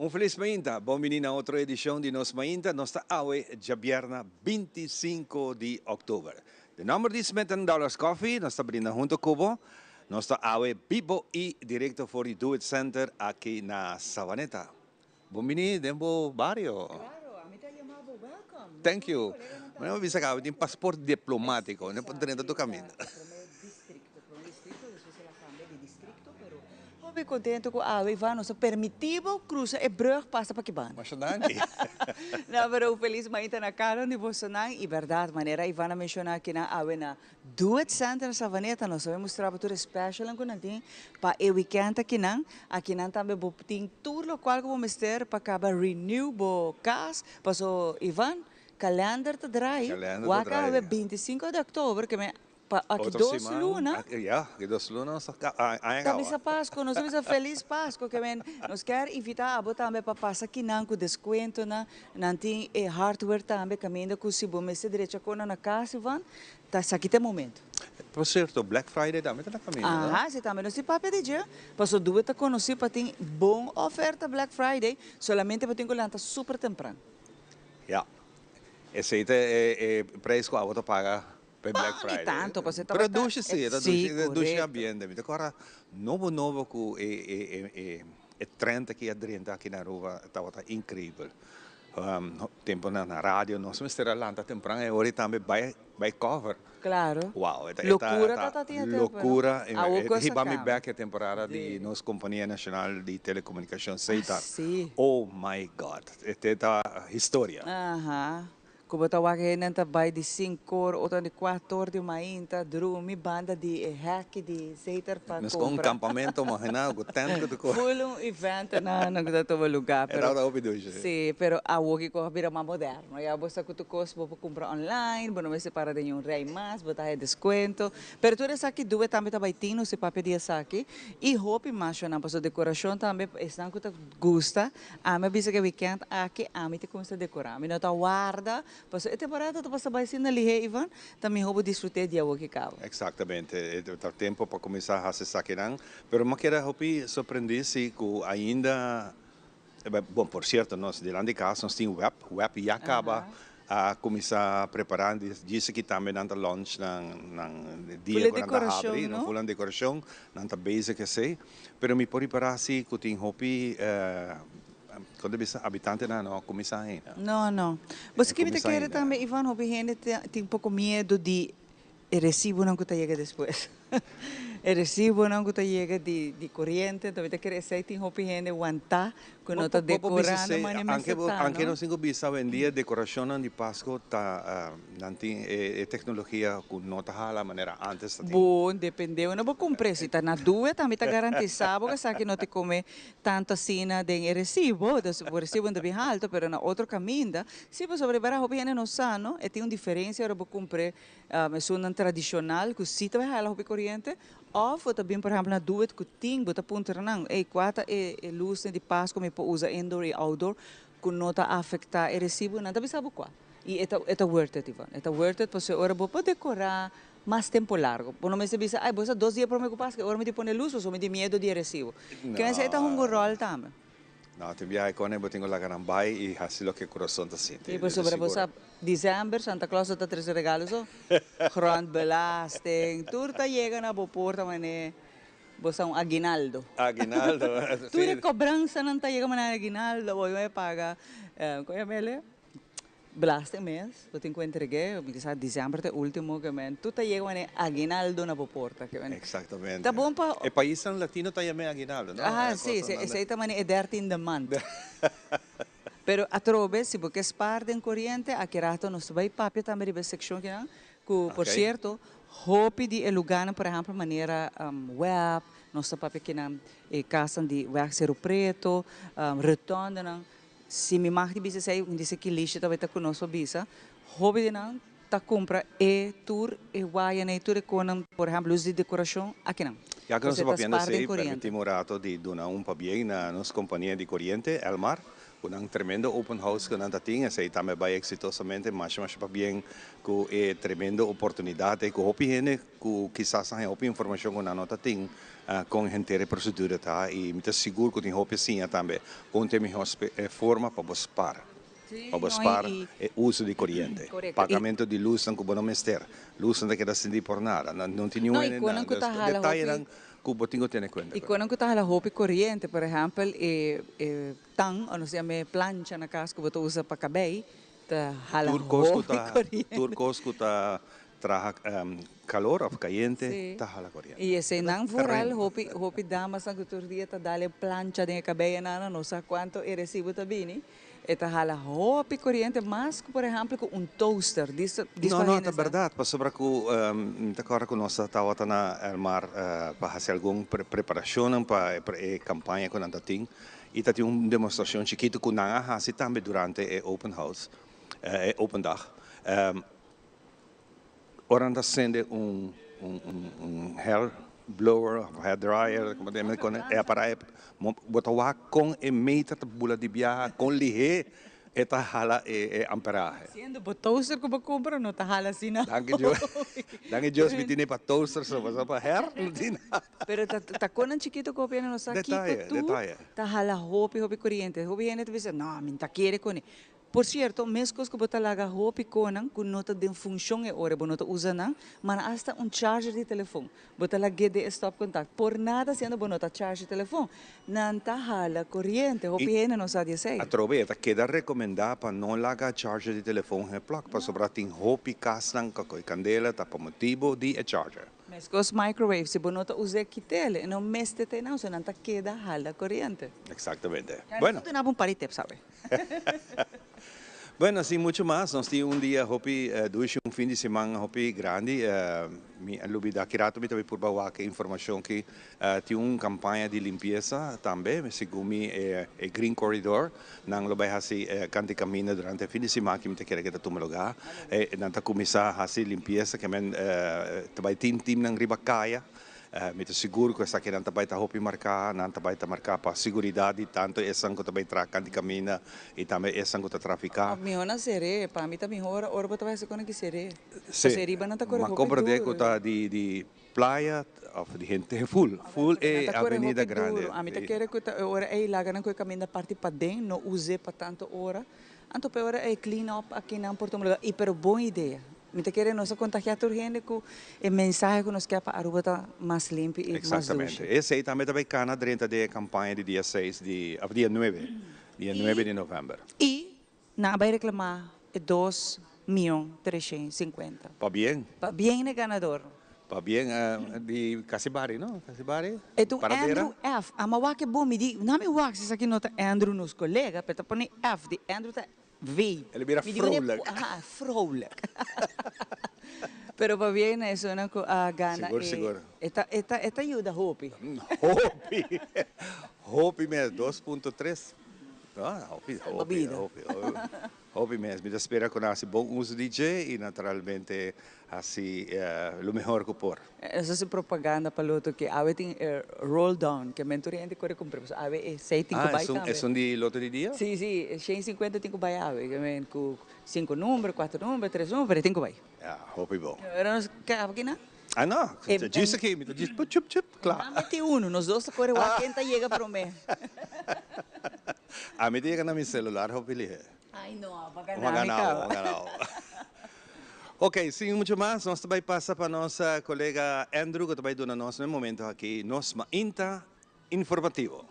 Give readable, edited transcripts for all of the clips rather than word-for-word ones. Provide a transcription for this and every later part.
Un feliz Mainta, bom-vindo a outra edição de Nos Mainta, nossa aue Jabierna 25 de outubro. De número de smeten Dollars Coffee, nós estamos abrindo junto com nossa aue Bibo e direto for the Do It Center aqui na Savaneta. Bom-vindo, Dembo Barrio. Claro, a mí te llamaba welcome. Thank you. Mas bisa ka, tem passport diplomático, não pode treinar do caminho. Primeiro distrito, depois ela cambia de distrito, pero eu bem contente com a Ivan, nosso permitivo cruza e brug passa para Kibana. Mas danke. Não, pero feliz maita na cara de Bolsonaro e verdade, maneira Ivana mencionar que na awe na Do It Center na Savaneta, nós vamos mostrar tudo special ang kunantin pa e weekend aqui nan também bo ting tour local como mister para acabar renew bo cas, paso Ivan calendar te drai, waka 25 de outubro que me aqui dos luna. Ja, aqui dos luna nós Também sa Páscoa, nós temos a feliz Páscoa que men nós quer invitar a botar também para passar aqui nan com desconto na nanti e hardware também caminho com se bom se direito com na casa Ivan, tá aqui tem momento. Por certo, Black Friday também está na caminho. Ah, se também nós se papo de dia, passou duas tá conheci para ter bom oferta Black Friday, solamente para ter que lançar super temprano. Ja, esse aí é preço que a outra paga. Black Friday. Tanto, você tá Produce sì, produce ambiente. Agora, novo que é 30 que adrenta aqui na rua, estava incrível. Tempo na rádio, nós vamos ter a lanta temprano e hoje também by cover. Claro. Wow, loucura loucura. Ribami back a temporada de nossa Companhia Nacional de Telecomunicação Seita. Oh my God, esta história. Aham. Como tawagin ng tabay di 5 o di 4 di mainta, drumi banda di hack di seiter pa compra. Mas com campamento mahina, tanto ko. Full event na nagdatawa lugar. Pero sí, pero awogi ko bira ma moderno. Ya bosta ko tukos bo compra online, bono se para de yung rei mas, botar desconto. Pero tu essa aqui duas também tabay tino se pape dia saki. E hope macho na paso decoração também estão que gusta. Ama bisa que weekend aqui ami te começa decorar. Mi nota guarda. Paso a temporada tu passa bem na lihe Ivan, também roubo desfrutar de algo que cava. Exatamente, está tempo para começar a se saquear, pero me quero hopi surpreender-se que ainda, bom, por certo, nós delante de casa nós temos web já acaba a começar a preparar, disse que também nanta launch ng dia ko nanta abri, no full decoração, nanta basic kasi, pero me pode parar-se que tem hopi quando bisa habitante na não começar ainda. Não. Você que me quer também Ivan, o gente tem um pouco medo de recibo não que tá chega depois. Recibo não que tá chega de corrente, também te quer esse tem hopi gente aguentar quando tá decorando anche não singo bisa vendia decoração de Páscoa tá nanti tecnologia com nota hala maneira antes tá. Bom, dependeu, não vou comprar se tá na duas também tá garantizado que sabe que não te come tanto assim de recibo, o recibo é bem alto, pero na outro caminho, se você sobreviver hopi gente não sano, e tem uma diferença, eu vou comprar é tradicional que se tá hala hopi corrente. Of também, por exemplo, na duet que tem, bota ponto não, e quatro luz de Páscoa me pode usar indoor e outdoor, que não tá afetar o recibo, nada bisa qual. E é worth it, Ivan. É worth it, porque agora vou poder decorar mais tempo largo. Por não me se bisa, ai, você 2 dias para me ocupar, agora me põe luz, ou me de medo de recibo. Que me se tá um rol também. Não, tem viagem com ele, tenho lá canambai e assim o que o coração tá sentindo. E por sobre você, dezembro, Santa Claus tá 3 regalos, grand belasting, turta chega na porta, mané, você aguinaldo. Aguinaldo. Tudo cobrança não tá chega mané aguinaldo, vou pagar, como é ele? Belasting mês, eu tenho que entregar, porque dezembro é o último que men, tu tá chega mané aguinaldo na porta, que men. Exatamente. Tá bom para. E país latino tá também aguinaldo, não? Ah, sim, esse tá mané é 13 the month. Pero a trove, se porque é parte em corrente, aqui rato nós vai papel também de seção que por certo, hope de lugar, por exemplo, maneira web, nossa papel que na casa de web ser preto, retorno não. Se me marque bisa sei, disse que lixo também tá conosco bisa, hope de não tá compra tour e vai na tour com, por exemplo, luz de decoração aqui não. Já que nós vamos sei, permitiamo di donare un po' bene na nossa companhia di corrente, Elmar. com um tremendo open house que nós temos, e também vai exitosamente, mas para bem com é tremenda oportunidade, com hopi gente, com quizás a hopi informação que nós temos, com gente de procedura, tá? E me seguro que tem hopi sim também, com tem forma para você parar. Para você parar, é uso de corrente, pagamento de luz não cubo não mester, luz não queda sem por nada, não tem nenhum detalhe cubo tenho que ter conta. E quando eu estava roupa corrente, por exemplo, tang, ou não se chama plancha na casa que você usa para cabelo, tá hala roupa corrente. Turcos que tá traga calor ou caliente, tá hala corrente. E esse não voral, roupa damas na cultura dia tá dale plancha de cabelo na não sei quanto e recibo também. Eta hala roupa corrente, mas, por exemplo, com um toaster. Não, é verdade. Para sobre que agora que nós estamos na armar para fazer alguma preparação para a campanha que nós temos, e tem uma demonstração chiquita que nós fazemos também durante o open house, open dag. Ora nós acende hair blower, hair dryer, como é para botar com e meter a bula de biar com lihe eta hala amperagem. Sendo o toaster que eu compro não tá hala assim não. Danke Deus me tiene para toaster só para hair não tem nada. Pero tá com um chiquito que eu não sabe aqui detalhe. Tá hala roupa corrente. Roupa gente diz não, me tá querer com Por certo, mesmo que você laga roupa com nota de função é hora, você usa não, mas hasta charger de telefone. Você laga de stop contact. Por nada sendo você charge de telefone, não tá hala corrente, roupa gente não sabe dizer. A troveta queda recomendar para não lagar charger de telefone é placa para sobrar tem roupa casang com candela tá para motivo de charger. Mas com os microwave, se você usa aqui tele, não mexe não, se não tá queda hala corrente. Exatamente. Bueno, não um parite, sabe? Bueno, assim, muito mais. Nós tínhamos dia, hopi, dois fim de semana, hopi, grande. Me alubida kirato me também por bawa que informação que tinha uma campanha de limpeza também, segundo é Green Corridor, nang lo vai hasi canti caminho durante o fim de semana que me te quer que tu lugar, nanta começar hasi limpeza que men também tim nang ribacaya. Me seguro que essa aqui não vai estar marcar, não vai estar marcar para segurança, tanto essa que também traca de caminho e também essa que traficar. Melhor na seré, para mim também hora você vai ser quando que seré. Sim. Mas compra de praia, de gente full é avenida grande. A mim tá querendo que hora é lá na que caminho da parte para dentro, não use para tanto hora. Anto para hora é clean up aqui na Porto Mundo. E pero boa ideia. Me querem nos contagiar a gente com o mensagem que nos quer para a Aruba estar mais limpa e mais doce. Esse aí também vai cana dentro da campanha de dia 6 dia 9 de novembro. E na vai reclamar é 2.350. Para bem? Para bem é ganador. Para bem de Casibari, não? Casibari? Então Andrew F. A mawak é bom me diz, não me wak se aqui nota Andrew nos colega, pero põe F de Andrew tá V. Ele vira vrolijk. Vrolijk. Pero para bien eso no gana. Seguro. Esta ayuda Hopi. Hopi mesmo 2.3. Hopi mesmo. Me espera com esse bom uso de DJ e naturalmente assim o melhor que por. Essa é propaganda para o outro que ave tem roll down que mentoriante corre comprar. Ave é 6 vai também. É um de loto de dia? Sim, 150 tem vai ave, que vem com 5 números, 4 números, 3 números, tem vai. Hopi bom. Era nós que aqui não? Ah, não. Disse aqui, me disse chup, claro. Mete nos dois corre o quem chega para o mês. A me diga na meu celular, Hopi li. Ai, não, Maganao. Ok, sim, muito mais. Nós também passa para nossa colega Andrew, que também dona nós no momento aqui, nos Inta Informativo.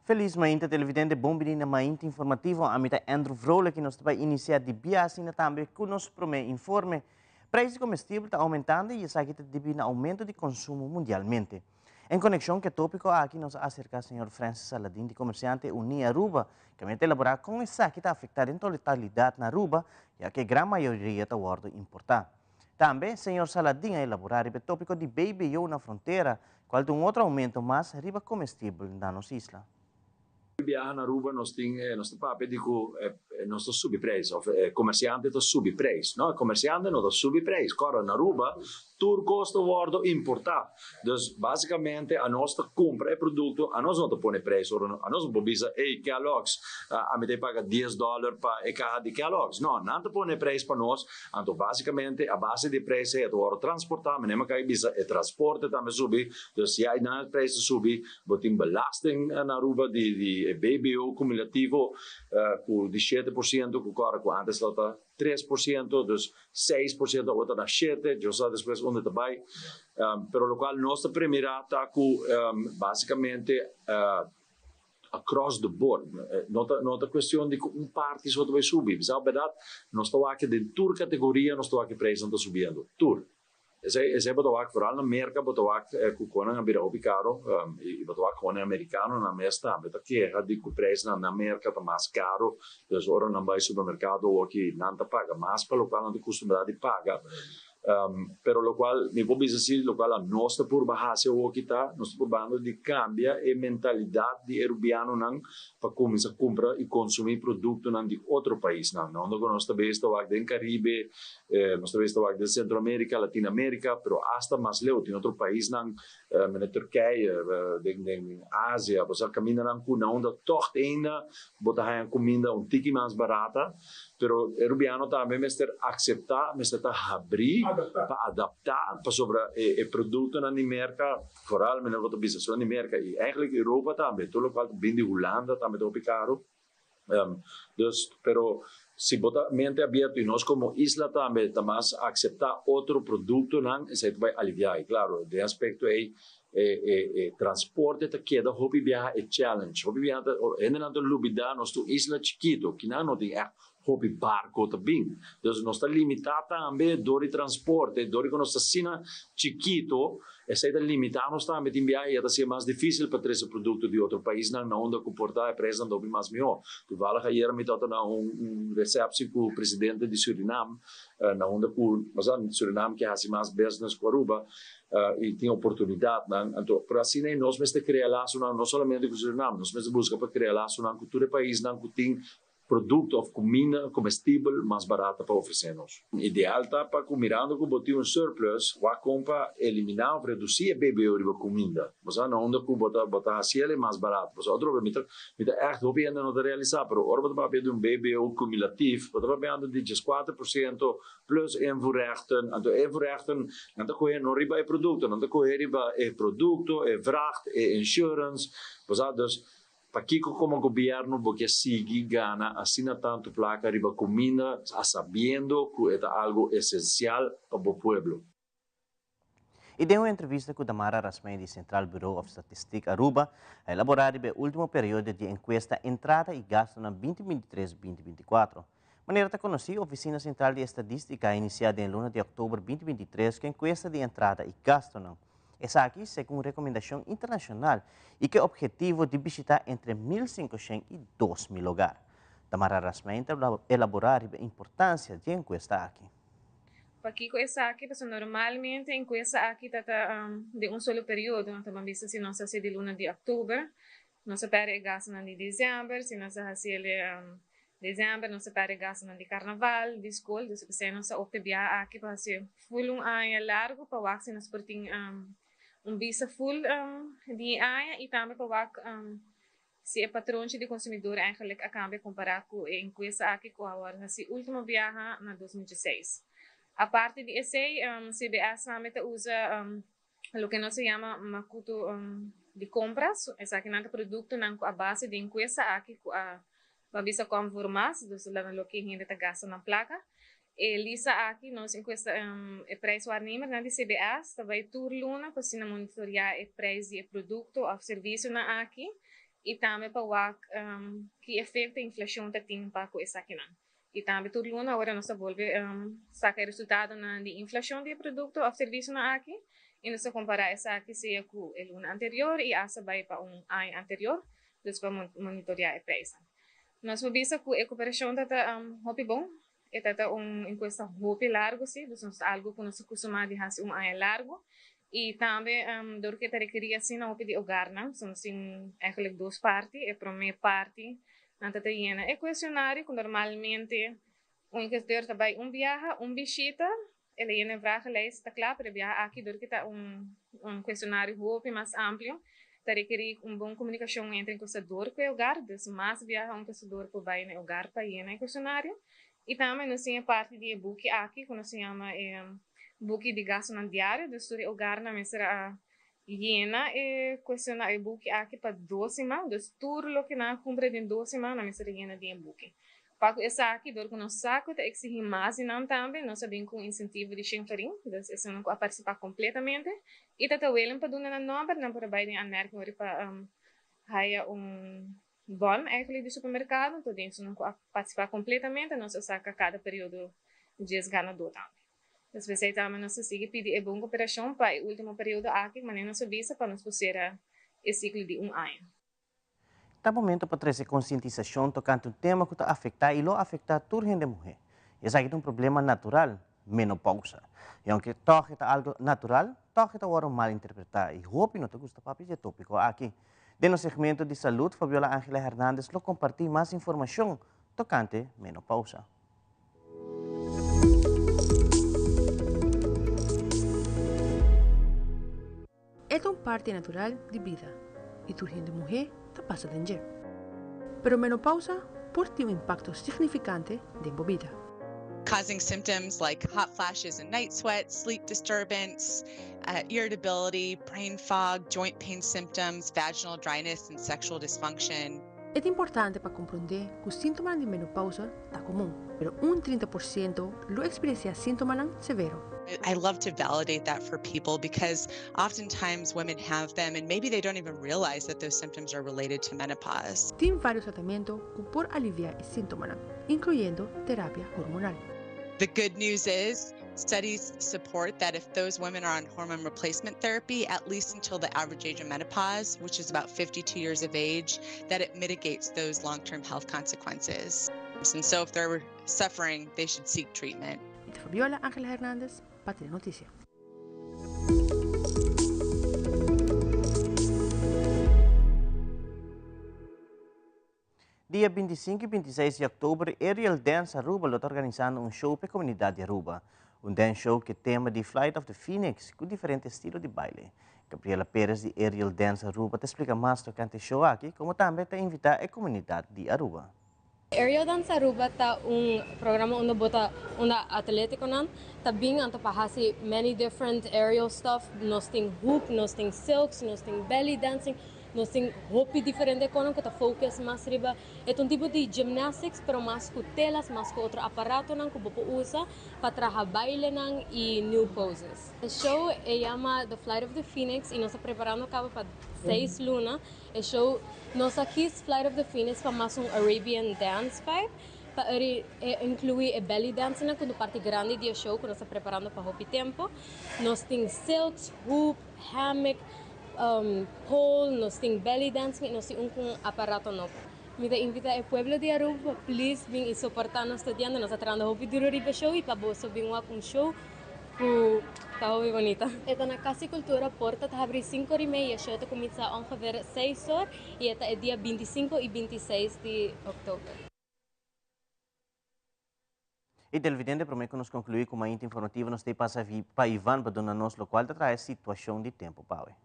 Feliz mainta televidente, bom dia na mainta informativo. A mita Andrew Vrolijk que nós vai iniciar de biasina também que nos promete informe. Preço de combustível está aumentando e isso aqui está devido ao aumento de consumo mundialmente. Em conexão que tópico aqui nos acerca o senhor Francis Saladin, de comerciante Unia Aruba, que vai elaborar com isso que está afetando em totalidade na Aruba, já que a grande maioria está guarda importar. Também, senhor Saladin a elaborar o tópico de BBO na fronteira, qual de outro aumento mais riba comestível na nossa isla. Viaja na Aruba, nós temos papel de que nós subi preço, comerciante to subi preço, não? Comerciante não subi preço. Agora na Aruba, tudo custa wordo importar. Então, basicamente, a nossa compra é produto, a nós não põe preço, a nós não precisa, Kellogg's, a me paga $10 para a caixa de Kellogg's. Não põe preço para nós. Então, basicamente, a base de preço é o transportar, mas não é que o transporte também subir. Então, se a preço subir, botem belasting na Aruba de BBO cumulativo de 7%, que agora antes estava 3%, dus 6% outra na 7%, eu só depois onde também. Pero lo qual nossa primeira está basicamente across the board. Não é questão de parte só vai subir. Mas a verdade, nós estamos aqui de tour categoria, nós estamos aqui preço não está subindo. Tour. Esse é botoak, vooral na América, botoak com koning aan bira caro, e botoak koning americano na mesta, beta que é de preço na América tá mais caro, dus ora não vai supermercado ou aqui não tá paga mais para o qual não tem costume de paga. Pero lo qual, mi può dizer, lo qual a nostra por base o que tá, nós por bando de cambia e mentalidade de erubiano não para começar a comprar e consumir produto não de outro país não que nós também estamos aqui em Caribe, nós também estamos aqui em Centro-América, Latinoamérica, pero hasta mais leu tem outro país não, na Turquia, em Ásia, você caminha não da torta ainda, botar a comida tique mais barata, pero erubiano também mestre aceitar, mestre abrir para adaptar para sobre o produto na América, vooral met wat op is in Amerika e eigenlijk Europa também, tudo qual vem de Holanda também é caro. Dus, pero se botar mente aberta e nós como isla também estamos a aceitar outro produto, não, isso vai aliviar. E claro, de aspecto transporte te queda hobby viajar é challenge. Hobby viajar ainda não lubida nós tu isla chiquito, que não tem hobby barco também. Então nós está limitado também do transporte, do que nós assina chiquito, essa é limitada nós também tem viagem, é ser mais difícil para trazer produto de outro país não onde comportar a presa não mais melhor. Tu vale ayer me tava na recepção com o presidente de Suriname, na onde com, mas Suriname que faz mais business com Aruba. E tem oportunidade, então, por assim nós mesmo criar laço não somente com o Suriname, nós mesmo busca para criar laço com todo o país que tem produto of comida comestível mais barata para oferecer-nos. Ideal tá para mirando que botar surplus, o compra eliminar ou reduzir a BBO de comida. Mas não onde que botar assim ele mais barato. Mas outro mita echt hoop ainda não realizar, pero ora botar para BBO cumulativo, botar para de 4% plus invoerrechten, então invoerrechten, não tá correr não riba é produto, não tá correr riba é produto, é vracht, é insurance, dus para que como governo porque sigue gana assina tanto placa riba comida sabendo que é algo essencial para o povo. E de uma entrevista com Damara Rasmei do Central Bureau of Statistics Aruba, elaborada o último período de encuesta entrada e gasto na 2023-2024. Maneira de conhecer, a Oficina Central de Estatística iniciada em luna de outubro de 2023 com encuesta de entrada e gasto não. Essa aqui, segundo recomendação internacional, e que é o objetivo de visitar entre 1.500 e 2.000 lugares. Tamara Rasmei elaborar a importância de encuesta aqui. Aqui com essa aqui, normalmente a encuesta aqui está de solo período, então vista se nós fazemos de luna de outubro, nós perde gasto de dezembro, se nós fazemos dezembro, nós perde gasto de carnaval, de escola, então se nós optebia aqui para fazer full ano largo para wax nós porting visa full de ano e também para wax se o patrão de consumidor eigenlijk acaba comparar com a encuesta aqui com a hora se último viaja na 2016. A parte de esse, CBS também usa o que nós chama macuto de compras, essa aqui não produto não a base de encuesta aqui com a visa conformas, dos o que ainda está gasta na placa. E lisa aqui nós encuesta o preço waarnemer na de CBS, também tur luna para se monitorear o preço de produto ou serviço na aqui e também para ver que efeito a inflação tem para com essa aqui não. E também tudo luna agora nós volve sacar resultado na de inflação de produto ou serviço na aqui e nós comparar essa aqui se com o luna anterior e essa vai para ano anterior, depois para monitorear o preço. Nós vamos ver que a cooperação está bom, e tata em questa roupa largo, sim, então algo que nós costumamos de fazer ano largo. E também, door que te queria assim na roupa de hogar, né? São assim, eigenlijk duas partes. A primeira parte, na tata llena é questionário, que normalmente inquisitor também viaja, visita, ele llena vragenlijst, está claro, para viajar aqui, door que tá questionário roupa mais amplo. Te requerir boa comunicação entre o inquisitor e o hogar, então mais viaja inquisitor para vai no hogar para llena questionário. E também nós temos a parte de book aqui, que nós chama book de gasto no diário, do o hogar na mesa llena e questionário book aqui para 2 semanas, tudo o que na cumpre de 2 semanas na mesa llena de book. Para essa aqui, dor que nós saco, te exigir mais e não também, nós sabemos com incentivo de chinfarim, então isso não vai participar completamente. E tá willen para donar na number, não para bij de aanmerking para haya bom eigenlijk de supermercado, então isso não vai participar completamente, nós saca cada período de ganador também. Então, você também nós sigue pedir boa cooperação para o último período aqui, mas nós visa para nós fazer esse ciclo de ano. Tá momento para trazer conscientização tocante um tema que está afetar e lo afetar toda a mulher. Esse aqui é um problema natural, menopausa. E aunque toque é algo natural, toque é hora mal interpretar. E hope não te gusta papi de tópico aqui. No segmento de saúde, Fabiola Ángela Hernández lo compartir mais informação tocante menopausa. É uma parte natural de vida e a mulher passa danger. Pero menopausa pode ter impacto significante na vida. Causing symptoms like hot flashes and night sweats, sleep disturbance, irritability, brain fog, joint pain symptoms, vaginal dryness, and sexual dysfunction. É importante para compreender que os sintomas de menopausa está comum, pero 30% lo experiencia sintomas severos. I love to validate that for people because oftentimes women have them and maybe they don't even realize that those symptoms are related to menopause. Tem vários tratamentos que podem aliviar os sintomas, incluyendo terapia hormonal. The good news is studies support that if those women are on hormone replacement therapy, at least until the average age of menopause, which is about 52 years of age, that it mitigates those long-term health consequences. And so if they're suffering, they should seek treatment. Fabiola Ángela Hernández, Patria Noticia. Dia 25 e 26 de outubro, Aerial Dance Aruba está organizando show para a comunidade de Aruba. Dance show que tema de Flight of the Phoenix, com diferentes estilos de baile. Gabriela Pérez de Aerial Dance Aruba te explica mais sobre o show aqui, como também te invitar a comunidade de Aruba. Aerial Dance Aruba tá programa onde bota atlético nan, tá bem anto pahasi many different aerial stuff. Nós tem hoop, nós tem silks, nós tem belly dancing, nós tem roupa diferente que tá focus mais riba. É um tipo de gymnastics, pero mais com telas, mais com outro aparato nan que bopo usa para trabalhar baile nan e new poses. O show chama The Flight of the Phoenix e nós estamos preparando para 6 lunas. O show nós aqui Flight of the Phoenix para mais Arabian dance vibe. Para incluir a belly dance na quando parte grande do show que nós estamos preparando para o tempo. Nós tem silks, hoop, hammock, pole, nós tem belly dancing, nós tem aparato novo. Me invita ao pueblo de Aruba, please, vem e suportar nós estudiando, nós estamos tratando de duro riba show e para você vir show que está muito bonita. Esta na Casa Cultura Porta está abre 5h30, show está começa ongeveer 6 horas e esta é dia 25 e 26 de outubro. E televidente promete que nos concluir com uma informativa, nós temos passar para Ivan para donar nos local de traz situação de tempo para hoje.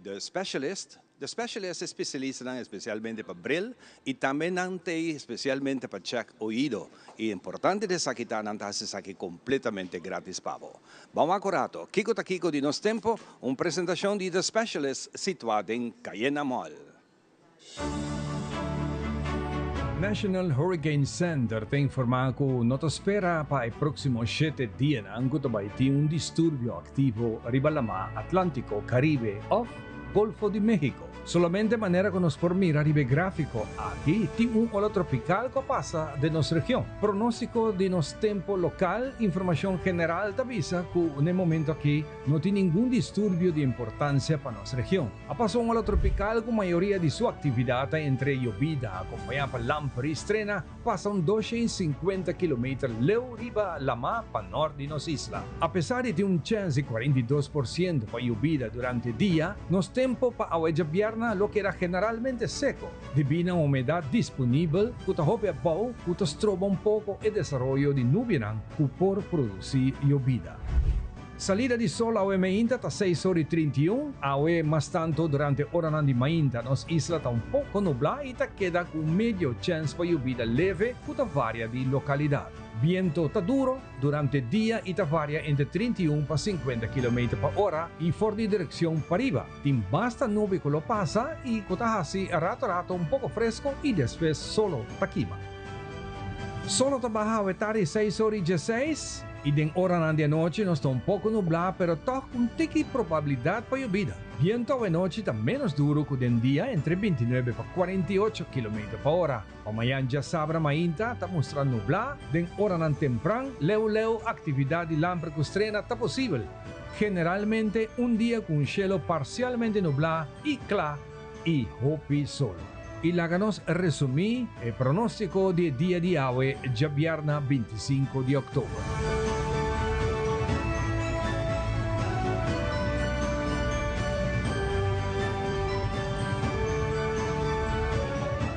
The specialist é especialista especialmente para bril e também tem especialmente para check ouvido. E é importante dessa que está aqui completamente grátis para você. Vamos agora, Kiko de nosso tempo, uma apresentação de The Specialist situada em Cayena Mall. National Hurricane Center te informa que não te espera para o próximo 7 dias que vai ter um distúrbio ativo arriba do mar Atlântico, Caribe ou Golfo de México. Solamente manera que nos por mirar el gráfico, aquí tiene un ola tropical que pasa de nuestra región. Pronóstico de nuestro tiempo local, información general te avisa que en el momento aquí no tiene ningún disturbio de importancia para nuestra región. Ha pasado un ola tropical con mayoría de su actividad entre llovida, acompañada por lámpara y estrena, pasa un 250 km leu riba Lama para norte de nuestra isla. A pesar de tener un chance de 42% para llovida durante el día, nos tiempo para agua lo que era generalmente seco, debido a humedad disponible, que te bau, que te estroba un poco el desarrollo de nubian, que por producir llovida. Salida de sol a mainta está 6:31, a más tanto durante hora de mainta, nos isla está un poco nublada y te queda con medio chance para lluvia leve, que te varia de localidad. Viento está duro durante el día y te varia entre 31 para 50 km por hora y for de dirección para arriba. Tim basta nube que lo pasa y que está así a rato un poco fresco y después solo taquima. Solo está baja a tarde 6:16 y de hora de noche no está un poco nublado, pero está con tiki probabilidad para lluvia. Viento de noche está menos duro que del día, entre 29 para 48 km por hora. O mañana ya sabrá mainta, está mostrando nublado, de hora temprano, leu actividad de lámpara que estrena está posible. Generalmente un día con un cielo parcialmente nublado y claro y hopi solo. Y láganos resumí el pronóstico de día de hoy, ya viernes 25 de octubre.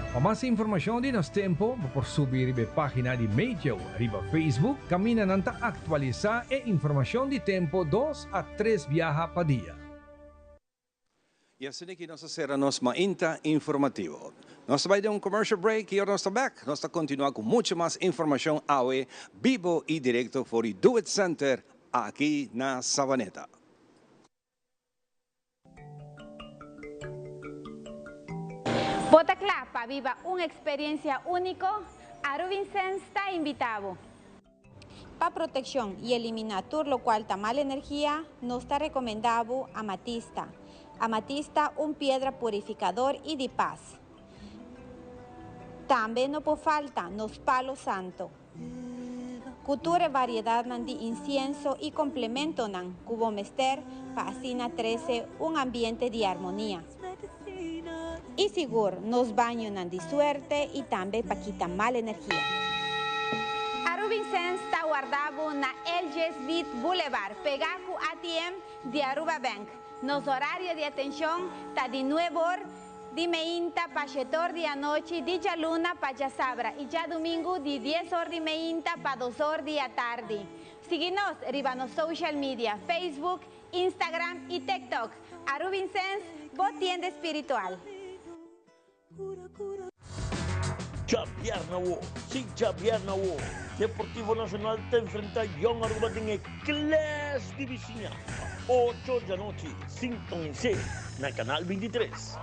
Para más información de nuestro tiempo, por subir a la página de Meteo, arriba Facebook, camina nanta actualizar e información de tiempo 2 a 3 viajes por día. Y así que nos hacemos mainta informativo. Nos va a dar un commercial break y ahora nos está back. Nos continúa con mucha más información hoy, vivo y directo por el Do It Center aquí en Savaneta. Botaclá, para viva una experiencia única, Aruvincen está invitado. Para protección y eliminar todo lo cual está mala energía, nos está recomendado amatista. Amatista, un piedra purificador y de paz. También no por falta nos palo santo. Cultura variedad de incienso y complemento nan cubo mester para así 13 un ambiente de armonía. Y seguro nos bañan de suerte y también para quitar mala energía. Aruvincen está guardado en LGS Beat Boulevard, pegado ATM de Aruba Bank. Nos horario de atención está de 9 horas de meinta para 7 horas de anoche, de ya luna para ya sabra y ya domingo de 10 horas de meinta para 2 horas de tarde. Síguenos arriba en social media, Facebook, Instagram y TikTok. Aruvincen, tienda espiritual. Chabiarnawo, sí, Chabiarnawo. Deportivo Nacional te enfrenta a Young Aruba en Class División. 8 de la noche, sintonice en el canal 23.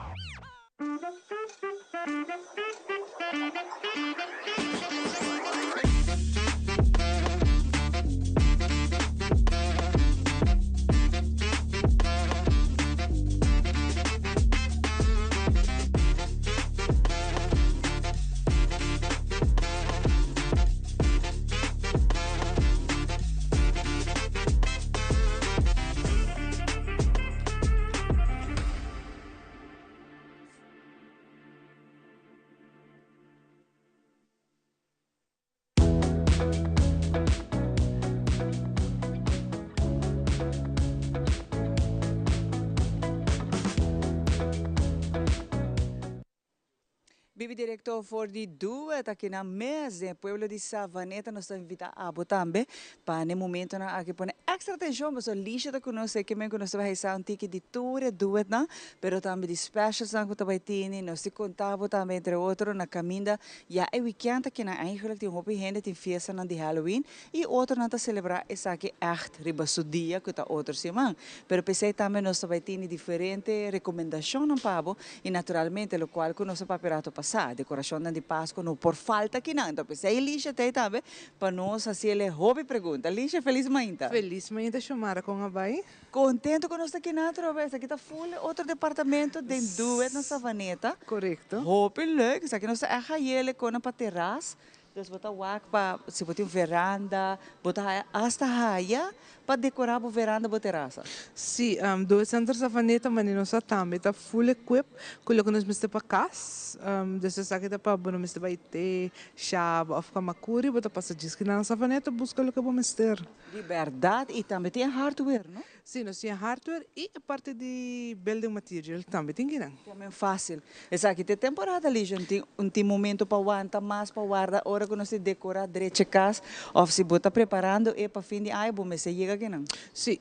Vive direto for de duas aqui na mesa, Pueblo de Savaneta, nós estamos invitando a também para no momento na aqui põe extra atenção, mas o lixo da conosco que mesmo nós vai receber um ticket de tour, duas não, pero também de specials que também tem, nós se contava também entre outros na caminda, já é weekend que na eigenlijk tem hoop gente tem festa na de Halloween e outro na celebrar essa aqui echt riba su dia que tá outro semana, pero pensei também nós vai ter diferente recomendação no pavo e naturalmente o qual que nós paperato decoração de Páscoa não por falta que não, então pensei Lígia tem também para nós assim ele hobby pergunta. Lígia, feliz mainta. Feliz Ismael da Xomara com a Bai. Contento com nós aqui na Trovesa, aqui está full outro departamento de duet na Savaneta. Correto. Hope leuk, isso aqui nós é a com a terraça. Dus botar wak pa, se botar veranda, botar hasta raia para decorar a veranda a terraça. Sim, do centro Savaneta, mas não só também, está full equip, coloca nos mister para casa, desse saque da para bono mister vai ter chave, of kamakuri, botar passa disco na Savaneta, busca o que vamos mister. De verdade, e também tem hardware, não? Sim, nós temos hardware e a parte de building material também tem que não. Também fácil. Essa aqui tem temporada ali, gente, tem momento para aguentar mais para guardar, hora que nós decorar direito a casa, ou se botar preparando e para fim de ai, bom, mas chega aqui não. Sim,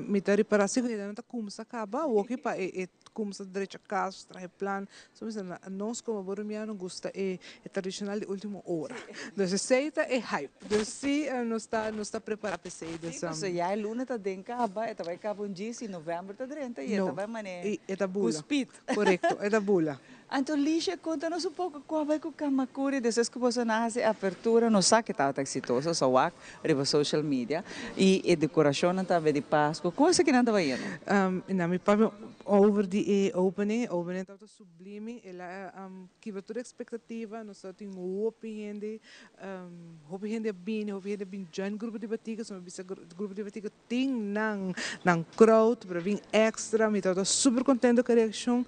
me está reparando se ainda não está como se acaba, o que para como se direito a casa, trazer plano, nós como boromiano gosta é tradicional de última hora. Então, aceita é hype. Então, sim, não está preparado para isso. Sim, você já é luna está dentro caba, vai acabar um dia em novembro está dentro e está vai mané. É da bula. Cuspit. Correto, é da bula. Então, Lígia, conta-nos um pouco qual vai com o Kamakuri, desde que você nasce, a abertura, não sabe que estava exitosa, só o riba social media, e a decoração também de Páscoa. Como é que não estava indo? Na minha parte, over the opening estava sublime, ela tive toda a expectativa, nós só tínhamos hope gente bem join grupo de batica, só bisa grupo de batica tem nang crowd, para vir extra, me estava super contente com a reação.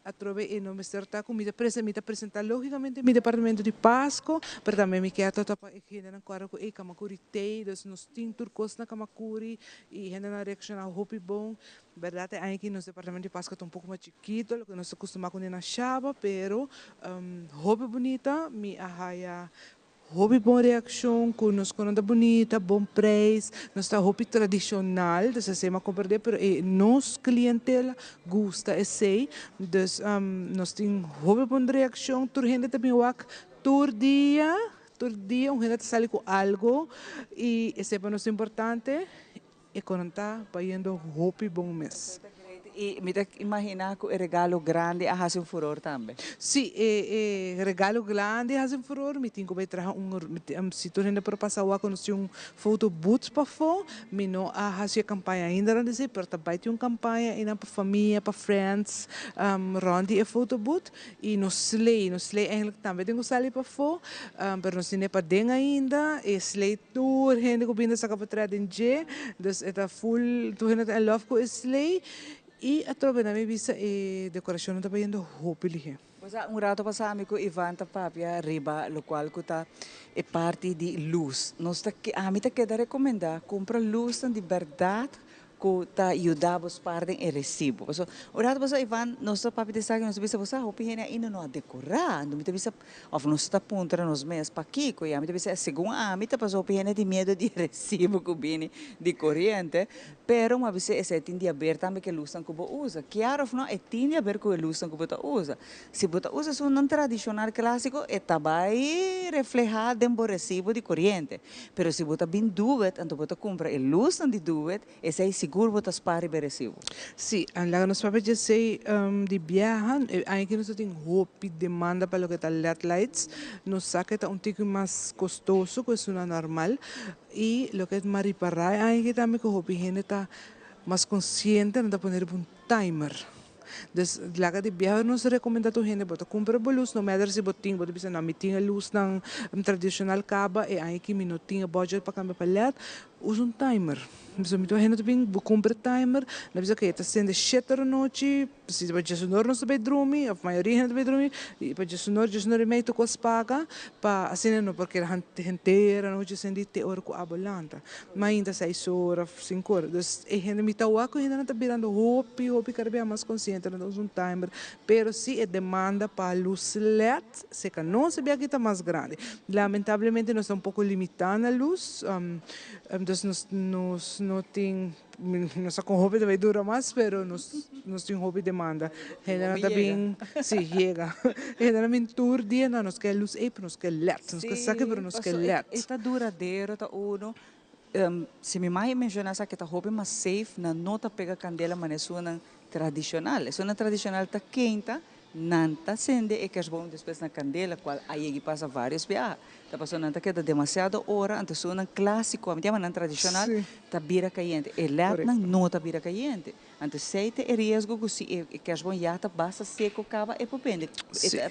Atrove e não me certa com me apresentar logicamente meu departamento de Páscoa, mas também me quero para gente na cara com e Kamakuri tei, dos nos tin turcos na Kamakuri e gente na reação ao hope bom. Verdade é que nosso departamento de Páscoa está um pouco mais chiquito, lo que nós acostumamos com na chava, pero hope bonita, me arraia hobby boa reação, com nos conta bonita, bom preço, nós está hobby tradicional, dessa sema compreender, pero nos clientela gosta esse, dus nós tem hobby boa reação, tur gente também wak, tur dia, gente sai com algo e esse é para nós importante, e quando está pagando hobby bom mês. E me imaginar que o regalo grande a fazer furor também. Sim, regalo grande a fazer furor. Me tenho que trazer se tu ainda para passar o ano se foto boots para fora, me não a fazer campanha ainda não dizer, mas também tem campanha ainda para família, para friends, rondi e foto boot e no slay eigenlijk também tenho que sair para fora, mas não se nem para dentro ainda, e slay tour, gente que binda saca para trás em G, dus é full, tu ainda I love com slay. E através da minha vista, a decoração está indo hopefully. Rato passado com Ivan Tapapia riba, lo qual está é parte de luz. Nós a mim tá queda recomendar compra luz de verdade que tá ajudar os partes em recibo. So, o rato passado Ivan, nós papi de sabe nós bisa você opinião ainda não a decorar, não me bisa of nós está punta nos meses para aqui, que a mim bisa segundo a mim tá passou opinião de medo de recibo que vem de corrente. Pero uma vez esse tem de aberto também que luz que você usa. Claro, não é tem de aberto que luz que você usa. Se você usa um tradicional clássico, está vai reflejar dentro do recibo de corrente. Pero se você bem duet, então você compra a luz de duet, esse é seguro você spare o recibo. Sim, lá nos papéis de sei de viajan, aqui nós temos hope demanda para o que está LED lights, nos saca está pouco mais custoso que isso não é normal. E o que é mariparai, aí também que o gente está mais consciente de poner um timer. Dus laga de viajar nos recomenda a gente bota compra luz no matter se botinho bota bisa na meeting luz ng tradicional caba e aí que minutinho budget para cambiar paleta usa timer. So mito a gente bem compra timer na bisa que está sendo 7 da noite se vai já sonor no seu bedroom a maioria gente bedroom e para já sonor meio to cos paga para assim não porque a gente era noite sendo te hora com a bolanta mas ainda 6 horas 5 horas dus a gente mito a que ainda não está virando hope carbe mais consciente não usa timer pero se demanda para luz LED se que não se vê que está mais grande lamentavelmente nós estamos pouco limitando a luz dus nos não tem nossa com hobby vai durar mais, pero nos tem hobby demanda. Ainda também se chega. Ainda também tour dia não nos quer luz e nos quer LED, nos quer saque pero nos quer LED. Está duradouro, tá uno. Se me mais mencionar que tá hobby mais safe, na nota pega candela mas é uma tradicional. É uma tradicional tá quente. nanta sende e kersboom depois na candela, qual aí passa vários viagens. Tá passando nanta que dá demasiado hora, antes sou um clássico, a minha maneira tradicional, tá bira caliente. E lá não tá bira caliente. Antes seite é risco que se kersboom já tá basta seco cava e popende.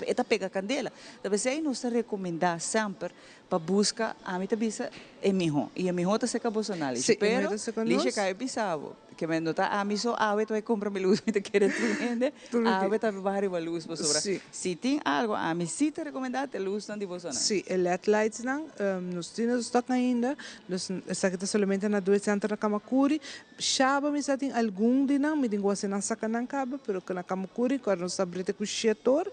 E tá pega candela. Talvez aí nós recomendar sempre para buscar a mim bisa é melhor. E a melhor tá seca bolsonaro. Pero lixe cai bisavo. Que me nota a mim só a vai comprar me luz, me te querer tu vende. A vai tá vários luz para sobra. Se tem algo a mim se te recomendar te luz não de bolsonaro. Sim, LED lights não, nós temos stock ainda. Nós essa que tá somente na 2 centros na Kamakuri. Chaba me tem algum de não, me digo assim não saca não caba, pero que na Kamakuri quando nós abrite com o setor,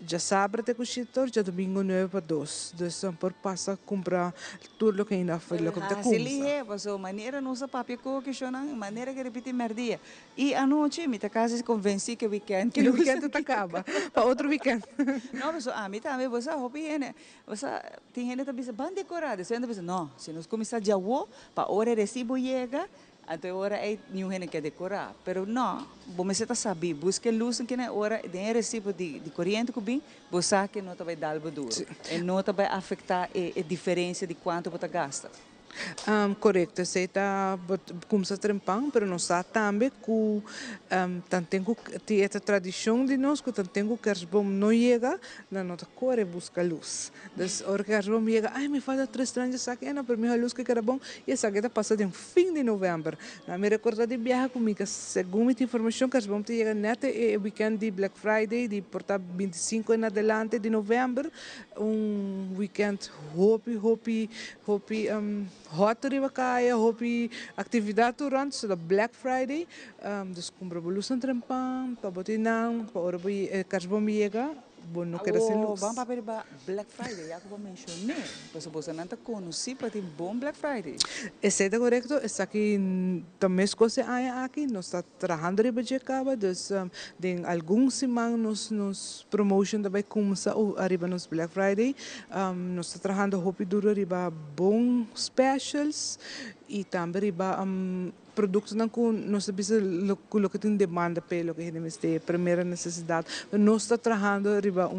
já sabe até com o setor, já domingo 9 para 2. Então por passa comprar tudo o que ainda foi o que te compra. Se lihe, passou maneira nossa papi ko que chona, maneira que repite merdia. E a noite me tá quase convenci que weekend que o weekend tá acaba, para outro weekend. Não, mas a mim também você hobby né. Você tem gente também bem decorada, você ainda pensa, não, se nós começar já o, para hora recibo chega, até hora é nenhum gente quer decorar, pero não, você tá sabe, busque luz que na hora de recibo de corrente que bem, você que não vai dar duro, e não vai afetar a diferença de quanto você gasta. Correcto, essa está começa a trempar, mas não está também com essa tradição de nós que tanto que o bom não chega, na nossa cor é busca luz. Então, hora que o bom chega, ai me falta 3 tranjas aqui, não para mim a luz que era bom e essa aqui está passando em fim de novembro. Na me recorda de viajar comigo, segundo a informação que o bom chega nete é weekend de Black Friday, de portar 25 em adelante de novembro, weekend hopi hot riba kaya, hopi atividade durante so Black Friday, dus compra bolusan trempang, pabotinang, pa ora boy kasbom yega, bom não quer ser luz. Vamos para Black Friday, já que eu mencionei, mas você não está conhecido para ter bom Black Friday. Esse é correto, esse aqui também coisa aqui, nós está trabalhando riba de acaba, dus de alguns semanas nos promotion também começa arriba nos Black Friday, nós está trabalhando hopi duro riba bom specials e também riba produtos não com nós sabemos o que tem demanda pelo que temos de primeira necessidade, nós está trabalhando riba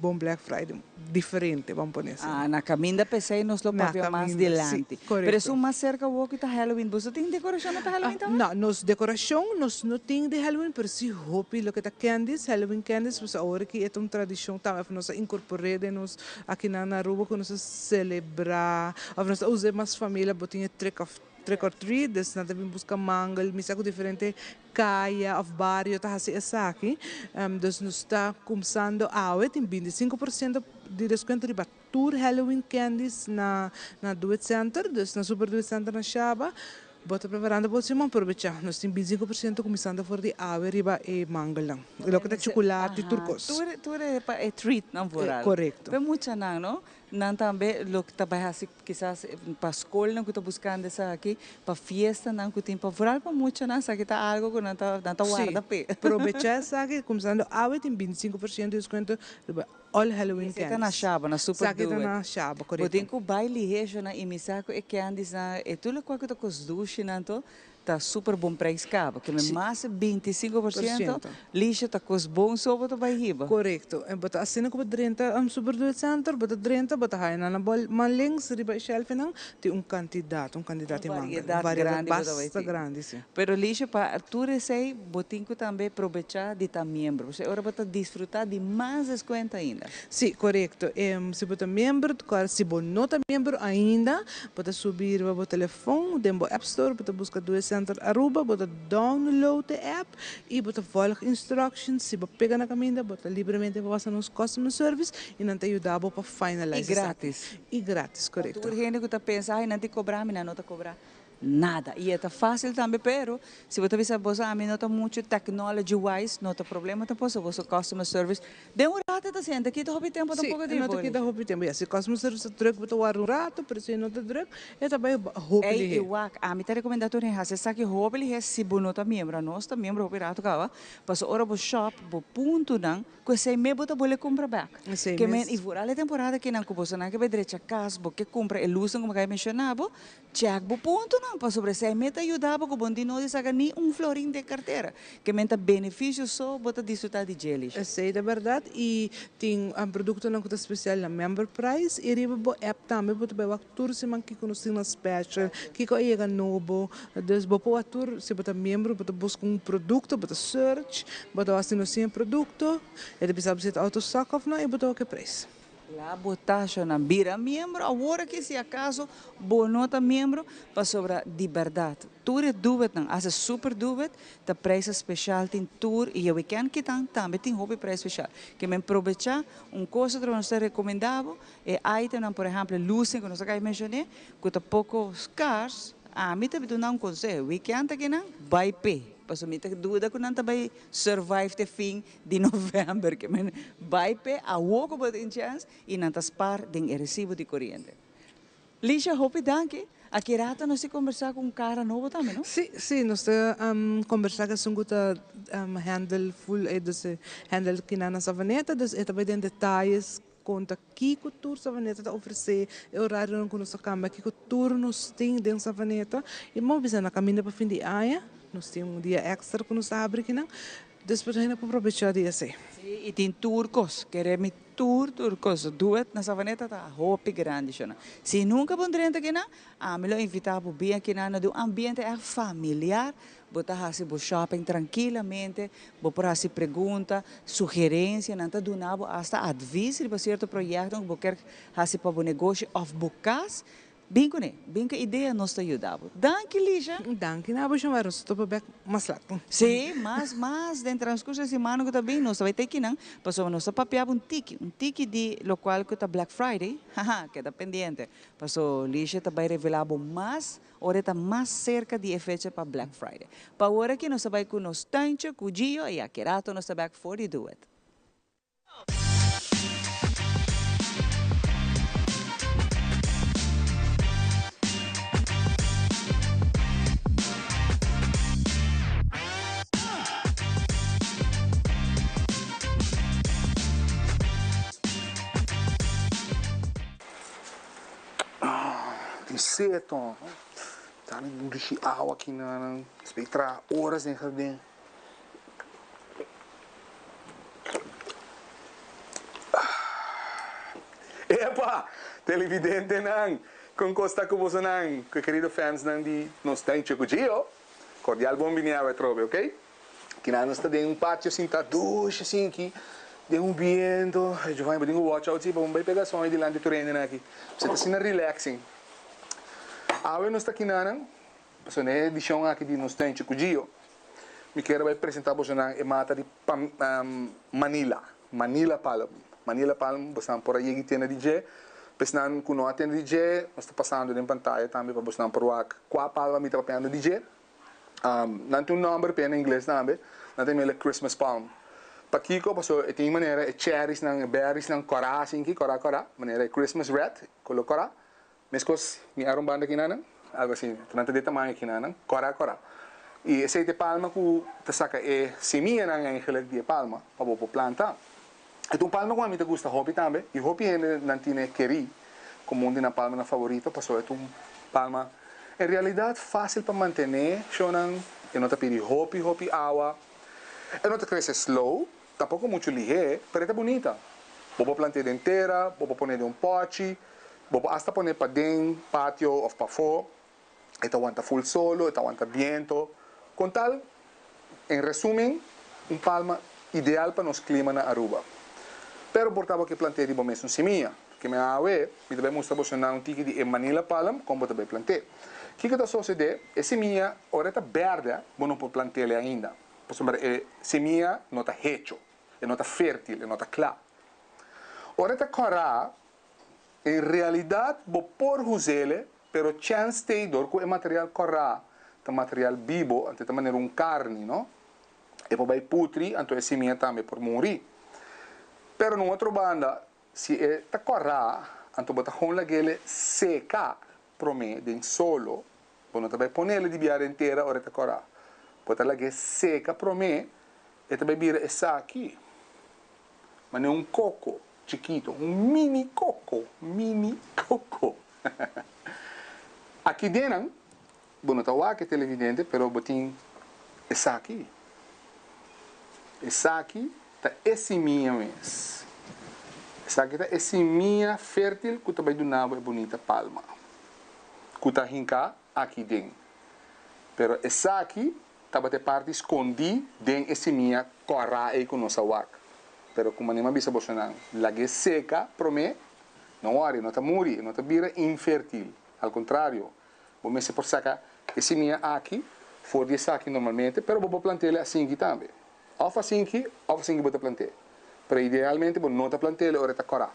bom Black Friday diferente, vamos pôr assim. Na caminho da PC nós lo papel mais delante. Mas mais cerca o que está Halloween, você tem decoração para Halloween também? Não, nos decoração nós não tem de Halloween, mas se hopi lo que está candies, Halloween candies, você agora que é uma tradição também, nós incorporamos nós aqui na Aruba que nós celebrar, nós usamos mais família, botinha trick or treat, dus nada vim buscar mangal, misa com diferente caia, of barrio, tá assim essa aqui, dus nós está começando a tem 25% de desconto de tour Halloween candies na Duet Center, dus na Super Duet Center na Shaba. Bota preparando para cima, aproveitar. Nós temos 25% começando a for de ave, riba e mangal. Lo que é chocolate turcos. Tu é treat, não for. Correto. É muito não? Não também, lo que trabalha assim, quizás para a escola, não que estou buscando essa aqui, para festa, não que tem para furar para muito não, sabe que está algo que não está guarda pé. Aproveitar essa aqui, começando a ave tem 25% de desconto, all Halloween candies. Está na Chaba, na Super Duet. Está na Chaba, correto. Tem que baile rejo na imisaco e candies na, e tudo que está com os duches, não to. Tá super bom preço cabo, que mais 25%, lixo está com os bons sobre o bairro. Correto. Bota assim como 30 Super Duet Center, bota 30, bota aí na malings riba shelf não tem candidato em manga. Variedade bastante grande, sim. Pero lixo para tu sei, botinho também aproveitar de estar membro. Você agora bota desfrutar de mais desconto ainda. Sim, correto. Se bota membro, se você não está membro ainda, bota subir o telefone, dentro do App Store, bota buscar Duet Center Aruba, bota download a app e bota follow instructions, se você pega na caminha, bota livremente para passar nos customer service e não te ajudar para finalizar. E grátis. E grátis, correto. Tu gente que está pensando, não te cobrar, mas não te cobrar nada. E é fácil também, pero se você pensa, você a mim não está muito technology-wise, não tem problema, depois você customer service. De rato, está sendo, aqui está hobby tempo, está pouco tempo. Sim, aqui está hobby tempo. Se customer service está druk, você vai rato, pero se não está druk, é também hobby. É igual, a mim está recomendado, você sabe que hobby, se você não está membro, nós está membro, hobby rato, cara, passa hora para shop, para ponto, não, que você me bota boleh comprar back. Que men, e por a temporada que não, que você não que vai direito a casa, porque compra, e luz, como eu mencionava, check, para ponto, não, para sobre se meta ajudava com bom de não sacar nem florim de carteira, que menta benefício só bota desfrutar de gelis. Sei da verdade e tem um produto não que especial na member price e riba bo app também bota bem o tour se man que conhece na special que co é novo, dus bo po tour se bota membro bota busca produto bota search bota assim no produto e depois sabe se auto stock of não e bota o que preço. Lá botar na bira membro, agora que se acaso bonota membro para sobre de verdade. Tour é duvet não, as super duvet, da preço especial tem tour e o weekend que também tem hobby preço especial. Que me aproveitar coisa que nós recomendamos é item, por exemplo, luzes que nós acabamos de mencionar, que tá pouco scarce, a mim também dá conselho, weekend que não, vai pé. Paso mita dúvida que não vai survive the fim de novembro, que men vai pe a woco botin chance e não tas par den recibo de corrente. Lígia, hope danke. Aqui rata nós se conversar com um cara novo também, não? Sim, nós conversar com um handle full desse handle que na savaneta, dus é também tem detalhes conta que cultura savaneta está oferecer, é horário não conosco cama, que cultura nos tem dentro savaneta e mal bisa na caminho para fim de ano. Nós temos dia extra que nos abre aqui, não? Depois a gente pode aproveitar dia assim. Sim, e tem turcos, queremos turcos, duet na savaneta tá roupa grande, chama. Se nunca pondrente aqui, não, a melhor invitar para bem aqui na do ambiente é familiar, botar assim o shopping tranquilamente, botar assim pergunta, sugerência, não tá donado hasta advice para certo projeto, botar assim para o negócio of bocas. Bem que ideia nos ajudava. Danke, Lígia. Danke, não vou chamar os topa back mais lá. Sim, mas dentro do transcurso da semana que também nós vai ter que não, passou nós papiava um tique de local que está Black Friday, haha, que está pendente. Passou Lígia também revelava mais, hora está mais cerca de fecha para Black Friday. Para hora que nós vai com nós tanto, com o Gio e a Kerato nós back for the do it. Inseto, tá no lixo água aqui na espectrar horas em jardim. Epa, televidente não, com costa com você não, que querido fans não de nós tem chico Gio, cordial bom vinho trobe, ok? Que nós está dentro pátio assim, tá ducha assim aqui. De vento, eu vou fazer watch out, vamos pegar som de lá de treino aqui. Você está assim relaxing. Agora nós está aqui na edição aqui de nós tem Chico Gio. Me quero apresentar para você a mata de Manila Palm. Manila Palm, você por aí que tem a DJ. Pensando que não tem DJ, nós está passando na pantalla também para você por lá. Qual palma me está pegando DJ? Não tem um nome em inglês também. Não tem o Christmas Palm. Para Kiko, tem maneira cherries, berries, cora, assim que cora, maneira Christmas red, colo cora. Mas coisas me eram banda aqui na algo assim, tanto de tamanho aqui na cora. E esse de palma que te saca é seminha na eigenlijk de palma para o planta. Então palma que a mim te gusta hobby também, e hobby não tem queri como na palma na favorita, passou é um palma em realidade fácil para manter, chonan, e não te pedi hobby água. E não te cresce slow, tampoco muito ligeiro, mas é bonita. Vou plantar inteira, vou pôr de um pote, vou hasta pôr para dentro, patio ou para fora. Esta aguanta full solo, esta aguanta viento. Com tal, em resumo, palma ideal para nos clima na Aruba. Pero portava que plantei de bom mesmo seminha, que me awe, me também mostra você um tique de Manila Palm, como também plantei. O que está sucedendo? A seminha, ora está verde, mas não pode plantar ela ainda. Por exemplo, a seminha não está hecho, não está fértil, não está clara. Ora está cora, em realidade, vou pôr usele, pero chance de dor com o material cora, o material vivo, de maneira carne, não? E vai putri, então a seminha também por morrer. Pero no outro banda, se está cora, então bota com la gele seca, prome, de solo, não vai pôr ele de biara inteira, ora está cora. Bota la gele seca, prome, e também vira essa aqui. Mas não é coco chiquito, mini coco. Aqui dentro, bueno, tá lá que é televidente, pero botin essa aqui. Essa aqui tá esse minha mês. Essa aqui tá esse minha fértil, que também do nabo é bonita palma. Que tá rinca aqui dentro. Pero essa aqui tá bate parte escondi dentro esse minha corra aí com nossa wak. Pero como nem bisa bosanang, lagi seca, prome, não worry, não tá muri, não tá bira infértil. Al contrário, vou me se por sacar esse minha aqui, for de aqui normalmente, pero vou plantar assim aqui também. Ou assim que vou plantar. Pero idealmente vou não tá plantar ora tá corá.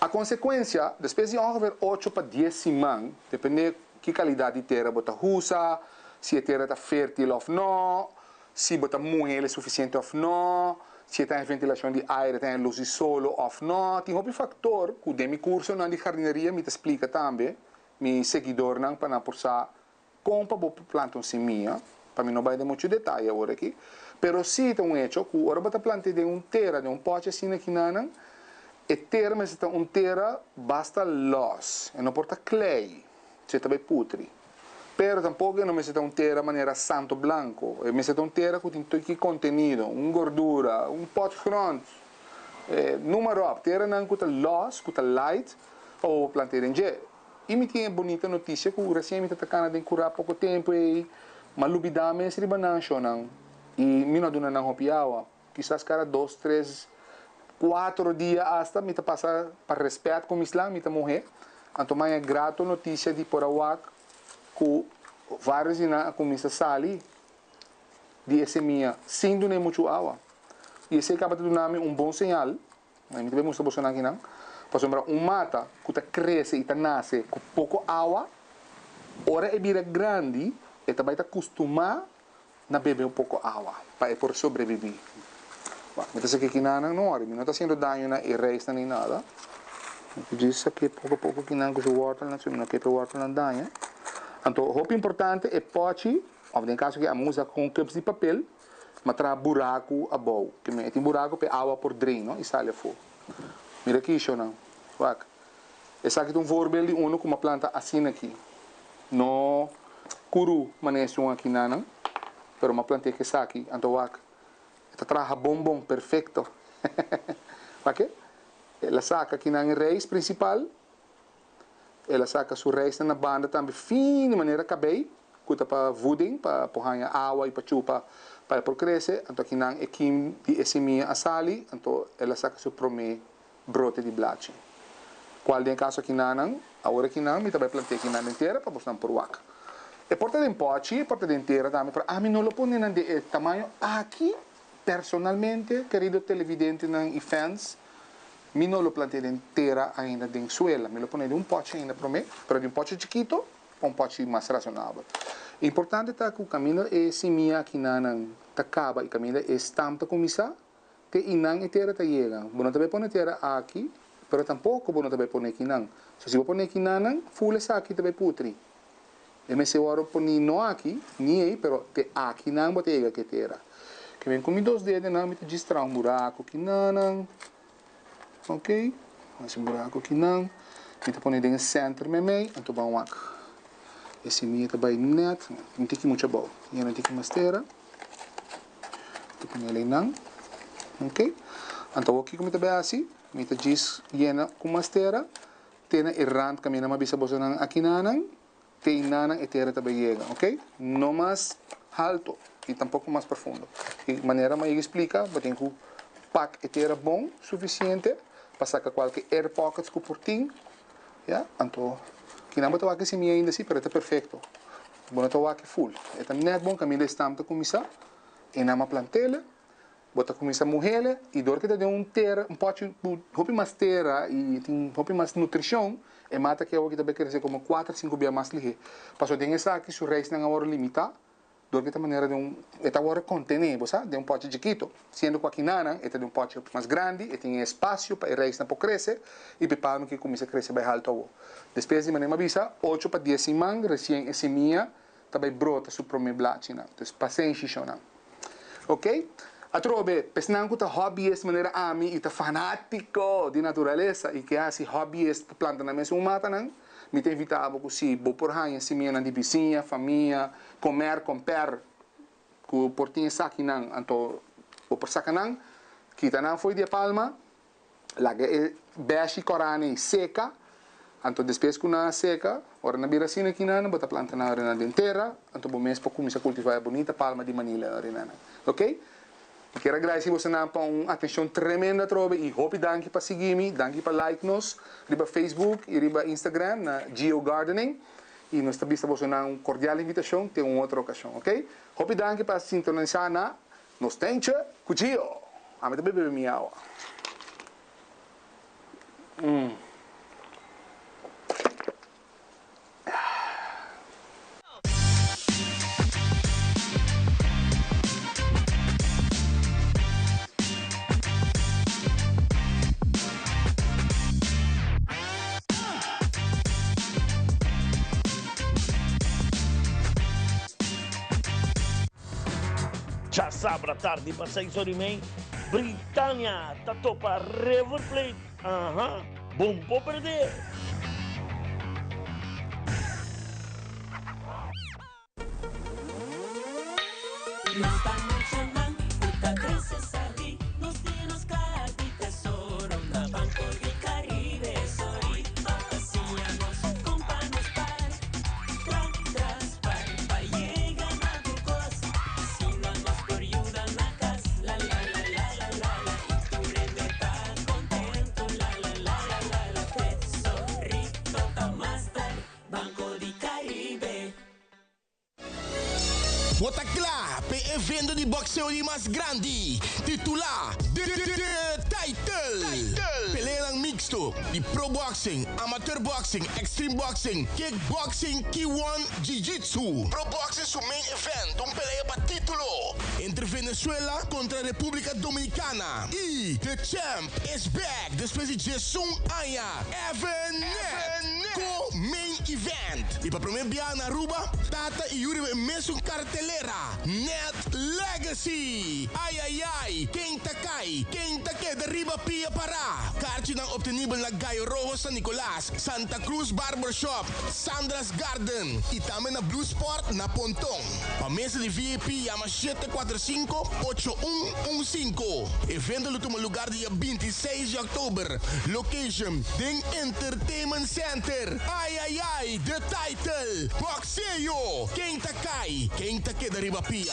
A consequência, depois de ongeveer 8 para 10 semanas, depende que qualidade de terra você usa, se a terra está fértil ou não, se você mulher é suficiente ou não, se tem ventilação de ar, tem luz de sol ou não. Tem um fator que o meu curso na jardineria me explica também, meu seguidor não para por sa como para plantar semente, para mim não vai dar muito detalhe agora aqui, pero se tem um hecho que agora você planta de terra, de pote assim aqui não, e terra mas está terra basta loss, e não porta clay, se também putri. Pero tampouco não me se terra maneira santo branco, me se terra que tem todo que contenido, gordura, pot front, número up, terra não que loss, que light, ou plantar em gel. E me tinha bonita notícia que o recém me está tacando de curar pouco tempo e malubidame se ribanan não. E me não dona não hopiawa, quizás cada 2, 3, 4 dias hasta me está passar para respeito com o Islã, me está morrer. Então é grato notícia de por awak que vários ina começa a sair de esse minha sem donar muito água. E esse acaba de dar bom sinal. A gente vai mostrar você aqui não. Para sombrar mata que cresce e nasce com pouco água, ora é vira grande e também está acostumar a beber um pouco água para por sobreviver. Mas aqui não está sendo dano na erresta nem nada. Diz que pouco a pouco que não que o water não que o water não dá. Então, o importante é pode, ou em caso que a usa com cups de papel, mas traz buraco a boa, que tem buraco para água por dreno e sai fora. Mira aqui, não. Essa aqui é voorbeeld de com uma planta assim aqui. Não curu manejo aqui não, pero uma planta que está aqui, então esta traja bombom perfeito. Ok? Ela saca aqui na raiz principal, ela saca sua raiz na banda também fina de maneira cabei, cuta para voeding, para porranha água e para chupa para por crescer, então aqui na equim de essemia asali, então ela saca seu prome brote de blache. Qual é o caso aqui na agora aqui na me também plantei aqui na inteira para buscar por waka. E porta de pote, porta de inteira também para a mim não lo põe na de tamanho aqui personalmente, querido televidente e fans. Mi non lo plantei intera ainda in suela, me lo ponei de pote ainda para mim, pero de pote chiquito a pote mais razonável. Importante é que o caminho é semia aqui na acaba e caminho é estampa comisa, que inang intera ta chega. Bueno também põe intera aqui, pero tampouco bueno também põe aqui não. Se você põe aqui não, full essa aqui também putri. E me se ora põe no aqui, nem pero te aqui não bote chega que intera. Que vem com mi 2 dedos não me te distrai buraco aqui não. Ok, esse buraco aqui não, então põe dentro do centro mesmo, então vamos aqui. Esse minha também net, não tem que muito bom, e não tem que mastera, então põe ele não, ok. Então aqui como também assim, me diz llena com mastera, tem errante caminho mais bisa bosa não aqui não, tem não e terra também chega, ok. Não mais alto e tampouco mais profundo. De maneira mais explica, botem que o pack e terra bom suficiente para sacar qualquer air pockets que por ti, yeah? Então, que não botou aqui se minha ainda assim, pero está perfeito. Botou aqui full. É net bom caminho estampa começar, e na plantela, bota começar mulher e dor que tem terra, pote, roupa mais terra e tem roupa mais nutrição, e mata que eu que também crescer como 4, 5 dias mais ligeiro. Passou tem essa aqui, sua raiz não é hora limitada. Do que maneira de esta hora contém, de pote chiquito, sendo que aqui nana, de pote mais grande, e tem espaço para a raiz não crescer, e para que começa a crescer bem alto. Depois de maneira avisa, 8 para 10 semanas, recém semia, também brota su primeiro blache, então paciência, ok? A trobe, pesnanco ta hobbyist maneira ami e ta fanático de natureza e que assim hobbyist planta na mesa mata não, me tem invitado com si, bo por hanha si minha de vizinha, família, comer, comprar, com portinha saki não, anto o por sacanang, que ta não foi de Palma, lá que beche corane seca, anto depois com na seca, ora na biracina aqui não, bota planta na arena inteira, anto bom mês para começar a cultivar a bonita Palma de Manila arena, ok? Quero agradecer você por uma atenção tremenda trobe e hope danke para seguir-me, danke para like nos, riba Facebook e riba Instagram na Geo Gardening e nós também estamos uma cordial invitação tem uma outra ocasião, ok? Hope danke para sintonizar na nos tenche com Geo. A mim também bebe minha água. Já sabra tarde para 6 horas e meia, Britânia tá topa River Plate. Bom por perder. Watacla, pe evento de boxeo mais grande, titular The Title. Peleang mixto de Pro Boxing, Amateur Boxing, Extreme Boxing, Kickboxing, K1, Jiu-Jitsu. Pro Boxing su main event, pelea para título entre Venezuela contra República Dominicana. E the champ is back después de Jason Aya, Evan co-main event. E para primeiro dia na Aruba, Tata e Yuri mesmo cartelera. Net Legacy. Ai, quem tá cai, quem tá que derriba pia para. Karte nang obtenível na Gayo Rojo San Nicolas, Santa Cruz Barbershop, Sandra's Garden e também na Blue Sport na Pontong. A mesa de VIP chama 745-8115. Evento no último lugar dia 26 de outubro. Location, Ding Entertainment Center. Ai, The Title. Boxeo. Quem tá cai, quem tá que derriba pia.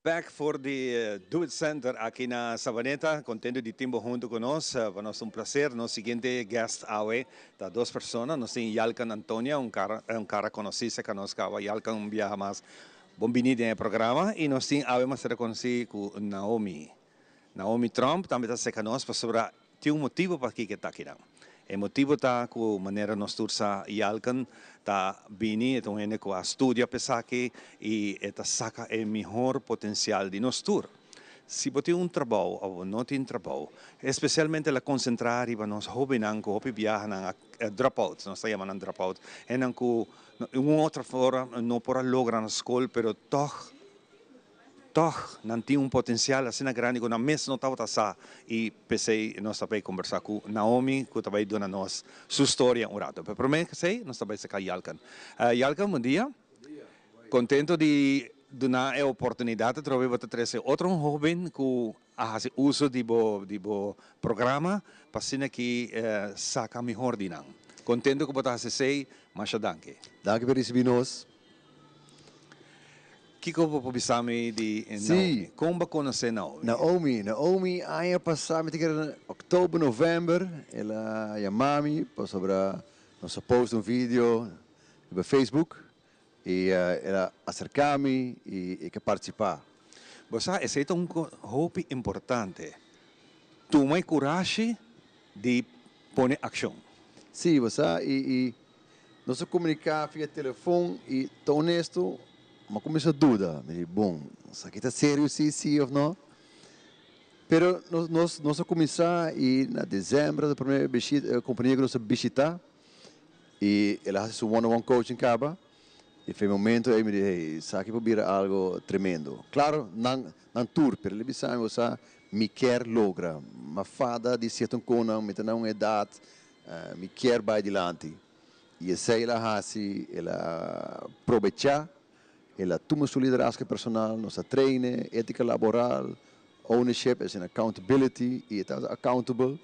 Back for the Do It Center aqui na Savaneta, contente de tempo junto conosco, para nós prazer. Nosso seguinte guest hoje, tá duas pessoas, nós temos Yalkan Antonia, cara conhecido que nós cava Yalkan viaja mais bem-vindo no programa e nós temos hoje mais reconhecido com Naomi Trump, também está se conosco para sobre tem motivo para que está aqui. O motivo está com maneira nós tursa Yalkan tá bini então ele com a estudia pensar que e eta saca o melhor potencial de nós tur. Se você tem trabalho ou não tem trabalho, especialmente la concentrar para nós jovens que hopi viajar na dropouts, nós chamamos dropouts, e não com uma outra forma não para lograr na escola, pero toch não tem potencial assim grande que na mês não estava tá e pensei nós também conversar com Naomi que também dona nós sua história rato. Pero primeiro que sei nós também se cá Yalkan. Yalkan, bom dia. Contento de dar a oportunidade de trocar trazer outro jovem que faz uso do programa para assim que saca melhor de nós. Contento que você sei, mas danke. Danke por receber-nos. Que como pobisami di Naomi? Como ba conhecer Naomi? Naomi, ano passado, em outubro, novembro, ela chamou-me para nosso post vídeo no Facebook e ela acercou-me e quer participar. Você é um hope importante. Tomai coragem de pôr ação. Sim, você e nós comunicar via telefone e tão honesto. mas começou a dúvida. Me disse, bom, isso aqui está sério, sim ou não? Pero nós começamos e na dezembro da primeira a companhia que nós visitar e ela faz um one-on-one coaching caba e foi um momento aí me disse, isso aqui pode vir algo tremendo. Claro, não tour, pero ele disse, você me quer logra, uma fada de certo cona, me tem uma idade, me quer vai adiante. E essa ela faz, ela aproveita, ela toma sua liderança personal, nossa treine, ética laboral, ownership, and accountability, e está accountable.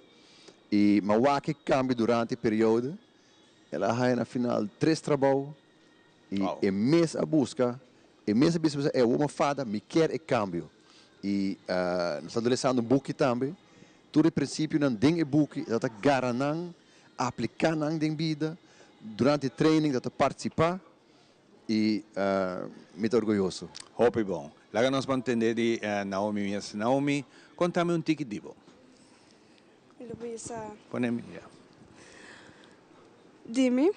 E mas que cambia durante o período, ela vai na final 3 trabalhos e mês a busca, e mês a busca é uma fada, me quer e cambio. E nós estamos lançando um book também, todo o princípio não tem book, dat está garanang, aplicar não tem vida, durante o training dat participar e me orgulhoso. Hope bom. Lá nós vamos entender de Naomi. Naomi, conta-me um tique dibo. Põe-me. Dimi.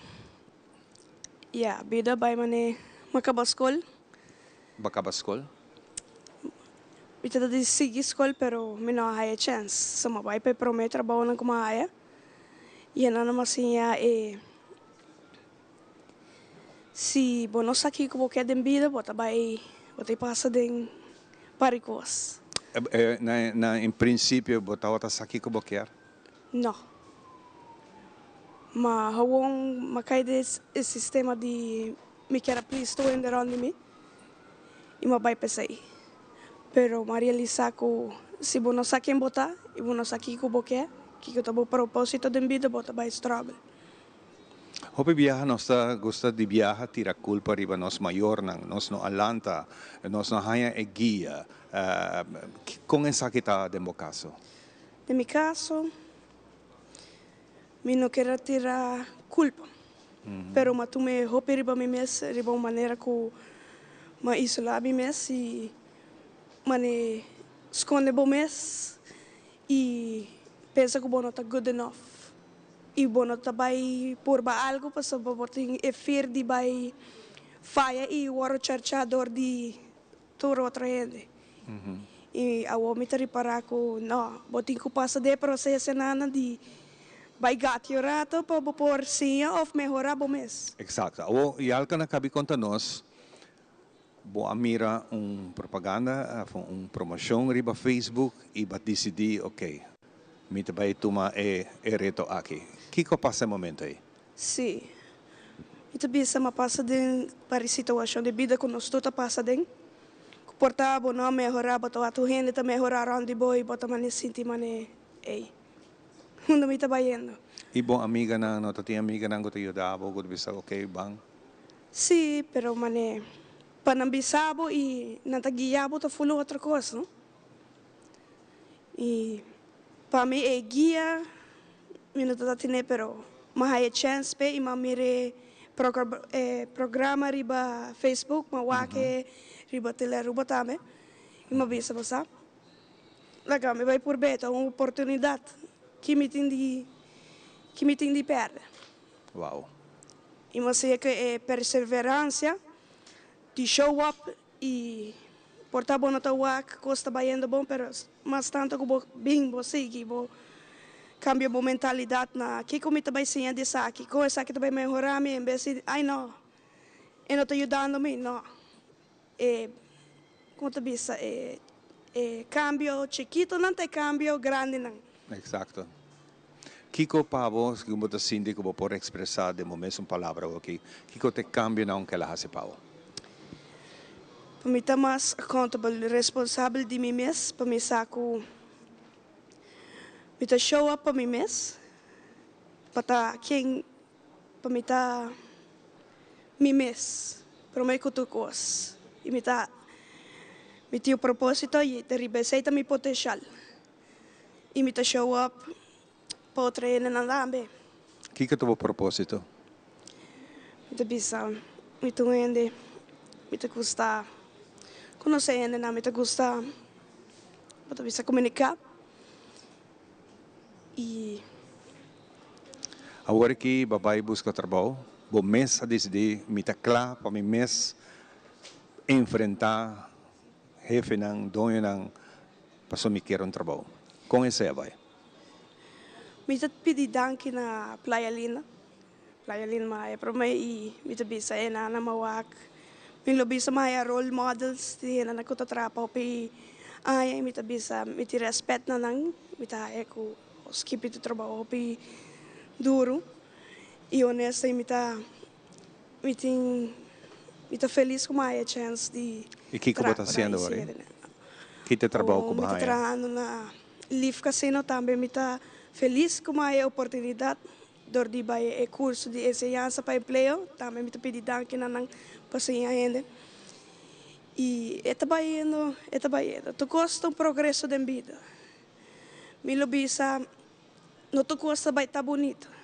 Yeah, bida by mane makabaskol. Bakabaskol? Ita de sigi skol pero mina haya chance. Sama bay pe promet trabaho ng kumahaya. Yan na naman siya si bonos aqui que você tem vida, bota passa den paricos. Em princípio, bota outra aqui que você quer? Não. Mas hawong makai des sistema de me quer please to in around me. E mabai pesai. Pero realizar que se bonos aqui botar, e bonos aqui que você quer, que eu tabo propósito de vida, bota vai struggle. Hope viaja nós gosta de viajar tira culpa riba nós maior nós no alanta nós não haya e guia com essa que tá de meu caso. De meu caso, me não quero tirar culpa, pero mas tu me hope riba me mes riba uma maneira que ma isolar me mes e mane esconde bom mes e pensa que o bono tá good enough. E bono também por algo para saber botar efir de vai faia e o outro charchador de toda outra gente. E a homem tá reparar que não, botin que passa de processo nada de vai gato rato para por sim ou melhorar bom mês. Exato. E algo na cabe conta nós boa mira propaganda, promoção riba Facebook e vai decidir, ok. Me vai tomar reto aqui. Que passa no momento aí? Sim. Itu bisa mapasa din para situação de vida que nós todos passa din. Portabo não melhorar, botar a tua gente tá melhorar onde boi, botar mane sinti mane ei. Onde me tá baiando. E bom amiga não tem amiga não que te ajudava, que bisa ok bang? Sim, pero mane panambisabo e não tá guiabo tá fulo outra coisa, não? E para mim é guia, eu não tenho pero mas há chance pe e mamire programa riba Facebook, mawake riba teleruba também, e me bisa basa. Laga me vai por beta uma oportunidade que me tem de perder. Wow. E mas é que é perseverança, de show up e portar bom na tua costa baiando bom, mas tanto que bem você que cambia a mentalidade na que como também sim de saque, com essa que também melhorar me em vez de ai não, eu não estou ajudando me não, como tu bisa cambio chiquito não tem cambio grande não. Exato. Kiko pavo, que você sente que pode expressar de momento uma palavra aqui, Kiko te cambia não que ela hace pavo. Para mim está mais accountable, responsável de mim mesmo, para mim saco, me tá show up para mim mesmo, para quem, para mim tá mim mesmo, para mim que tu coisas, e me tinha o propósito e te receita meu potencial, e me tá show up para outra gente não dá bem. Que é o teu propósito? Me tá bisa, me tá vendo, me tá gostar. Conhecer ainda não me gusta, mas bisa comunicar e agora que babai busca trabalho, bom mês a decidir me tá claro para mim mês enfrentar jefe ng dono ng pasumikir ang trabaho. Kung esse vai. Mita pidi danki na Playa Lina. Playa Lina maya, pero may mita bisa na mawak. May lobi sa maya role models, di na nakutatrapa pi ay mita bisa, miti respect na nang mita ko skip ito trabaho pi duro. E honesta mita feliz com a chance de E que você está fazendo agora? Que te trabalho com a trabalhando na Live Casino também mita feliz com a oportunidade de vai curso de enseñança para emprego também mita pedir danke na nang pasinha ainda e está baiano tu gosta progresso da vida me lobisa não tu gosta vai estar bonito.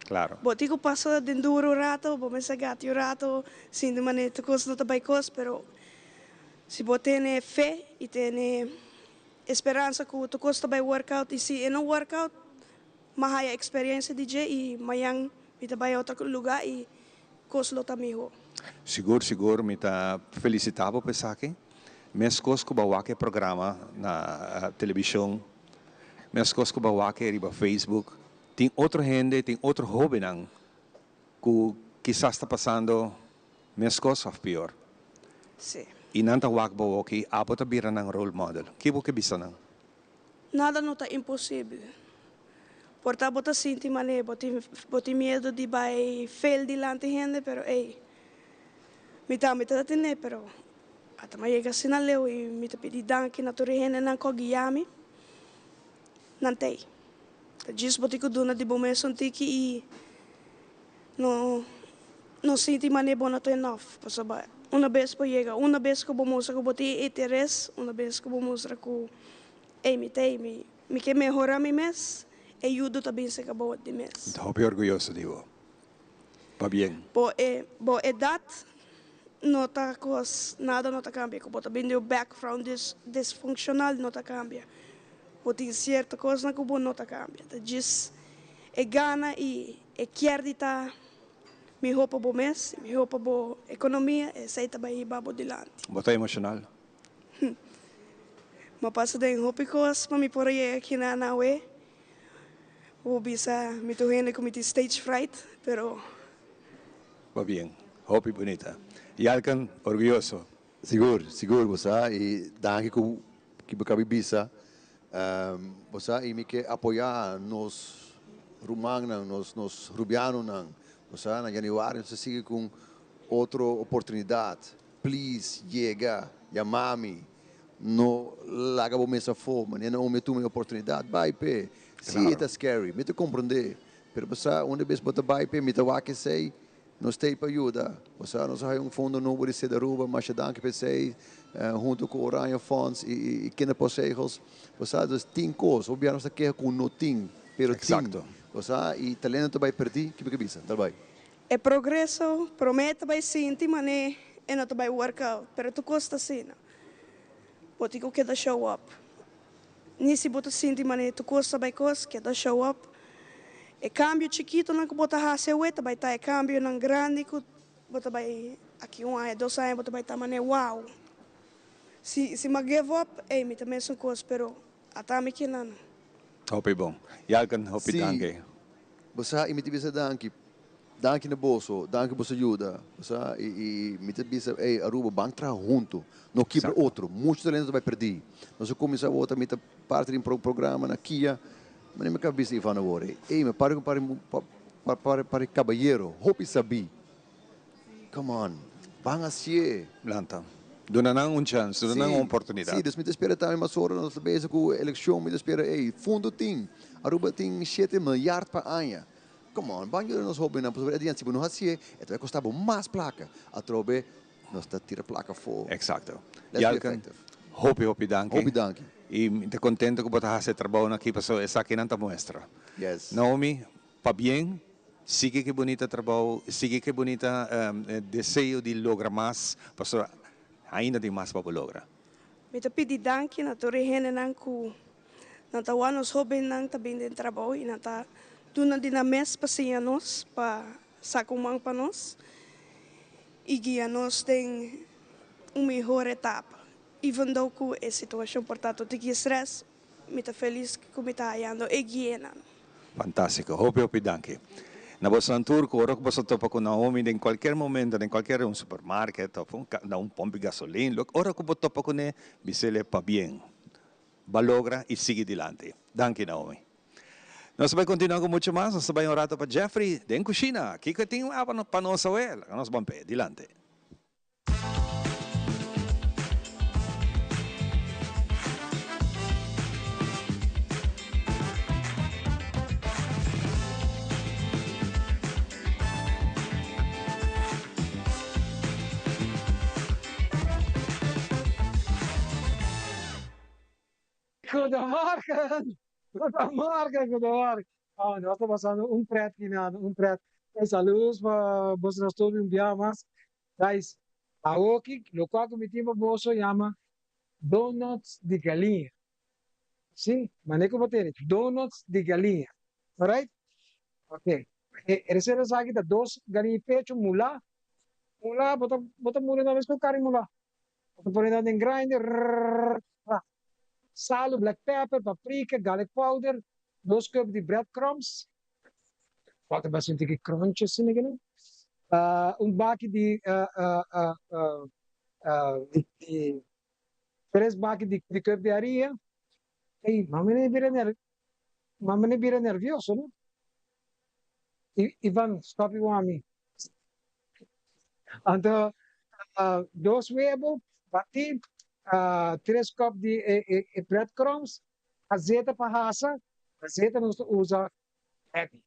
Claro. Botico passa de duro rato, bo me sagati rato, sin de maneira tu coisa não tá baicos, pero se você tem fé e tem esperança que tu coisa vai workout e se não workout, mahaya experiência DJ e mayang ita vai outro lugar e coisa lo tamiho. Siguro, me tá felicitava por isso aqui. Mes coisas que bawa que programa na televisão, mes coisas que bawa que riba Facebook. Tem outra gente, tem outro hobby nang que quizás está passando mais coisas ou pior. Sim. E não está wakbo aqui, abo tá bira nang role model. Que você bisa nang? Nada não está impossível. Porta bota sinti mané, boti medo de vai fail dilante gente, pero me tá tene, pero ata mai chega sinaleu e me tá pedi danke na torre gente nang ko guiami. Nantei. Diz botico dona de bom mesmo tiki e não senti mané bona to enough. Pasaba uma vez por chega, uma vez que eu vou mostrar que boti interesse, uma vez que eu vou mostrar que me quer melhorar mi mês, e ajudo também se acabou de mês. Estou bem orgulhoso de você. Va bien. Bo edad não tá nada não tá cambia, porque também o background disfuncional não tá cambia. Porque certa coisa na Cuba não cambia. Diz gana e quer de tá me roupa bo mês, me roupa bo economia, e sai também babo dilante. Bota emocional. Mas passa de roupa coisa, mas me por aí aqui na naue. O bisa me tô rende com stage fright, pero Va bien. Roupa bonita. E alguém orgulhoso. Seguro, você e danke que você bisa. Você e me que apoiar nos rumanos, nos rubianos, você na januário você sigue com outra oportunidade. Please, chega, chamame, não larga a mesa fome, não me tome oportunidade, vai pé. Sim, é scary, me te compreender. Pero você onde vez bota vai pé, me te vai que sei, nós tem para ajuda. Você nós há fundo novo de ser Aruba, mas danke para sei. Junto com o Oranje Fonds e kinderpostzegels. Você dus 10 coisas. O biar nós quer com no 10, pero 10. Você e talento vai perder, que bisa, trabalho. É progresso, promete vai sentir mané, e não vai workout, pero tu custa assim. Pode que da show up. Nesse bota sentir mané, tu custa vai coisa que da show up. E cambio chiquito não que bota hacer ueta, vai tá cambio não grande que bota vai aqui 1 ano, 2 anos, bota vai tá mané wow. Se me give up, me também são coisas, pero até me que não. Hope bom. E alguém hope danke. Você me tivesse danke na bolso, danke você ajuda. Você e me tivesse Aruba bank tra junto, não quebra outro. Muito talento vai perder. Nós começamos outra meta parte de programa na Kia, mas nem me cabeça Ivan agora. Me para caballeiro, hope sabi. Come on, bang assim. Planta. Dona não chance, dona não oportunidade. Sim, me espera também uma hora nós bem com eleição, me espera fundo tem, Aruba tem 7 milhões para ano. Come on, banho nós roubamos, por adiante se não assim, vai custar mais placa. A trobe nós tá tira placa fora. Exato. E alguém hope danke. Hope danke. E te contento que botar esse trabalho aqui, pessoal, essa aqui não tá mostra. Yes. Naomi, pa bien. Sigue que bonita trabalho, sigue que bonita desejo de lograr mais, pastor. Ainda tem mais para lograr. Me te pedi danke na torre gente nang ku na tawa nos hoben nang tabing din trabaho e na ta tuna din na mes pasinha nos pa sakumang pa nos. Igia nos tem uma melhor etapa. Even though que a situação portanto tem stress, me está feliz que me está ayando e guiando. Fantastico, hopi danke. Na Boston Turco, ora que você topa com Naomi em qualquer momento, em qualquer supermarket, ou um pompe de gasolina, ora que você topa com ele, bisele pa bem. Balogra e sigue adiante. Danke, Naomi. Nós vamos continuar com muito mais, nós vamos orar para Jeffrey, den Cucina, que tem para nós, nós vamos para adiante. Goedemorgen. Goedemorgen, goedemorgen. Oh, nós estamos passando prato aqui, prato. Saludos para vocês todos um dia mais. Guys, aqui, o qual comitiva bolso chama donuts de galinha. Sim, mas nem como tem, donuts de galinha. Alright? Ok. Recebe aqui da dois galinhas pecho, mula, bota mula na vez com carne mula. Bota por aí em grinder, sal, black pepper, paprika, garlic powder, 2 cup de breadcrumbs. Bota bastante crunch assim, né? Baki de 3 baki de cup de areia. Ei, mamãe nem vira nervioso, né? Ivan, stop you on me. Então, 2 huevos, bati, 3 cup de breadcrumbs, azeite para raça, azeite nós usa Eddie.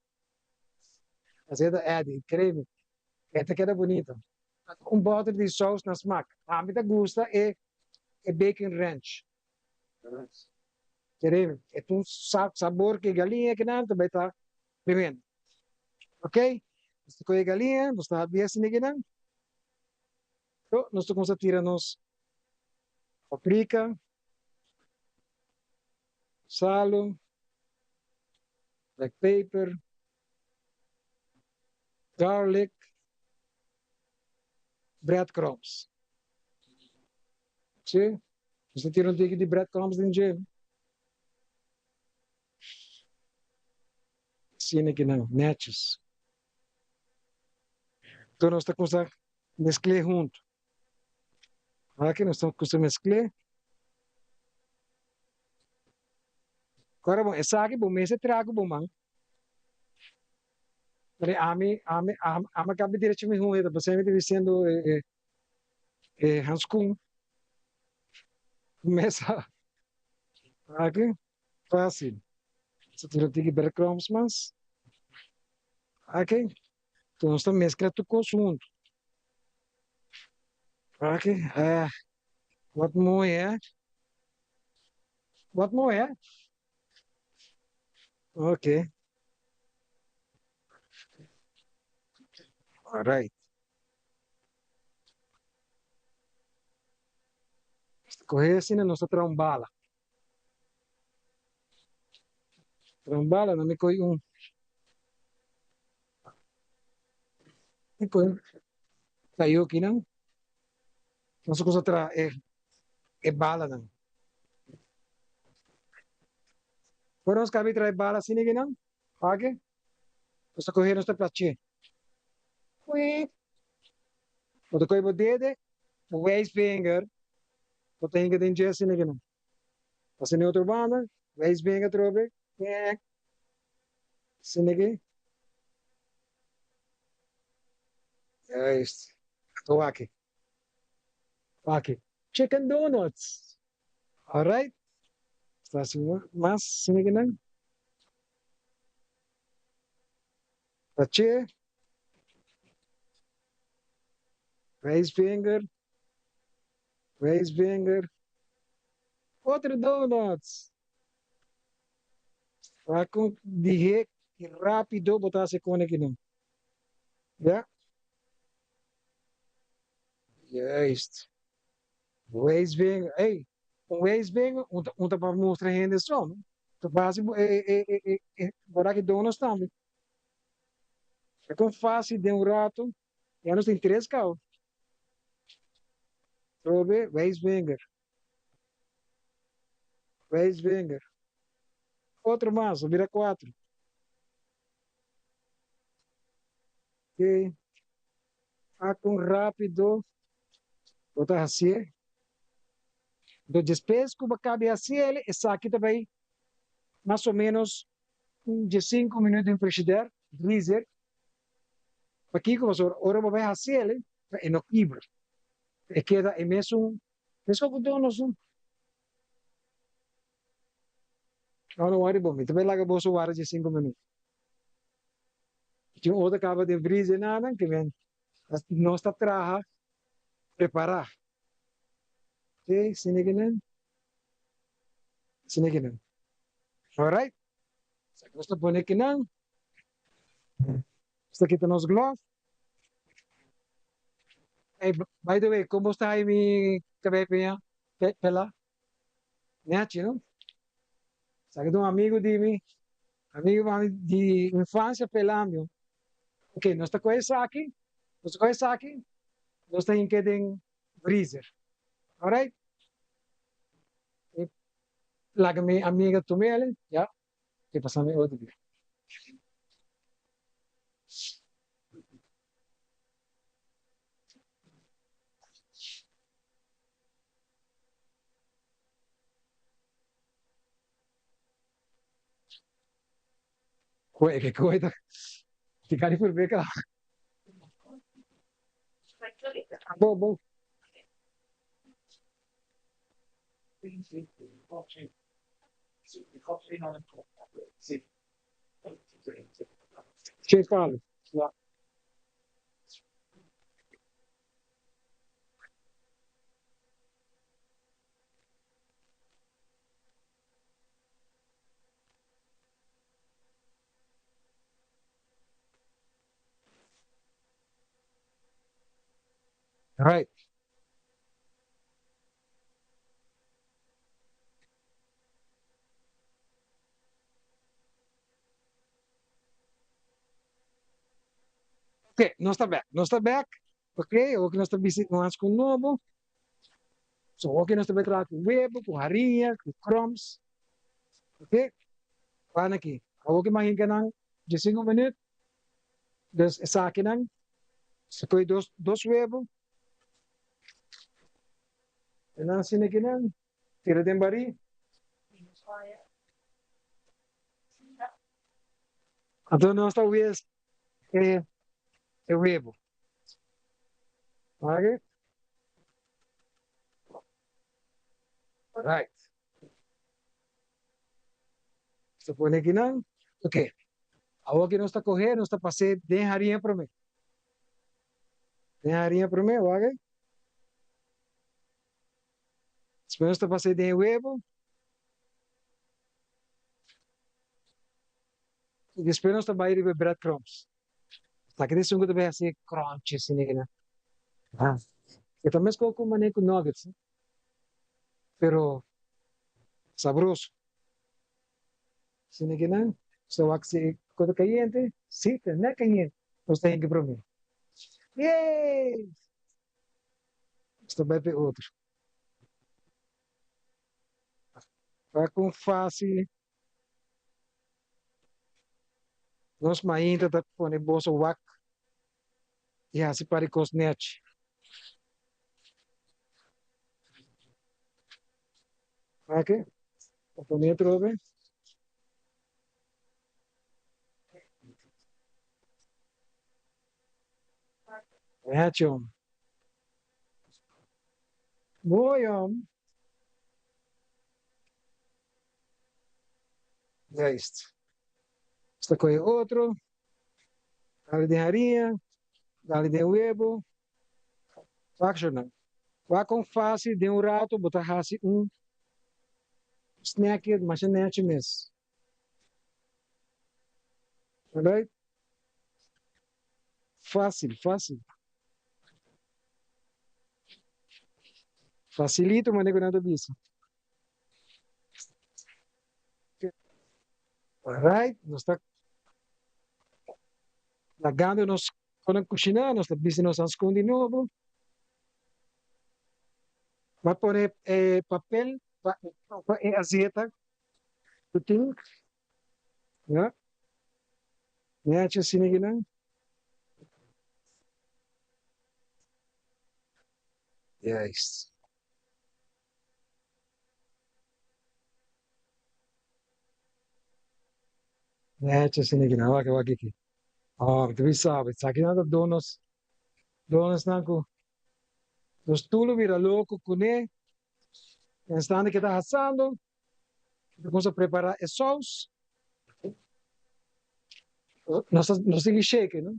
Azeite Eddie, creme. Esta queda bonita. Bottle de sauce na smack. A mim gosta é bacon ranch. Creme. É um sabor que galinha que não também está tremendo. Ok? Nós temos galinha, nós estamos bem assim que não. Então, nós temos a tirar nos paprika, sal, black pepper, garlic, breadcrumbs. Sim? Você tira um tique de breadcrumbs em gel. Sim, aqui não, netos. Então nós estamos a mesclar junto. Aqui nós estamos a mesclar. Agora, bom, essa aqui, bom, esse trago, bom, man. Mas a acaba direto me ruim, você me deve sendo handscoon. Começa aqui, fácil. Você tira aqui breadcrumbs, mas aqui, então nós estamos mesclando tudo junto. Aqui, what more, yeah? What more, yeah? Okay. All right. Correr assim na nossa trombala. Trombala, não me coi um. E coi. Caiu aqui, não? Nossa coisa é bala, não. Agora nós cabemos trazer bala assim, não? Ok? Nós correr nossa pratinha. Ui. Quando coi o dedo, o waist finger. Quando hinga den assim, não? Assim, na outra banda, waist finger trobe. Assim, aqui. É isso. Estou aqui. Aqui. Chicken donuts. Alright? Está assim, mas, assim, não? Pratinha. Waist finger. Waist finger. Outro donuts. Vai com de rápido botar esse cone aqui não. Já? Juist. Waist finger. Hey, waist finger. Unta para mostrar ainda só. Tu faz agora que donuts também. É tão fácil de rato. Já nós tem 3 carros. Trobe, Weiswenger. Weiswenger. Outro mais, vira 4. Ok. Com rápido. Botar assim. Do despejo que cabe assim, ele está aqui também. Mais ou menos de 5 minutos em frigideira, freezer. Aqui, como você ora vai assim, ele é no quebra. E queda é mesmo que donos. Não worry bom, também lá que você ora de 5 minutos. Tinha outra acaba de freezer nada, que vem. Nós está traja preparar. Ok, siniginan. Siniginan. Alright? Basta pone que não. Basta kita nos gloves. Hey, by the way, kumusta ay mi kabepe niya? Pela? Neachi, no? Sabi de um amigo de mim, amigo de infância, Pelâmio. Ok, nós está com essa aqui, nós está em que tem freezer. Alright? Laga mi amiga tumele, já? Que passamos outro dia. Que coisa. Ficar por ver que bom, bom. Che falo. Yeah. Right. Ok, não está back. Ok, o que nós estamos visitando com novo. So, o que nós estamos trazendo com huevo, com harinha, com crumbs. Ok? Paano aqui? O que mais ka ng 5 minutos. Sa akin ng sakoy dos huevo. Yan ang siniginan. Tira din bari. Ato no está huevo. Okay? Right. Sa puniginan. Okay. Awa que nós está correndo, nós está passando de harinha para mim. De harinha para mim, ok? Depois nós está passando de huevo. E depois nós está baile de breadcrumbs. Tá que desse também assim crunchy siniginan. Ah. Eu também escolho com maneira com nuggets. Pero sabroso. Siniginan. So, si quando caliente, sí, não é caliente. Nós temos que provar. Yay! Isto vai ter outro. Vai com fácil. Nós ainda tá com o bolso wak. E assim para cosnete. Ok? Vou pôr outro, bem? Reaction. Boiom. Já isto. Esta coisa outro. Dale de harinha. Dale de huevo. Action. Vá com fácil, de rato, botar assim snack, mas é net mesmo. Alright? Fácil, fácil. Facilita o manejo da bici. Alright? Nós está lagando nos quando cozinhar, nós está bici nos esconde de novo. Vai pôr papel e azeite. Tudo. Ya. Mete assim aqui, né? Yes. Mete assim aqui, né? Olha aqui. Ah, tu sabe, aqui nada donos nanco. Los tulo vira louco com ele. Estando que está assando. Vamos preparar a sauce. Nós temos shake, não?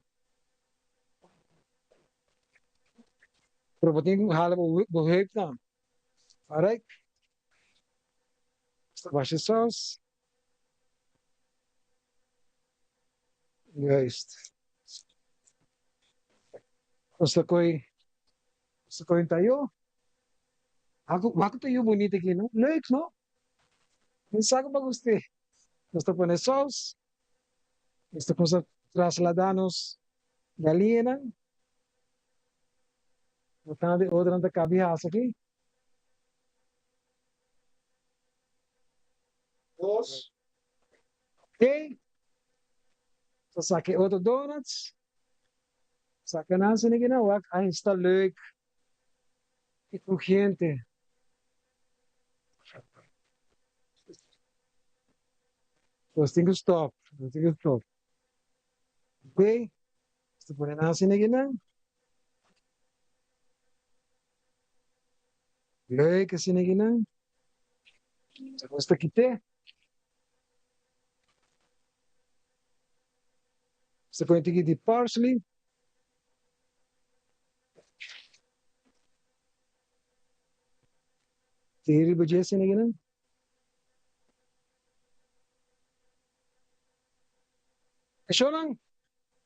Pero botin hala bohep na. Alright. Wash the sauce. Guys. Basta ko'y tayo. Ako tayo bonito aqui, não? Leuk, não? Não sabe para você. Basta poner sauce. Basta começar a trasladarnos galinha. Botando outra na cabeça aqui. Dos. Ok. So saque outro donuts. Saca na assim aqui não. Aí está leuk. E crujiente. Pues tengo stop. Ok. Basta poner na assim aqui não. Leuk assim aqui não. Basta quitar. Basta põe aqui de parsley. Tiri bujia assim aqui não. Show lang.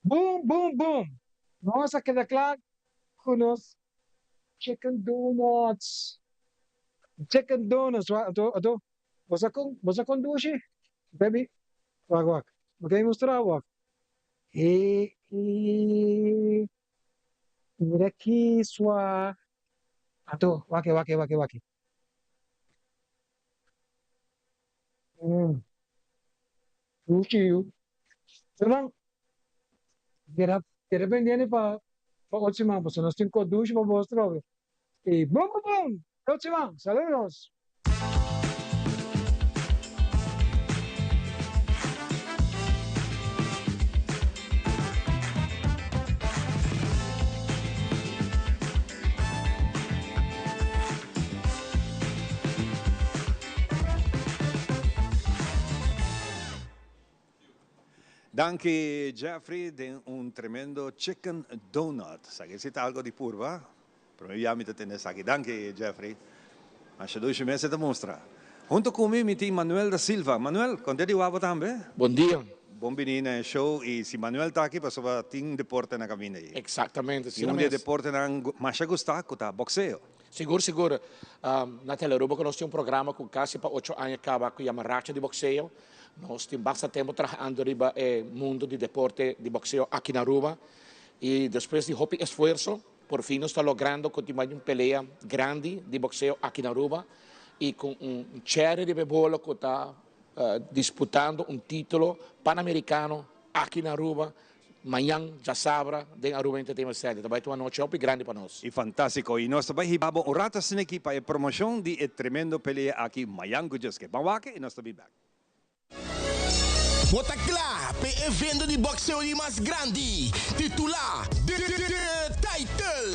Boom, boom, boom. Nossa, queda claro. Kunos. Chicken donuts. Chicken donuts. Ato. Basta kong dushi. Baby. Wag. Magay mostrar, wag. Mira aqui, sua. Ato. Waki. Dushi. Então, dependendo para última, você nós temos duas para mostrar. E bom, última, saludos. Danke Jeffrey de un tremendo chicken donut. Sai se tá algo di purva? Proviamo a tenere aqui. Danke Jeffrey. Mas 2 meses da mostra. Junto comigo tem Manuel da Silva. Manuel, quando di uavo também? Bom dia. Bom venire nel show e se Manuel está aqui, passava tem deporte na cabine. Exatamente. E um deporte não mais gostar que tá boxeo. Seguro. Na Teleruba que nós temos um programa com quase para 8 anos acaba com a racha de boxeo. Nós temos bastante tempo trabalhando no mundo de deporte de boxeo aqui na Aruba. E depois de muito esforço, por fim, nós estamos logrando continuar uma pelea grande de boxeo aqui na Aruba. E com chair de bebolo que está disputando um título pan-americano aqui na Aruba. Amanhã já sabe, em Aruba Entertainment Center. Vai ter uma noite muito grande para nós. E fantástico. E nós também vamos um rato assim aqui para a promoção de tremendo pelea aqui amanhã. Vamos aqui e nós estamos back. Bota claro, para evento de boxeo mais grande, titular Title.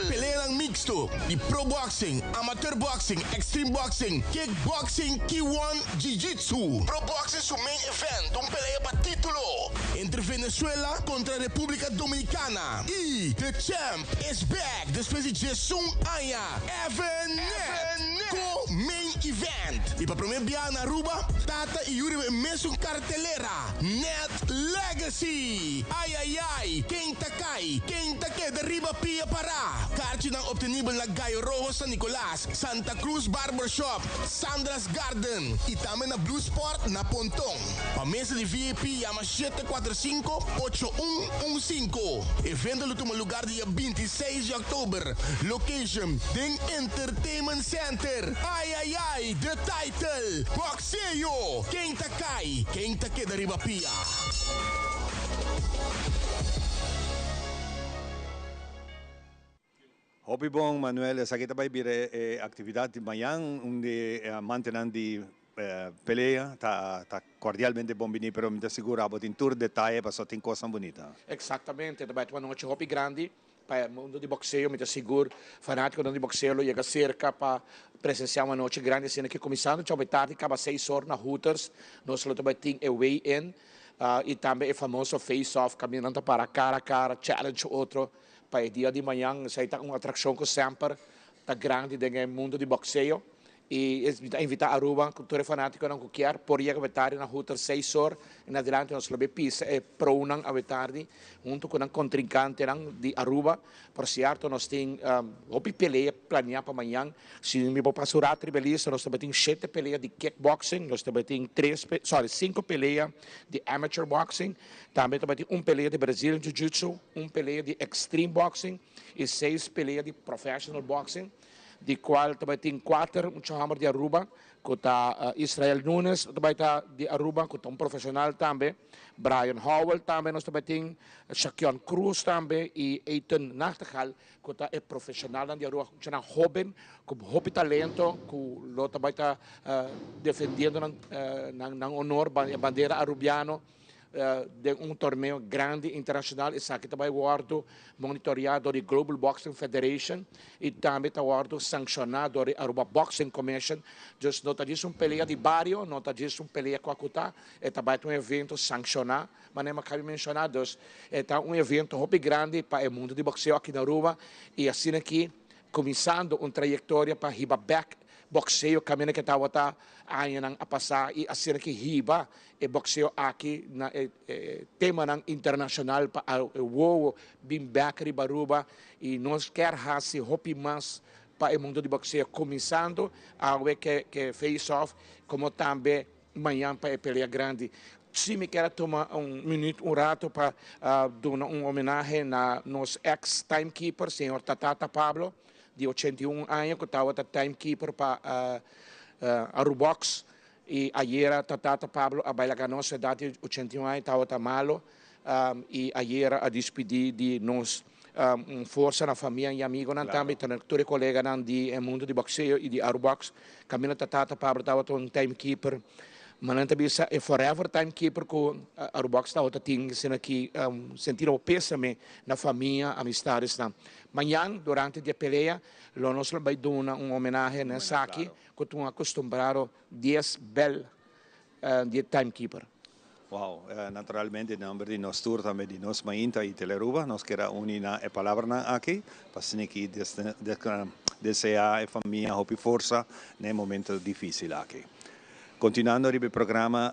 Peleia mixto de Pro Boxing, Amateur Boxing, Extreme Boxing, Kickboxing, K1, Jiu-Jitsu. Pro Boxing su main event, peleia para título entre Venezuela contra República Dominicana. E the champ is back depois de Jason Aya, Evan co main event. E para primeiro dia na Aruba, Tata e Yuri mesmo cartelera, Net Legacy. Mercy! Ay, quem tá que derriba pia para. Kaartje ng obtenibel na Gayo Rojo San Nicolas, Santa Cruz Barbershop, Sandra's Garden, itame na Blue Sport na Pontong. Pamesa de VIP llama 745-8115. Evento luto mo lugar dia 26 de Oktober. Location, Ding Entertainment Center. Ay, the title, Boxeo. Quem tá que derriba pia. Hopi bom, Manuel, sa kita ba ibire atividade de manhã, onde mantenan de peleia, tá cordialmente bom bini, pero me assegurava tem tour detalhe para só tem coisa bonita. Exatamente, também uma noite hopi grande para o mundo de boxeo, me asseguro, fanático do mundo de boxeo, chega cerca para presenciar uma noite grande, assim que começando, tchau, tarde, acaba 6 horas na Hooters, nós também tem a weigh-in, e também o famoso face-off, caminhando para cara a cara, challenge outro. Para o dia de manhã, sai uma atração que sempre está grande no mundo de boxeo. E invitar a Aruba, cultura fanática, não qualquer, por ir a tarde na rua 6 horas, e adelante nós lhe pisa e pronam a tarde, junto com um contrincante de Aruba. Por certo, nós temos uma peleia planeada para amanhã. Se me vou passar a tribelista, nós também temos 7 peleias de kickboxing, nós também temos 5 peleias de amateur boxing, também temos 1 peleia de Brazilian Jiu-Jitsu, 1 peleia de extreme boxing e 6 peleias de professional boxing. De qual também tem 4 chamamos de Aruba, que está Israel Nunes, também está de Aruba, que está profissional também, Brian Howell também, nós também tem Shaquion Cruz também, e Ethan Nachtigall, que está profissional de Aruba, que é jovem, com muito talento, que também está defendendo o honor a bandeira arubiana, de torneio grande internacional, isso aqui também guardo monitorado da Global Boxing Federation e também está guardo sancionado da Aruba Boxing Commission. Just não está disso peleia de barrio, não está disso peleia com a Cutá, é também evento sancionado, mas não cabe mencionar, é evento muito grande para o mundo de boxeo aqui na Aruba e assim aqui, começando uma trajetória para riba back boxeo, caminho que estava a passar e assim que riba e boxeo aqui na tema internacional para o bem back riba Aruba e nós quer fazer hopi mais para o mundo de boxeo começando a ver que face off como também amanhã para a peleia grande. Se me quer tomar minuto, rato para dar uma homenagem a nosso ex-timekeeper, senhor Tatata Pablo, de 81 anos, que estava timekeeper para Arubox. E ayer Tatata Pablo, a bailaganosa idade de 81 anos, estava malo. E ayer a despedir de nós, força na família e amigos, também, todos colegas do mundo de boxeo e de Arubox. Camila Tatata Pablo estava um timekeeper. Mas também é forever timekeeper com a Arubox está sendo aqui sentir o pésame na família, amistades. Amanhã, durante a peleia, nós vamos dar uma homenagem nessa aqui, que estão acostumados 10 bel de timekeeper. Wow, naturalmente, em nome de nós tour também de nós Mainta e Teleruba, nós queremos unir a palavra aqui, para que desejar a família hopi força no momento difícil aqui. Continuando o programa,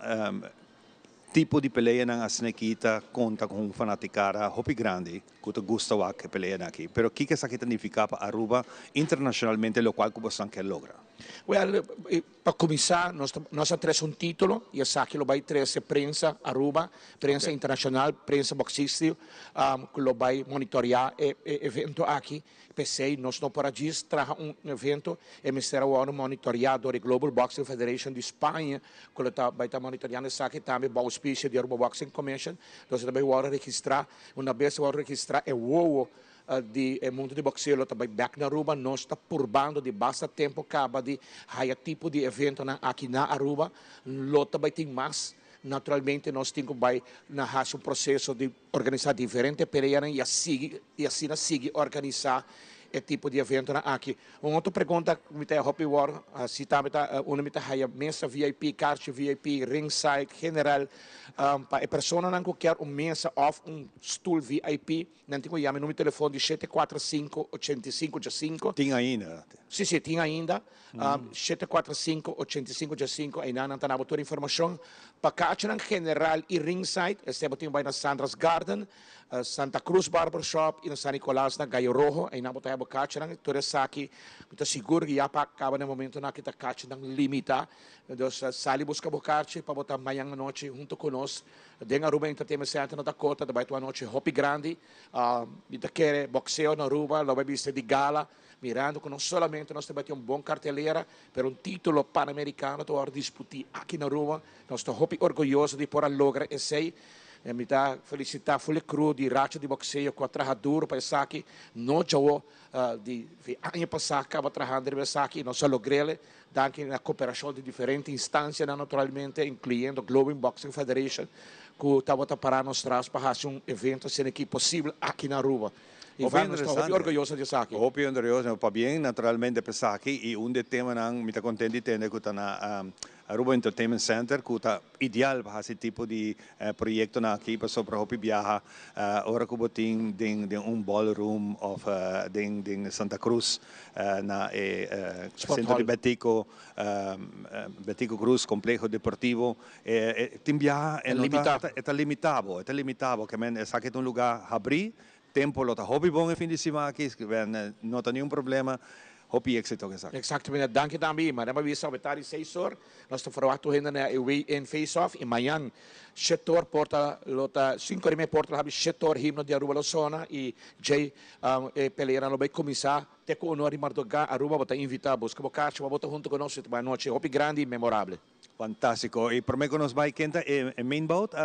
tipo de peleia na Asnequita conta com um fanaticada hopi grande, que gosta de peleia aqui. Pero o que isso significa para Aruba internacionalmente, o qual você quer lograr? Well, para começar, nós temos um título, e essa aqui vai ter prensa Aruba, prensa internacional, prensa boxística, que vai monitorear o evento aqui. Pensei, nós não podemos trazer evento, e me será monitoreado da Global Boxing Federation de Espanha, que vai estar monitoreando isso aqui também, o auspício da Aruba Boxing Commission. Nós também vamos registrar, uma vez vamos registrar o mundo de boxeo também back na Aruba, nós está purbando de basta tempo acaba de haya tipo de evento aqui na Aruba, lo também tem mais. Naturalmente, nós temos um processo de organizar diferentes peleias e assim organizar esse tipo de evento aqui. Uma outra pergunta, me tem Hopi War, se tá uma me tem mesa VIP, caixa VIP, ringside, general, para a pessoa não quer uma mesa off, stool VIP, não tem que chamar o número de telefone de 745-8515. Tinha ainda? Sim, tinha ainda. 745-8515, aí não tem toda a informação. Para caixa general e ringside, estamos tem na Sandra's Garden, Santa Cruz Barbershop e na San Nicolás na Gaio Rojo, aí não tem caixa, toda essa aqui, muito seguro que já acaba no momento na que a caixa não limita. Então, sali busca o caixa para botar amanhã à noite junto conosco. Denga Aruba Entertainment Center na Dakota, da baita noite Hopi Grande, ita quer boxeo na Aruba, la vista de gala, mirando que não somente nós temos bom carteleira, mas título pan-americano para disputar aqui na Aruba. Nós estamos orgulhosos de por logra esse. Me dá felicitar Fully Crew de racha de boxeo com a trajadura para essa aqui. Não já de ano passado acaba trajando essa aqui, não só logrele, daqui na cooperação de diferentes instâncias, naturalmente, incluindo Global Boxing Federation, que estava para nós para fazer evento assim que possível aqui na Aruba. E vamos estar orgulhosos disso aqui. Hopi orgulhoso, para bem, naturalmente, para aqui, e de tema não me está contente de ter que está na Aruba Entertainment Center, que está ideal para esse tipo de projeto aqui, para sobre Hopi viaja, ora que botin de ballroom of de Santa Cruz, na centro de Betico Cruz, complexo deportivo, tem viaja, é limitado, que é saque um lugar abrir, tempo lota Hopi bom fim de semana aqui, não tem nenhum problema. Hopi êxito que sabe. Exatamente, danke também, mas nós vamos abertar 6 horas, nós estamos falando na weigh-in face-off, e amanhã, 7 horas, porta, lota, 5 horas e meia, porta, lá, 7 horas, himno de Aruba Lozona, e Jay, peleira, não vai começar, até com o honor de Mardoga, Aruba, vou invitar, busca bocacha, vou botar junto conosco, uma noite, Hopi grande e memorável. Fantástico. E por mim que nos vai quenta é main bout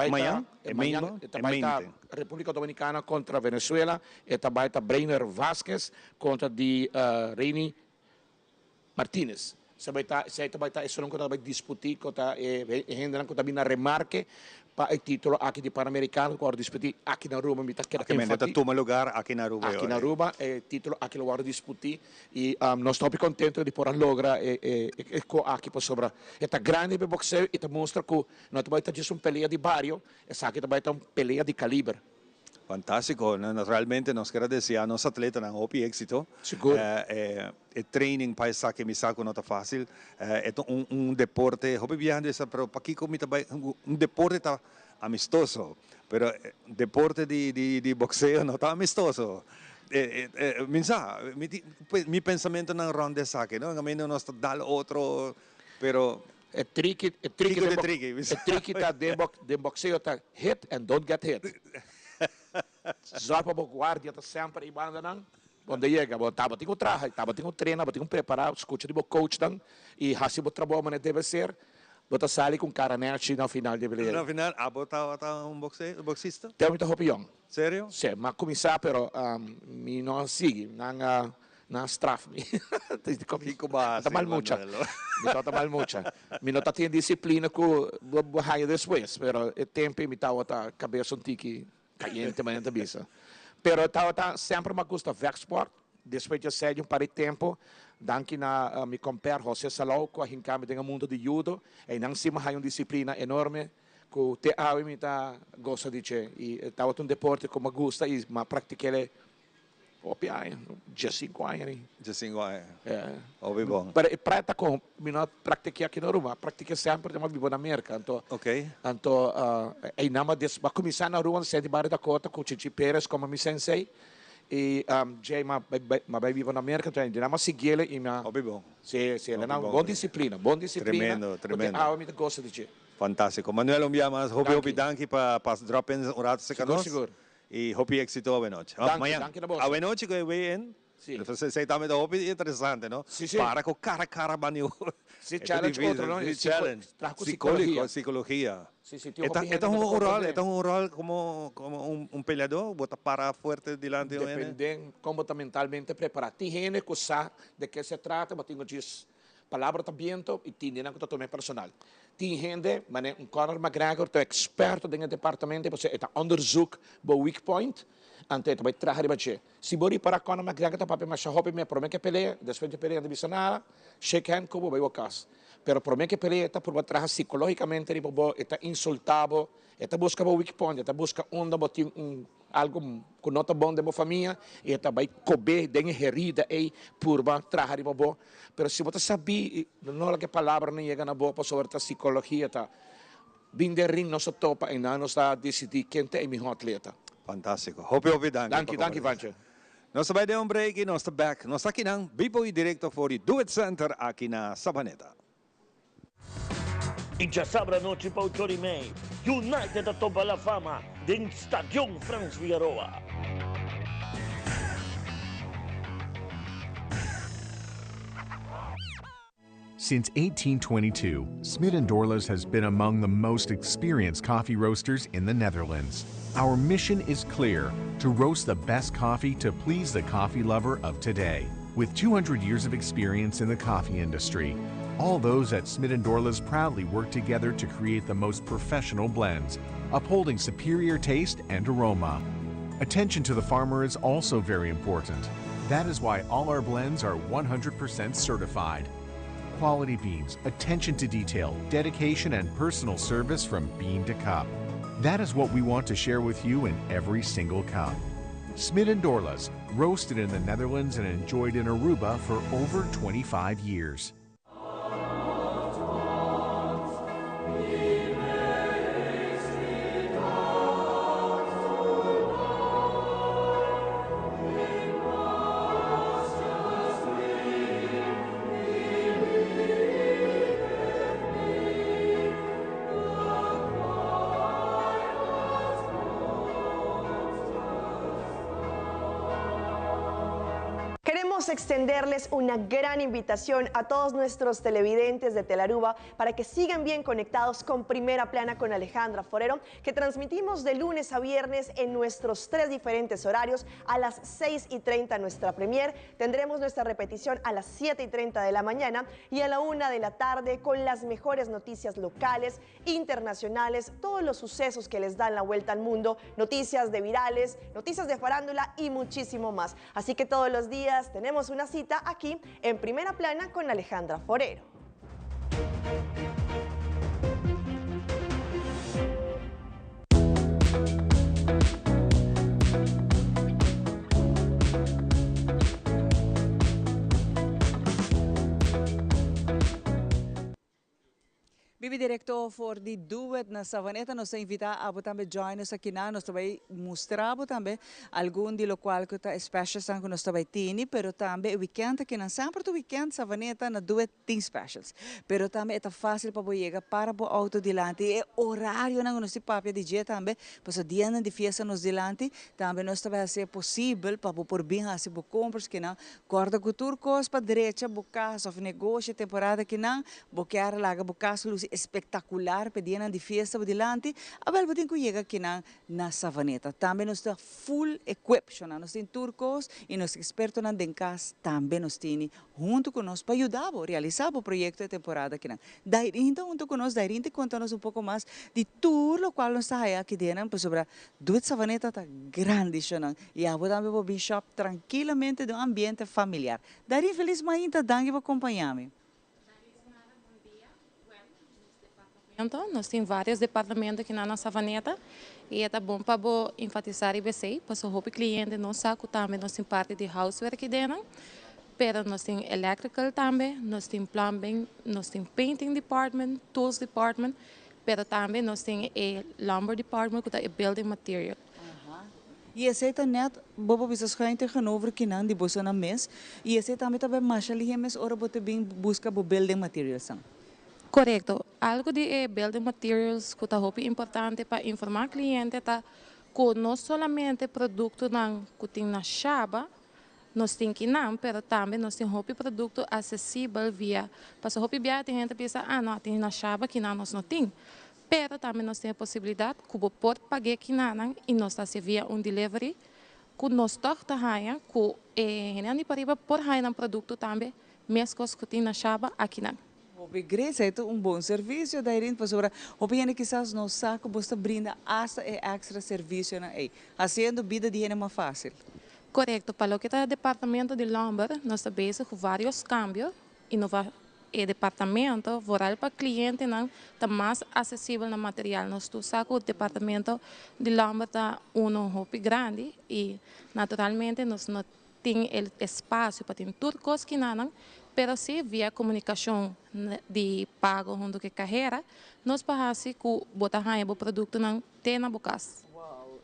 amanhã República Dominicana contra Venezuela, e também Brainer Vasquez contra de Reini Martinez. Você vai estar isso não vai disputar contra ainda não também na remarque para o título aqui de Pan-Americano, que disputar aqui na Aruba, que toma lugar aqui na Aruba. Aqui na Aruba, o título aqui lo disputar e nós estamos contentes de poder lograr aqui para sobrar. Está grande para boxeo e mostra que não vai estar uma peleia de barrio, essa aqui vai estar uma peleia de calibre. Fantástico, naturalmente nós queremos desejar a nossa atleta um Hopi êxito. Seguro. Training para essa que me saco não está fácil. É deporte, Hopi viajando essa, pero para aqui como deporte está amistoso, pero deporte de boxeo não está amistoso. Mi pensamento não ronda saque, não? A mim não está dal outro, pero é tricky tá de boxeo tá hit and don't get hit. Só para o guarda está sempre aí não. Quando chega, estava tem que trabalhar, estava tem que treinar, tem que preparar, escuta de coach dan e assim o trabalho mas deve ser. Bota sali com cara nerd no final de beleza. No final, bota boxista? Tem muito hopião. Sério? Sim, mas começar, pero me não sigue, não straff me. Fico base. Tá mal mucha. Tá mal mucha. Me não tá tendo disciplina que vou raio depois, pero o tempo me tá outra cabeça um tique caliente mas não bisa. Pero tá sempre me gusta Vexport. Depois de sair para o tempo, danke na me compare José Salou com a hincame do mundo de judo, e não se uma disciplina enorme que te ave me tá gosta de che e tá um deporte como gosta e ma pratiquele opiai, já 5 anos. Já 5 anos. É. Ouvi bom. Para com me não pratiquei aqui na Roma, pratiquei sempre de uma vivo na América, então. Ok. Então, aí na mas começar na Roma, sente Barra da Cota com Chichi Pérez como me sensei. E Jay vai viver na América, então ainda não segui ele e na. Bom. Sim, não, boa disciplina. Tremendo. Eu me gosto de ti. Fantástico. Manuel, um dia mais, hopi danke para drop in um rato seguro. E hopi êxito a noite. Amanhã. A noite que eu venho, você está me dando interessante, não? Sim. Para com cara banho. Sim, challenge outro, não? Challenge. Psicologia. Sim, é um rol como peleador, bota para forte diante dependendo como está mentalmente preparado. Tem gente que sabe de que se trata, mas tem que palavra tá viento e tinha na que tomei personal. Tem gente, mas um Conor McGregor, é experto dentro do departamento, você está onderzoek bij weak point, ante vai trazer ribache. Se bori para Conor McGregor, tá papi mas hope me promete que peleia, depois de peleia de bisanara, shake hand como vai o caso. Pero promete que peleia tá por trazer psicologicamente, ribo está insultado, está busca weak point, está busca onda botin algo com nota bom de boa família, e está vai cober dentro herida e por trazer ribo. Pero se você sabe, não é que palavra não chega na boa sobre a psicologia, tá? Bem de ring não se topa e não está decidir quem é meu atleta. Fantástico. Hope danke. Danke, Vanche. Nós vamos dar break e nós estamos back. Nós aqui na Bipo e direto for o Do It Center aqui na Savaneta. E já sabe a noite para 8h30, United a topa la fama dentro do Estádio Franz Figueroa. Since 1822, Smit & Dorlas has been among the most experienced coffee roasters in the Netherlands. Our mission is clear, to roast the best coffee to please the coffee lover of today. With 200 years of experience in the coffee industry, all those at Smit & Dorlas proudly work together to create the most professional blends, upholding superior taste and aroma. Attention to the farmer is also very important. That is why all our blends are 100% certified. Quality beans, attention to detail, dedication, and personal service from bean to cup. That is what we want to share with you in every single cup. Smit & Dorlas, roasted in the Netherlands and enjoyed in Aruba for over 25 years. Queremos extenderles una gran invitación a todos nuestros televidentes de Telaruba para que sigan bien conectados con Primera Plana con Alejandra Forero, que transmitimos de lunes a viernes en nuestros 3 diferentes horarios. A las 6:30 nuestra premier, tendremos nuestra repetición a las 7:30 de la mañana y a la 1 de la tarde con las mejores noticias locales, internacionales, todos los sucesos que les dan la vuelta al mundo, noticias de virales, noticias de farándula y muchísimo más. Así que todos los días tenemos una cita aquí en Primera Plana con Alejandra Forero. Bibi directo for the Do It na Savaneta, nos invita a também join us aqui na, nós também mostrar também algum de lo qual que está special sang que nós também tini, pero também weekend aqui na sempre do weekend Savaneta na Do It tem specials, pero também é fácil para chegar para o auto dilante e horário na nós papia de dia também, para dia na de fiesta nos dilante, também nós também ser possível para por bem assim por compras que não, corda cultura cos para direita, boca só negócio temporada que não, boquear laga boca luz espetacular pedindo de fiesta dilante, abel botin que chega aqui na Savaneta. Também nós está full equipped, nós temos turcos e nós expertos na dencas também nós temos junto conosco para ajudar a realizar o projeto de temporada aqui. Daí então junto conosco, daí te contamos pouco mais de tudo o qual nós está aqui dentro, sobre Do It Savaneta está grande, e a botar meu bishop tranquilamente do ambiente familiar. Daí feliz manhã, danke por acompanhar-me. Nós temos vários departamentos aqui na Savaneta e é bom para enfatizar e ver para o cliente não sabe também nós temos parte de housework aqui dentro, mas nós temos electrical também, nós temos plumbing, nós temos painting department, tools department, mas também nós temos lumber department que é building material. E esse net, bobo bisa schijn tegenover kinan di bosa na mes, e esse também mais ali mes ora bote bem busca bo building materials. Correto. Algo de building materials que é importante para informar o cliente que não somente produto que tem na chave, nós temos que não, mas também nós temos produto acessível via, para o via tem gente que pensa, não, tem na chave que nós não temos. Mas também nós temos a possibilidade que você pode pagar que não e nós está via delivery que nós toca que não para por raio produto também mescos que tem na chaba aqui não. Obrigado, é um bom serviço, daí para sobre, opinião quizás no saco você brinda hasta extra serviço na aí, fazendo vida de mais fácil. Correto, para o que está o departamento de lumber, nós estamos com vários cambios e o departamento rural para cliente não está mais acessível no material. Nós estamos com o departamento de lumber está grande e naturalmente nós não temos espaço para ter turcos que não, pero se via comunicação de pago junto com carreira, nós passamos com botar o produto não tem na boca.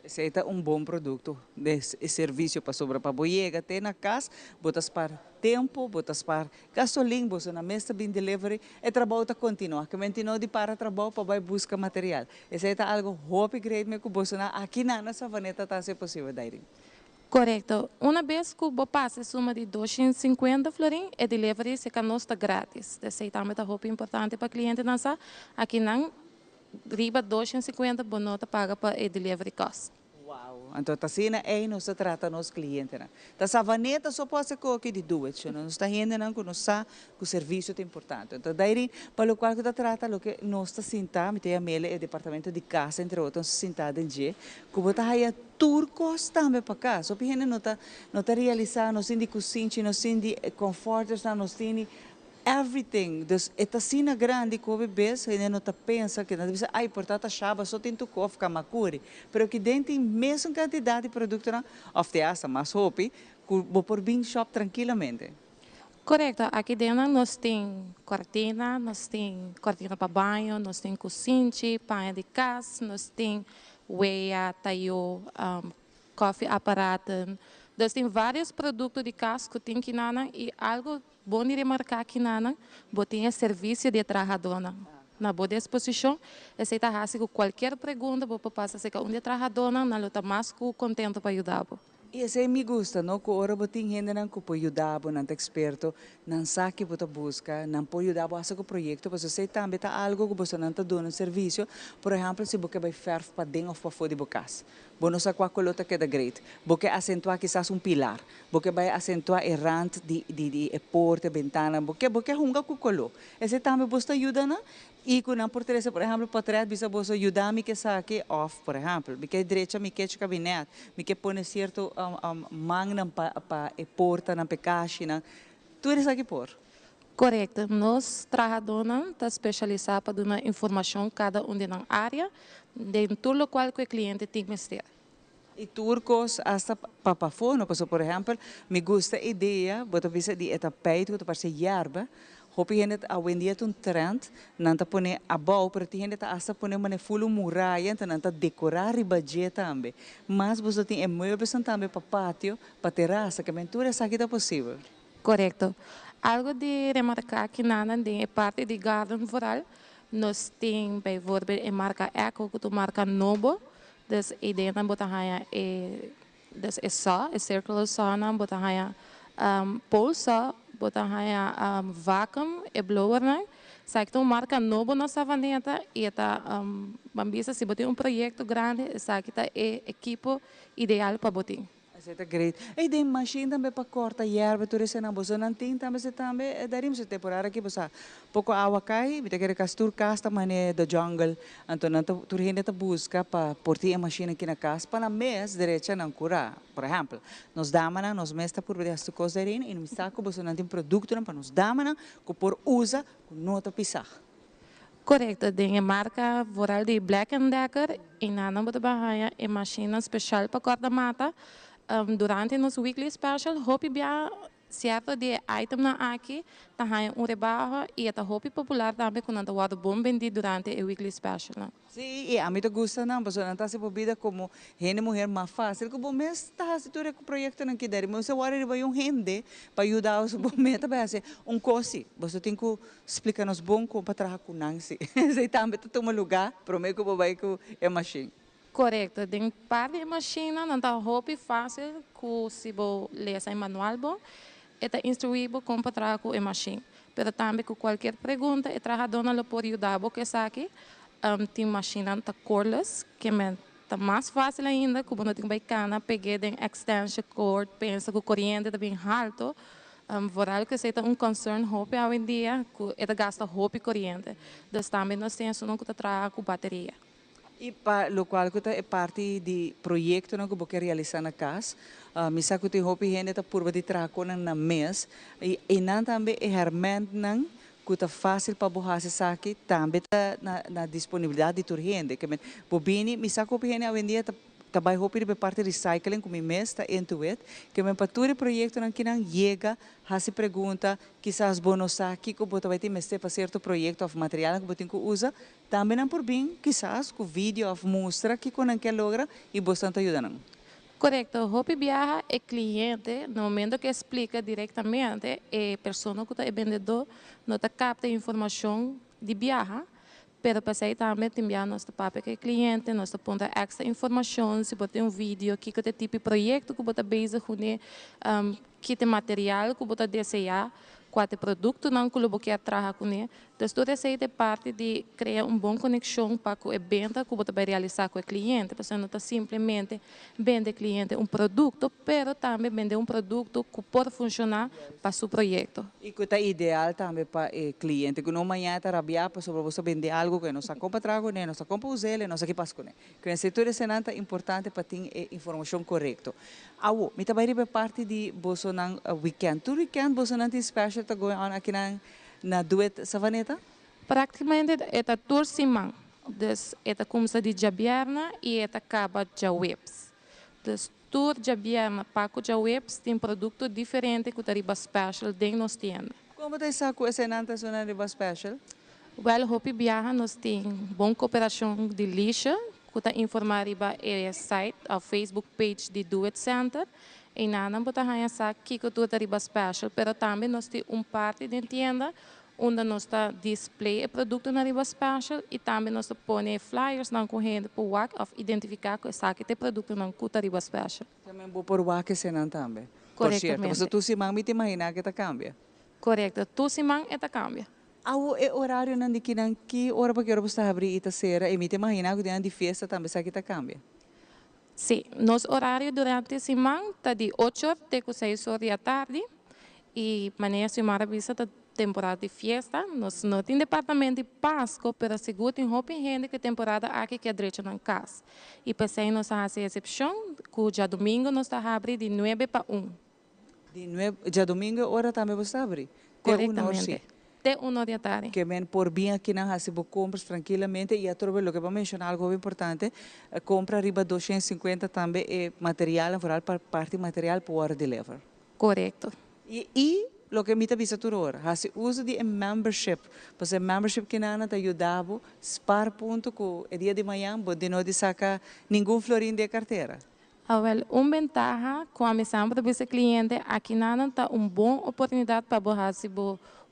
Esse é um bom produto de serviço para sobre para boiega, tem na casa, botas para tempo, botas para gasolina, você na mesa bem delivery, e trabalho está continuo, que mentira de para trabalho para vai buscar material. Esse é algo hope great me que você na aqui na savaneta está se possível daí. Correto. Uma vez que você passa suma de 250 florim, e delivery se está grátis. Esse é também roupa importante para cliente nossa, aqui não riba 250 bonota paga para o delivery cost. Uau! Então tá assim aí não se trata nos clientes né. Tá savaneta só pode ser coisa de duas, não está ainda não que não sabe que o serviço é importante. Então daí para o qual que tá trata o que nós está sentado, me tem a mele o departamento de casa entre outros sentado em dia, que botar aí turcos também para cá. Só que não tá realizar, não tem de cozinha, não tem de confortos, não tem everything. Dus esta cena grande que o bebês ainda não pensa que não deve ser, ai, portanto, a chava só tem tuco of kamakuri, pero que dentro tem mesma quantidade de produto na of te asa mais hopi, que vou por bem shop tranquilamente. Correto. Aqui dentro nós temos cortina para banho, nós temos cozinha, panha de casa, nós temos weia, taio, coffee aparato. Nós temos vários produtos de casa que tem aqui e algo bom de remarcar que nana, botinha serviço de trabalhadora. Na boa disposição, essa está fácil qualquer pergunta, vou passar se um de trabalhadora, na luta mais contente para ajudar. E esse me gusta, não? Que ora botin gente não que pode ajudar, não é experto, não sabe que pode buscar, não pode ajudar a fazer o projeto, porque você também está algo que você não está dando serviço, por exemplo, se você vai ferro para dentro ou para fora de bocas, você não sabe qual colota que é great, você acentuar quizás pilar, você vai acentuar errante de porta, ventana, você runga com colo, esse também você ajuda, não? E quando por exemplo, para trás, você ajudar me que saque off, por exemplo, me que direita, me que cabinet, me que põe certo manga para porta, na caixa, tudo isso aqui por. Correto. Nós trabalhamos está especializado para dar informação cada na área, de tudo o qual o cliente tem que ter. E turcos hasta papafono, por exemplo, me gusta a ideia, botar visa de etapete, que parece yerba. Hopi hendet a wendia tun trend, nanta pone abau, pero ti hendet asa pone mane fulu muraya, nanta decorar ribaje tambe. Mas você tem muebles tambe para patio, para terraça, que aventura essa aqui tá possível. Correto. Algo de remarcar que nada de parte de garden rural, nós tem bijvoorbeeld a marca Eco, que tu marca Nobo, dus ideia na botahaya dus é só, é circular só na botahaya pulsa botahaya vacuum e blower na. Sai que marca Nobo na savaneta e tá bambisa se botar projeto grande, sai que tá equipo ideal para botar. Isso é great. E tem machine também para cortar erva, tudo isso não, você não tem também, você também, darim se temporada aqui, você pouco água cai, você quer castur casta mané do jungle, então não tu rende ta busca para portar a machine aqui na casa, para na mês direita não curar, por exemplo, nós damos nós mesta por ver as coisas daí, e no saco você não tem produto para nós damos que por usa, não tá pisar. Correto, tem a marca rural de Black & Decker e na nova bahia é machine especial para cortar mata. Durante nosso weekly special, hopi bia certo de item na aqui, tá rebaixo e tá hopi popular também quando tá wado bom vendido durante o weekly special. Sim, e a mim te gusta não, porque não está se bebida como gente mulher mais fácil, que bom mês está se tudo com projeto não que der, mas você vai vai gente para ajudar os bom mês para fazer coisa, você tem que explicar nos bom como para trabalhar com Nancy, você também tá toma lugar, prometo que vai com a machine. Correto, tem parte de máquina, não está roupa fácil, que se você ler esse manual, está instruído como para trabalhar com a máquina. Mas também com qualquer pergunta, o trabalhador pode ajudar, porque aqui tem máquina tá cordless, que está mais fácil ainda, que você tem que cana, pegar em extension cord, pensa que o corrente está bem alto, Vooral que seja concern hope hoje em dia, que ele gasta hope corrente. Então também nós temos que trabalhar com bateria. E lo qual é parte do projeto que você realizar na casa. Misa que tem hope gente tá por de traco na mês e não também é herment não que tá fácil para borrar se saque também tá na disponibilidade de gente que bobini misa que gente hoje em dia também hope de parte recycling como mês tá intuit que para todo projeto não que não chega a se pergunta quizás bonos aqui que você vai ter mestre para certo projeto ou material que você usa também não por bem quizás com vídeo ou mostra que não quer logra e você está ajudando. Correto, Hopi viaja é cliente, no momento que explica diretamente, é pessoa que é vendedor, não capta informação de viaja, pero para sair também enviar nosso papel que é cliente, nós ponta extra informação, se você tem um vídeo, que é tipo de projeto que você base com que tem material que você deseja, qual produto não que você trabalha com ele. Então, toda essa é parte de criar uma boa conexão para o evento que você vai realizar com o cliente. Você não está simplesmente vender ao cliente um produto, mas também vender um produto que pode funcionar para o seu projeto. E que é ideal também para o cliente, que não amanhã está rabiado sobre você vender algo que não se compra trago, não se compra usar, não se passa com ele. Que o setor é importante para ter informação correta. Awo, me também é parte de você no weekend. Tu weekend você não tem special está going on aqui na duet Savaneta? Praticamente é toda semana. Dus é começa de Jabierna e é acaba de Webs. Dus tour Jabierna Paco de Webs tem produto diferente que está special dentro da tienda. Como você sabe que essa nanta é riba special? Well, Hopi Viaja nós tem boa cooperação de lixa, que está informar riba é site, a Facebook page de Do It Center. E nada bota hanya sa que tudo é riba special, pero também nós temos parte da tienda onde nós está display o produto na riba special e também nós põe flyers na corrente para o of identificar que essa que tem produto na cuta riba special. Também vou por o que senão também. Corretamente. Você tu se mami te imagina que tá cambia. Correto, tu se man eta cambia. Ao é horário não de que hora para que hora você abrir ita cera e me te imagina que dia de festa também sabe que tá cambia. Sim, nosso horário durante a semana está de 8 até 6 horas da tarde e maneira de maravilha da temporada de festa. Nós não temos departamento de Páscoa, mas seguro tem roupa gente que temporada aqui que é direito na casa. E para sair nós fazemos a exceção, que dia domingo nós está abrindo de 9 para 1. De 9, dia domingo hora também você abre? Corretamente. De 1 da tarde. Que men por bem aqui na se você compras tranquilamente e a trobe lo que vamos mencionar algo importante, compra riba 250 também é material, for para parte material para deliver. Correto. E lo que me avisa tu ora, se usa de membership, porque membership que nana te ajudava spar ponto que é dia de manhã, pode não de sacar nenhum florim de carteira. Well, ventaja com a missão para esse cliente aqui nana tá boa oportunidade para borrar se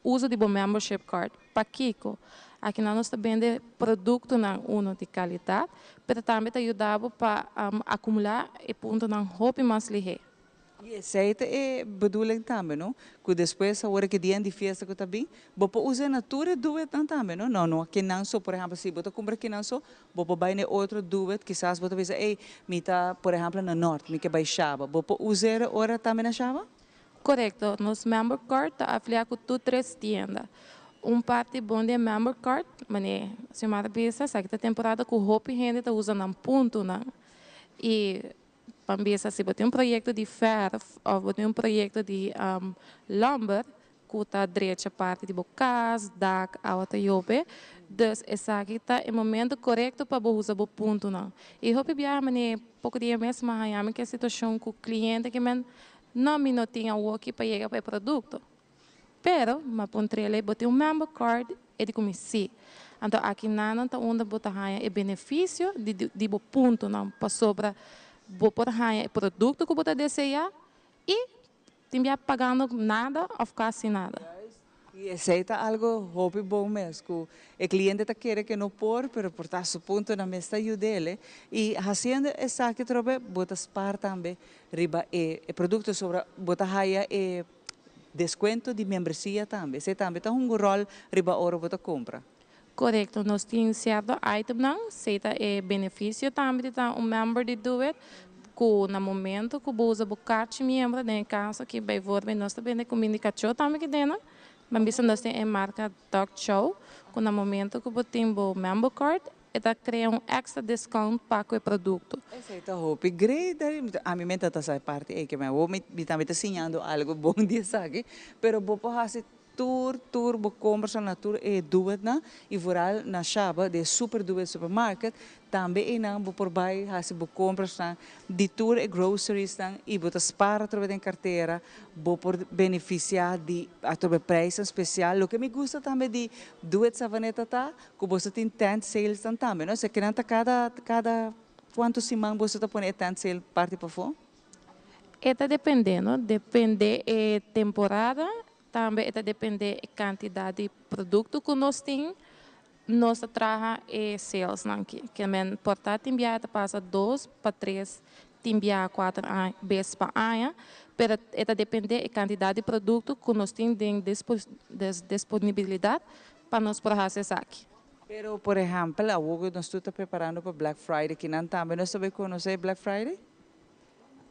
uso de membership card para Kiko. Aqui nós também produto na uno de qualidade, mas também te ajudava para acumular e ponto na roupa mais ligeira. E essa é bedoeling também, não? Que depois a hora que dia de festa que tá bem, você usa na tura duet também, não? Não, que não só, por exemplo, se você compra que não só, você vai na outro duet, quizás você vai dizer, ei, me tá, por exemplo, na norte, me que vai chava, você usa hora também na chava? Correto, nos member card está afiliado com tu 3 tiendas. Parte bom de member card, mas se maravilha, sabe que a temporada com roupa e gente está usando um ponto, não? E também se você tem projeto de ferro ou você tem projeto de lumber, que está direita parte de bocas, DAC, auto yobe, dus essa aqui está em momento correto para usar o ponto, não? E roupa viaja, mas pouco dia mesmo, mas que a situação com o cliente que não me não tinha o que para chegar para o produto. Pero, mas pontrele, botei member card e de comecei. Então, aqui não está onde botar o benefício de ponto não para sobra botar o produto que você deseja e tem pagando nada ou quase nada. E aceita algo hobby bom mesmo. O cliente está querendo que não por, pero por estar su ponto na mesa dele. E fazendo essa que trobe, bota spar também, riba e produto sobre bota haya e desconto de membresia também. Você também tem rol riba oro bota compra. Correto, nós temos certo item não, seita é benefício também de member de do it, que no momento que usa o carte membro, em caso que bijvoorbeeld nós também comunicação também que dena, mas bisa nós tem marca Talk Show, que no momento que você tem o member card, ela cria extra discount para o produto. Essa é a hope great, a mim menta essa parte é que me vou me também tá ensinando algo bom dia sabe, pero vou fazer tour bo compras na tour e duet na e vooral na Shaba de super duet supermarket também na bo por bai hasi bo compras na de tour e groceries na e bo spara trove em carteira bo por beneficiar de a trove preço especial lo que me gusta também de duet savaneta tá que você tem tent sales também não se que nanta cada quanto simão você tá põe tent sale parte para fora Está dependendo, depende temporada também está depende da quantidade de produto que nós temos, nós trabalhamos sales aqui. Que men portar enviar passa 2 para 3, enviar 4 vezes para ano, mas está depende da quantidade de produto que nós temos de disponibilidade para nós fazer isso aqui. Pero por exemplo, agora nós estamos preparando para Black Friday, que não também nós sabemos conhecer Black Friday?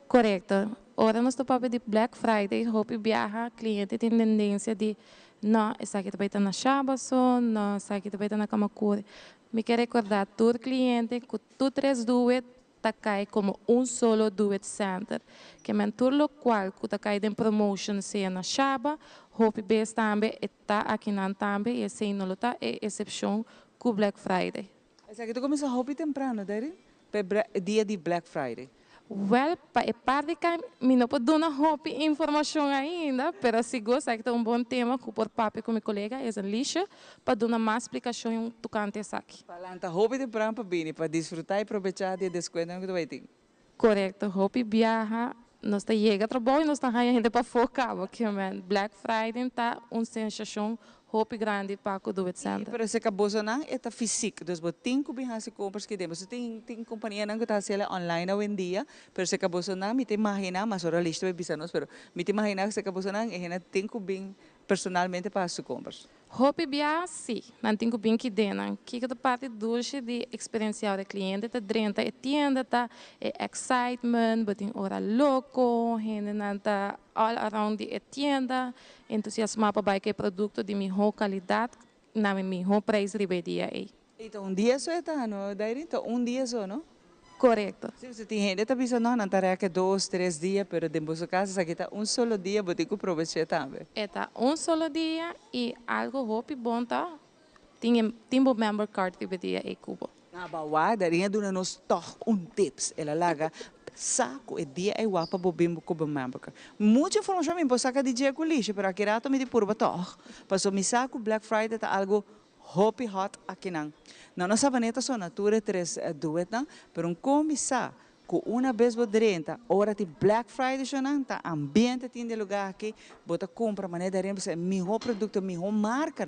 Correto. Ora nós estamos de Black Friday, hope viaja, cliente tem tendência de não, essa aqui também está na Shabason, não, essa aqui também está na Kamakuri. Me quer recordar, todo cliente que tu três duet, tá cai como solo duet center. Que men todo lo qual que tá cai de promotion se na Shaba, hope best também está aqui na também, e se não está é exceção com Black Friday. Essa aqui tu começa hope temprano, daí? Dia de Black Friday. Well, para parte que me não pode dar uma informação ainda, mas se gosta que é bom tema que por papo com meu colega é um lixo para dar mais explicação do cante aqui. Falando hobby de branco para bem para desfrutar e aproveitar de desconto que tu vai ter. Correto, hobby viaja, nós tá chega trabalho, nós tá a gente para focar, porque Black Friday tá sensação hope grande para o do center. Pero se acabou não é tá físico, então você tem que bem se compras que temos. Tem companhia não que tá sendo online hoje em dia, pero se acabou não me te imagina, mas ora listo é bisa nós, pero me te imagina que se acabou não é gente tem que bem personalmente para as compras. Hope bia sim, não tem que bem que dena, que a parte dulce de experiencial do cliente tá dentro da tienda tá excitement, botin ora louco, gente não tá all around the tienda, entusiasmado para que produto de melhor qualidade, na melhor preço ribedia aí. Então dia só é tá, não? Daí então dia só, não? Correto. Se você tem gente que pensa não tarefa que 2, 3 dias, pero de nosso caso aqui tá solo dia, você tem que aproveitar também. É tá solo dia e algo hope bom tá. Tem o member card ribedia aí Cuba. Na bawa, daí dona nos toch tips, ela laga saco e dia é guapa bobimbo com member card. Muita informação me saca de dia com lixo, pero aqui rato me de purba toch. Passou me saco Black Friday tá algo hopi hot aqui não. Não nossa vaneta só natura 3 duet não, pero começar com uma vez bodrenta, hora de Black Friday já não tá ambiente tem de lugar aqui, bota compra maneira de você melhor produto, melhor marca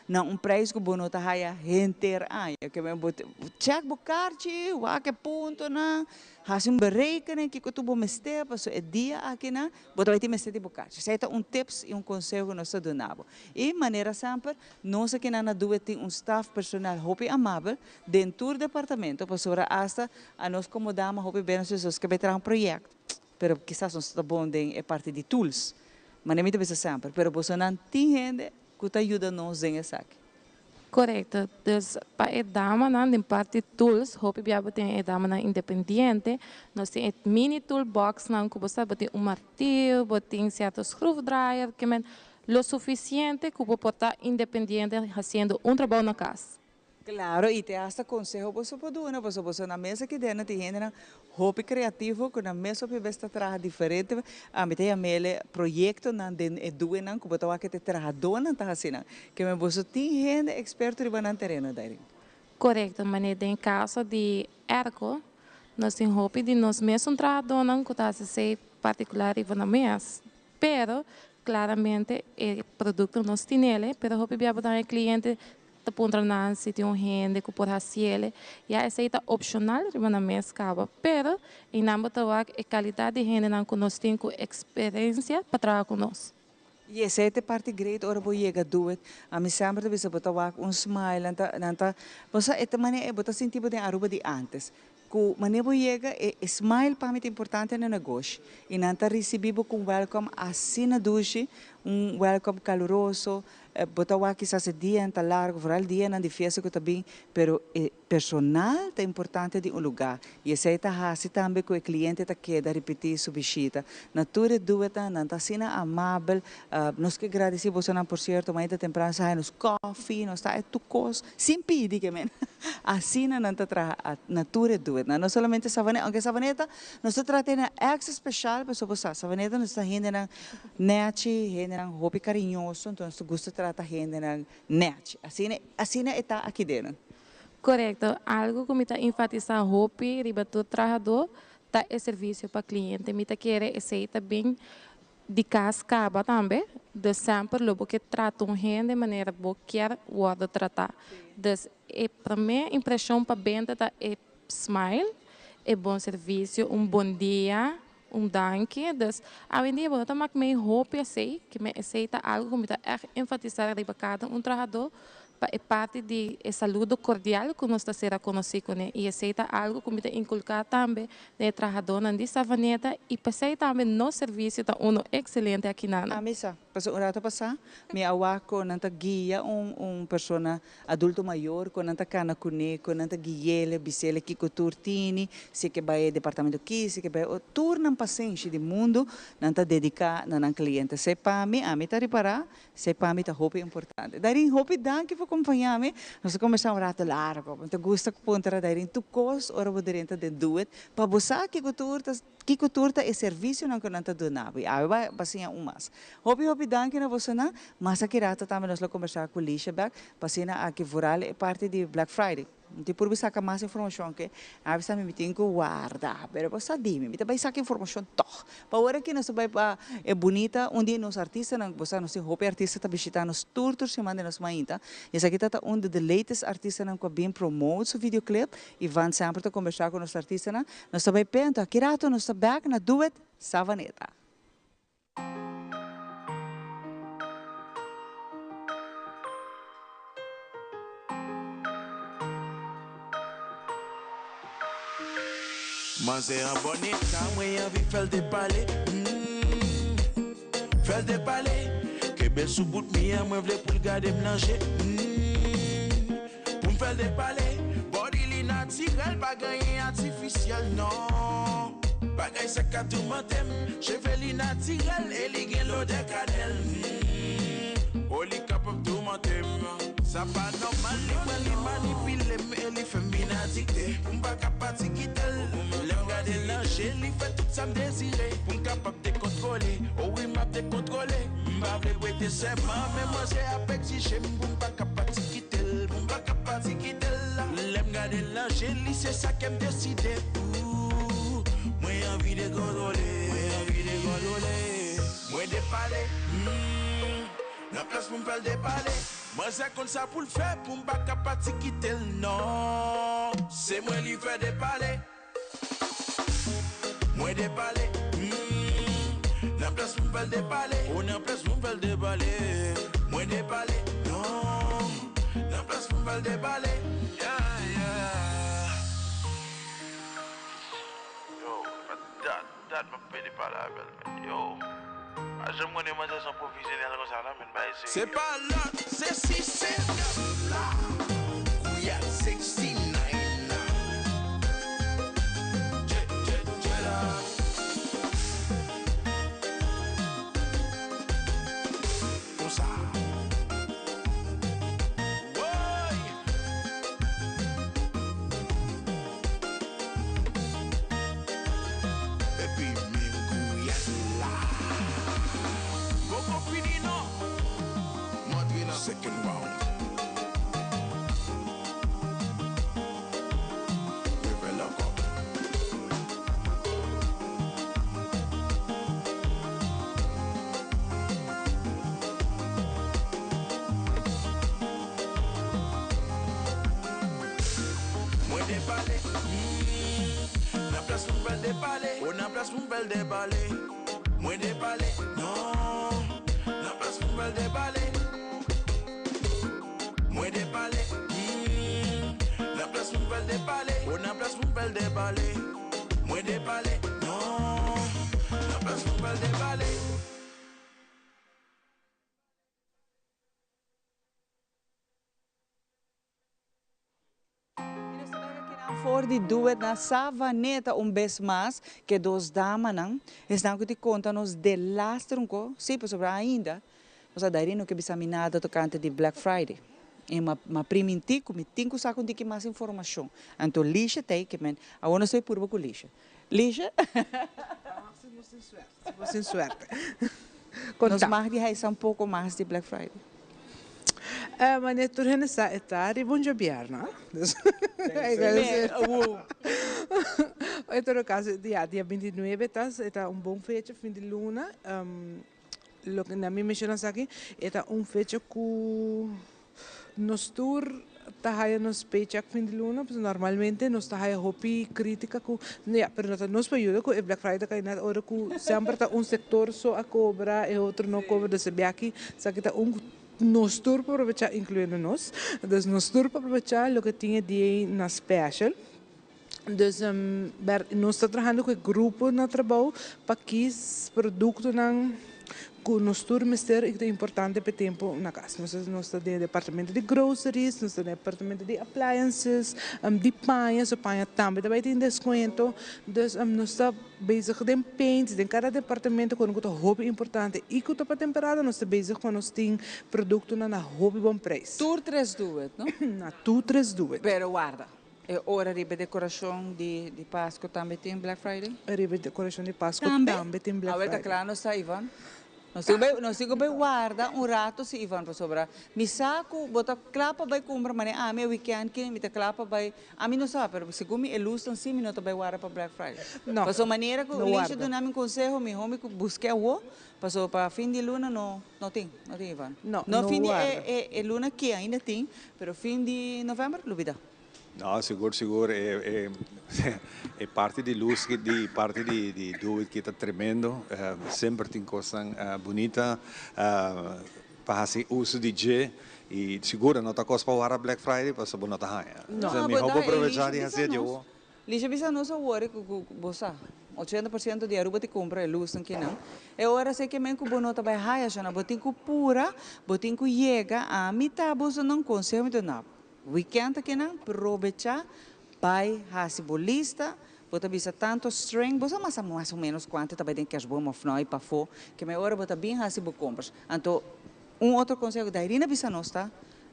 não preço que bono tá haya inteira aí, que me bota check bocarchi, wa que ponto na, faz berekening que tu bom mester, passo é dia aqui na, bota vai ter mester de bocarchi. Isso é tips e conselho que nós damos. E maneira sempre, nós aqui na duet tem staff personal hopi amável dentro do departamento, passo hasta a nós acomodamos hopi bem as pessoas que vai ter projeto, pero quizás nós está bom é parte de tools, mas nem muito sempre, pero você não tem gente que te ajuda nós em essa aqui. Correto. Então, para a dama, em parte tools, hope que tem a dama independente, nós temos mini toolbox, que você tem martilho, tem certo screwdriver, que é o suficiente que você pode estar independente fazendo trabalho na casa. Claro, e te hasta consejo você pode dar, você na mesa que dentro tem gente na hobby criativo que na mesa pode estar trabalhando diferente, a mim tem mele projeto na den edue na que botar que te trabalhador na tá assim, que me você tem gente experto riba na terreno daí. Correto, mas em caso de ergo, nós temos hobby de nós mesmos trabalhador na que tá se particular riba na mesa, pero claramente o produto nós tem ele, pero hobby bia botar o cliente te pondrá na se tem gente que pode fazer e a essa é opcional na mesa cava, pero em ambos a qualidade de gente não que nós temos experiência para trabalhar conosco. E essa é a parte great, ora vou chegar do it. A mim sempre você botar smile, nanta, você é também é botar sentido de Aruba de antes. que maneira chega smile para mim é importante no negócio e não está recebendo com welcome assim na duche welcome caloroso botar aqui se dia está largo vooral dia na defesa que também pero personal é importante de lugar e essa está assim também que o cliente está queda repetir sua visita natura dueta não está assim amável nós que agradecemos você não por certo mas temprano sai nos coffee nós está tu cos sem pedir que men assim não está tra natura dueta não somente savaneta aunque savaneta nós está tratando extra especial para você savaneta nós está indo na net ng hopi carinhoso, então se gusta trata gente ng net. Assim está aqui dentro. Correto. Algo que me está enfatizando hopi, riba todo trabajador, tá é serviço para cliente. Me está querer aceita bem de cascaba também, de sempre logo que trata gente de maneira que quer o tratar. Então, para mim, a impressão para venda é smile, é bom serviço, bom dia. Danke. Dus aan die woorden maak mij hoop que me aceita algo que me está enfatizar de cada trabajador para parte de saúde cordial que nós está sendo conhecido e aceita algo que me está inculcar também de trabajador na savaneta e passei também no serviço tá excelente aqui na. Misa, passou rato passar, me awako nanta guia persona adulto maior com nanta cana com nanta guiele bisele que turtini, se que vai departamento aqui, se que vai o turnan paciente de mundo nanta dedicar na cliente. Se para mim a tá reparar, se para mim tá hope importante. Daí hope danke for acompanhar-me, nós começamos a rato largo. Então gosta que ponta daí tu cos ora poderenta de do it, para você que turta é serviço não que nanta do nabi. Vai basinha mas. Hope danke na você na, mas aqui rata também nós conversar com Lisha back, pasina aqui vural é parte de Black Friday. Então, por isso, mais informação que a vez me tem que guardar, mas você dime, me também saca informação toch. Para agora que nós vai é bonita, dia nos artistas, você não sei, hope artista está visitando nos tours semana nos mainta. E essa aqui está the latest artista que bem promote o videoclip e vão sempre conversar com os artistas. Nós também pensa, aqui rato nós está back na duet Savaneta. Mas é a bonita, amanhã vi fel de palais. Fel de palais. Que bel sous bout minha, moi vle pour garder mélanger. Pour fel de palais. Body li naturel, pas gagné artificiel, non. Bagay sa ka tout mantem. Cheveux li naturel, et li gen l'eau de cannelle. Oh li capable tout mantem. Ça pas normal, li manipule, mais li féminin dicté. Pour pas capable quitter. Regarder l'angèle, il fait tout ça me désirer. Pour me capable de contrôler, oh oui, m'a de contrôler. M'a voulu prêter serment, mais moi j'ai appétit, j'aime pour me pas capable de quitter. Pour me pas capable de quitter. L'aime garder l'angèle, c'est ça qui me décide. Moi j'ai envie de contrôler, moi de parler. La place pour me faire des palais. Moi c'est comme ça pour le faire, pour me pas capable de quitter. Non, c'est moi qui fait des palais. Moi des palais, la place pour me des palais, on a place pour me des palais. Moi des palais, non, la place pour me des palais. Yo, that me paye des palais, yo. J'aime qu'on ait mangé son professionnel comme ça là, mais c'est pas là, c'est si c'est là. We are 69. Second round. Develop up. Moi des balais. La place pour me des balais. On a place pour me des balais. Moi des balais. Non. La place pour me des balais. Moi des palais, la place pour me des palais, on a place pour me déballer, moi déballer, non, la place pour pas déballer. Voor die duet na Savaneta vez mais que dos damas não estão que te contam nos de last runco sim por sobre ainda nós daí no que bisaminada tocante de Black Friday e ma primintico me tinha saco de que mais informação então lixa tem que men a não sei por pouco lixa Sem suerte. Nós mais de raiz um pouco mais de Black Friday. Maar net toen hen sa eta di buon giorno. Em todo caso, dia 29 está bom fecha fim de luna. Lo que na minha mencionou aqui, está fecha que nos tour tahaia nos paycheck fim de luna, porque normalmente nos tahaia hopi crítica ku, yeah, pero nos período ku Black Friday kay na ora ku sempre tá sector só a cobra e outro não cobra de se aqui, sa que tá nos tour para aproveitar, incluindo nós, dus nos tour para aproveitar o que tinha de na special. Dus nós estamos trabalhando com o grupo no trabalho para que os produtos não que nos tour mister é importante para tempo na casa. Nós estamos no departamento de groceries, nós estamos no departamento de appliances, de panhas, o panha também tem desconto. Dus nós estamos bezig com paints, em cada departamento com um hobby importante. E com a temporada nós estamos bezig com nós tem produto na hobby bom preço. Tour 3 duet, não? Na tour 3 duet. Pero guarda. É hora de decoração de Páscoa também tem Black Friday? Ribe decoração de Páscoa também tem Black Friday. Agora claro, não está Ivan. Nós temos que guardar rato se Ivan para sobrar. Me saco, bota clapa vai comprar, mas a meu weekend que me clapa vai, a mim não sabe, mas se como é luz assim, me não vai guardar para Black Friday. Não. Para maneira que o lixo do nome conselho, me home que busque o, passou para fim de luna não tem Ivan. Não fim de luna que ainda tem, mas fim de novembro, dúvida. Não, seguro. É parte de luz, de parte de duet que está tremendo. Sempre tem coisa bonita para fazer uso de G. E seguro, não está coisa para o Black Friday, para saber não está aí. Então, me vou aproveitar e fazer de hoje. Lixa bisa não só o que você 80% de Aruba te compra luz aqui não. É hora sei que men que bonota vai raia já na botin ku pura, botin ku chega a mitad você não consegue muito nada. Weekend aqui não, aproveitar, vai hasibolista, bota bisa tanto string, você mais ou menos quanto também tem que as boas mofnoi para fo, que me hora bota bem hasibo compras. Então, outro conselho da Irina bisa não está,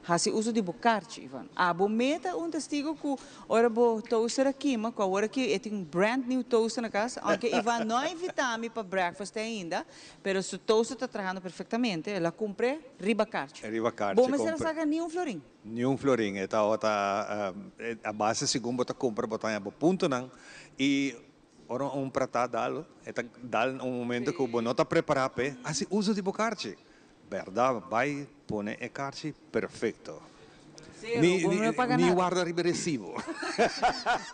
hasi uso de bucarchi, Ivan. A bometa testigo que ora bo toaster aqui, mas com a hora que tem brand new toaster na casa, aunque Ivan não é vitami para breakfast ainda, pero su toaster está trabalhando perfeitamente, ela compre ribacarchi. Bom, mas ela saca nenhum florim. Nenhum florim, a base segundo bota compra botar em ponto não e ora prato dalo, dal momento que o bono está preparado, assim uso de bucarchi. Verdade, vai pone e carci perfeito. Ni guarda recibo.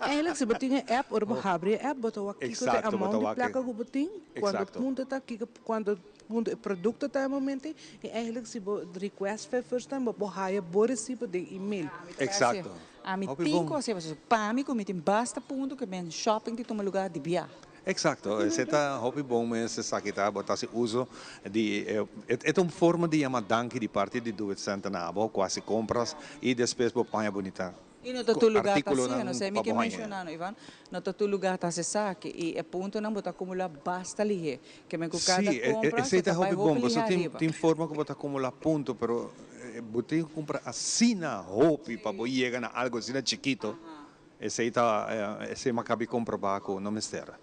Eigenlijk se botinha app or bahabri app botou aqui que tem amount de placa que botin quando punto tá aqui quando punto produto tá momento e eigenlijk se bo request first time bo hire bo recibo de email. Exato. A mim tem coisa para mim como tem basta ponto que men shopping de toma lugar de viagem. Exacto, esse está hobby bom, esse saque tá botar se uso de é uma forma de chamar danke de parte de do cento na abo quase compras e depois bo panha bonita. E no todo lugar tá assim, não sei me que mencionando, Ivan, no todo lugar tá se saque e é ponto não botar acumular basta ali, que me cada compra. Esse tá hobby bom, você tem forma que botar acumular ponto, pero botar compra assim na hobby para bo chegar na algo assim chiquito. Esse me acabei comprovar com não mistério.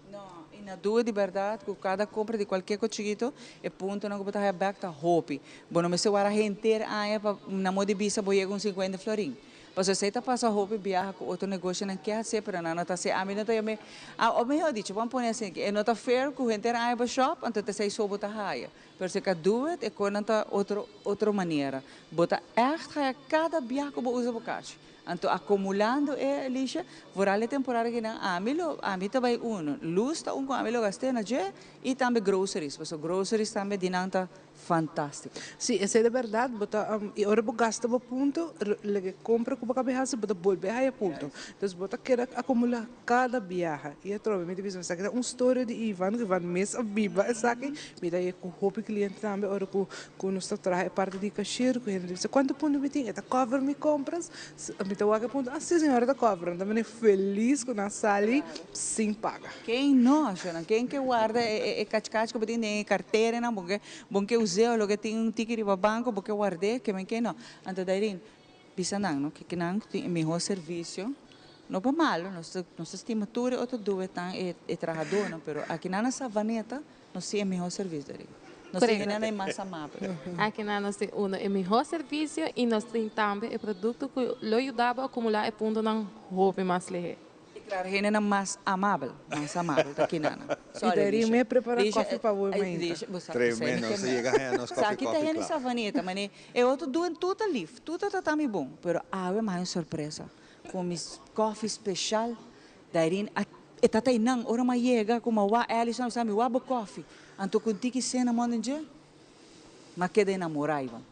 Na dua de verdade, com cada compra de qualquer cochiguito, é ponto não que botar back tá hobby. Bom, mas se o ara inteira aí na moda de bisa boia com 50 florim. Mas você tá passa hobby viaja com outro negócio não quer ser para não tá se a mim não tá me o melhor dicho vamos pôr assim que é não tá fair com inteira aí para shop então tá sei só botar raia. Pero se que dua é com outra outra maneira. Botar echt cada viaja com usa bocage. Então, acumulando lixa, vorale temporada que não, a mim também luz tá com a mim lo gastei na je e também groceries, porque groceries também dinanta fantástico. Sí, esa es de verdad, y ahora vos gastas por punto, lo que compra con cabeza, vos vuelve a punto. Entonces vos quieres acumular cada viaje. Y eu trouxe, me diz, sabe, história de Ivan, que Ivan mês a viva, sabe? Me dá com roupa cliente também, ora com nos traje parte de cashier, com ele disse, quanto ponto me tem? Eta cover me compras? Me dá o ponto, sim senhora, da cover. Também é feliz com a sali sem paga. Quem não acha, quem que guarda é cachcach que tem carteira, não, bom que usei o que tem ticket de banco, porque guardei, que quem não. Então daí, bisa não, que não tem melhor serviço. Não é malo, nós estima tudo outro duas tão é trabalhador, não, pero aqui na Savaneta nós temos melhor serviço daí. Nós temos nem mais amável. Aqui nós temos o melhor serviço e nós temos também o produto que lhe ajudava a acumular e ponto na roupa mais leve. Claro, gente é mais amável daqui na. E daí me prepara café para o mãe. Tremendo, você chega a nós coffee. Aqui tem a Savaneta, mas é outro duas tudo ali, tudo está também bom, pero é mais surpresa. Com mis coffee special, daí está aí não, ora mais chega com uma Alison sabe, o coffee, anto com tiki cena monte mas que de namorar Ivan.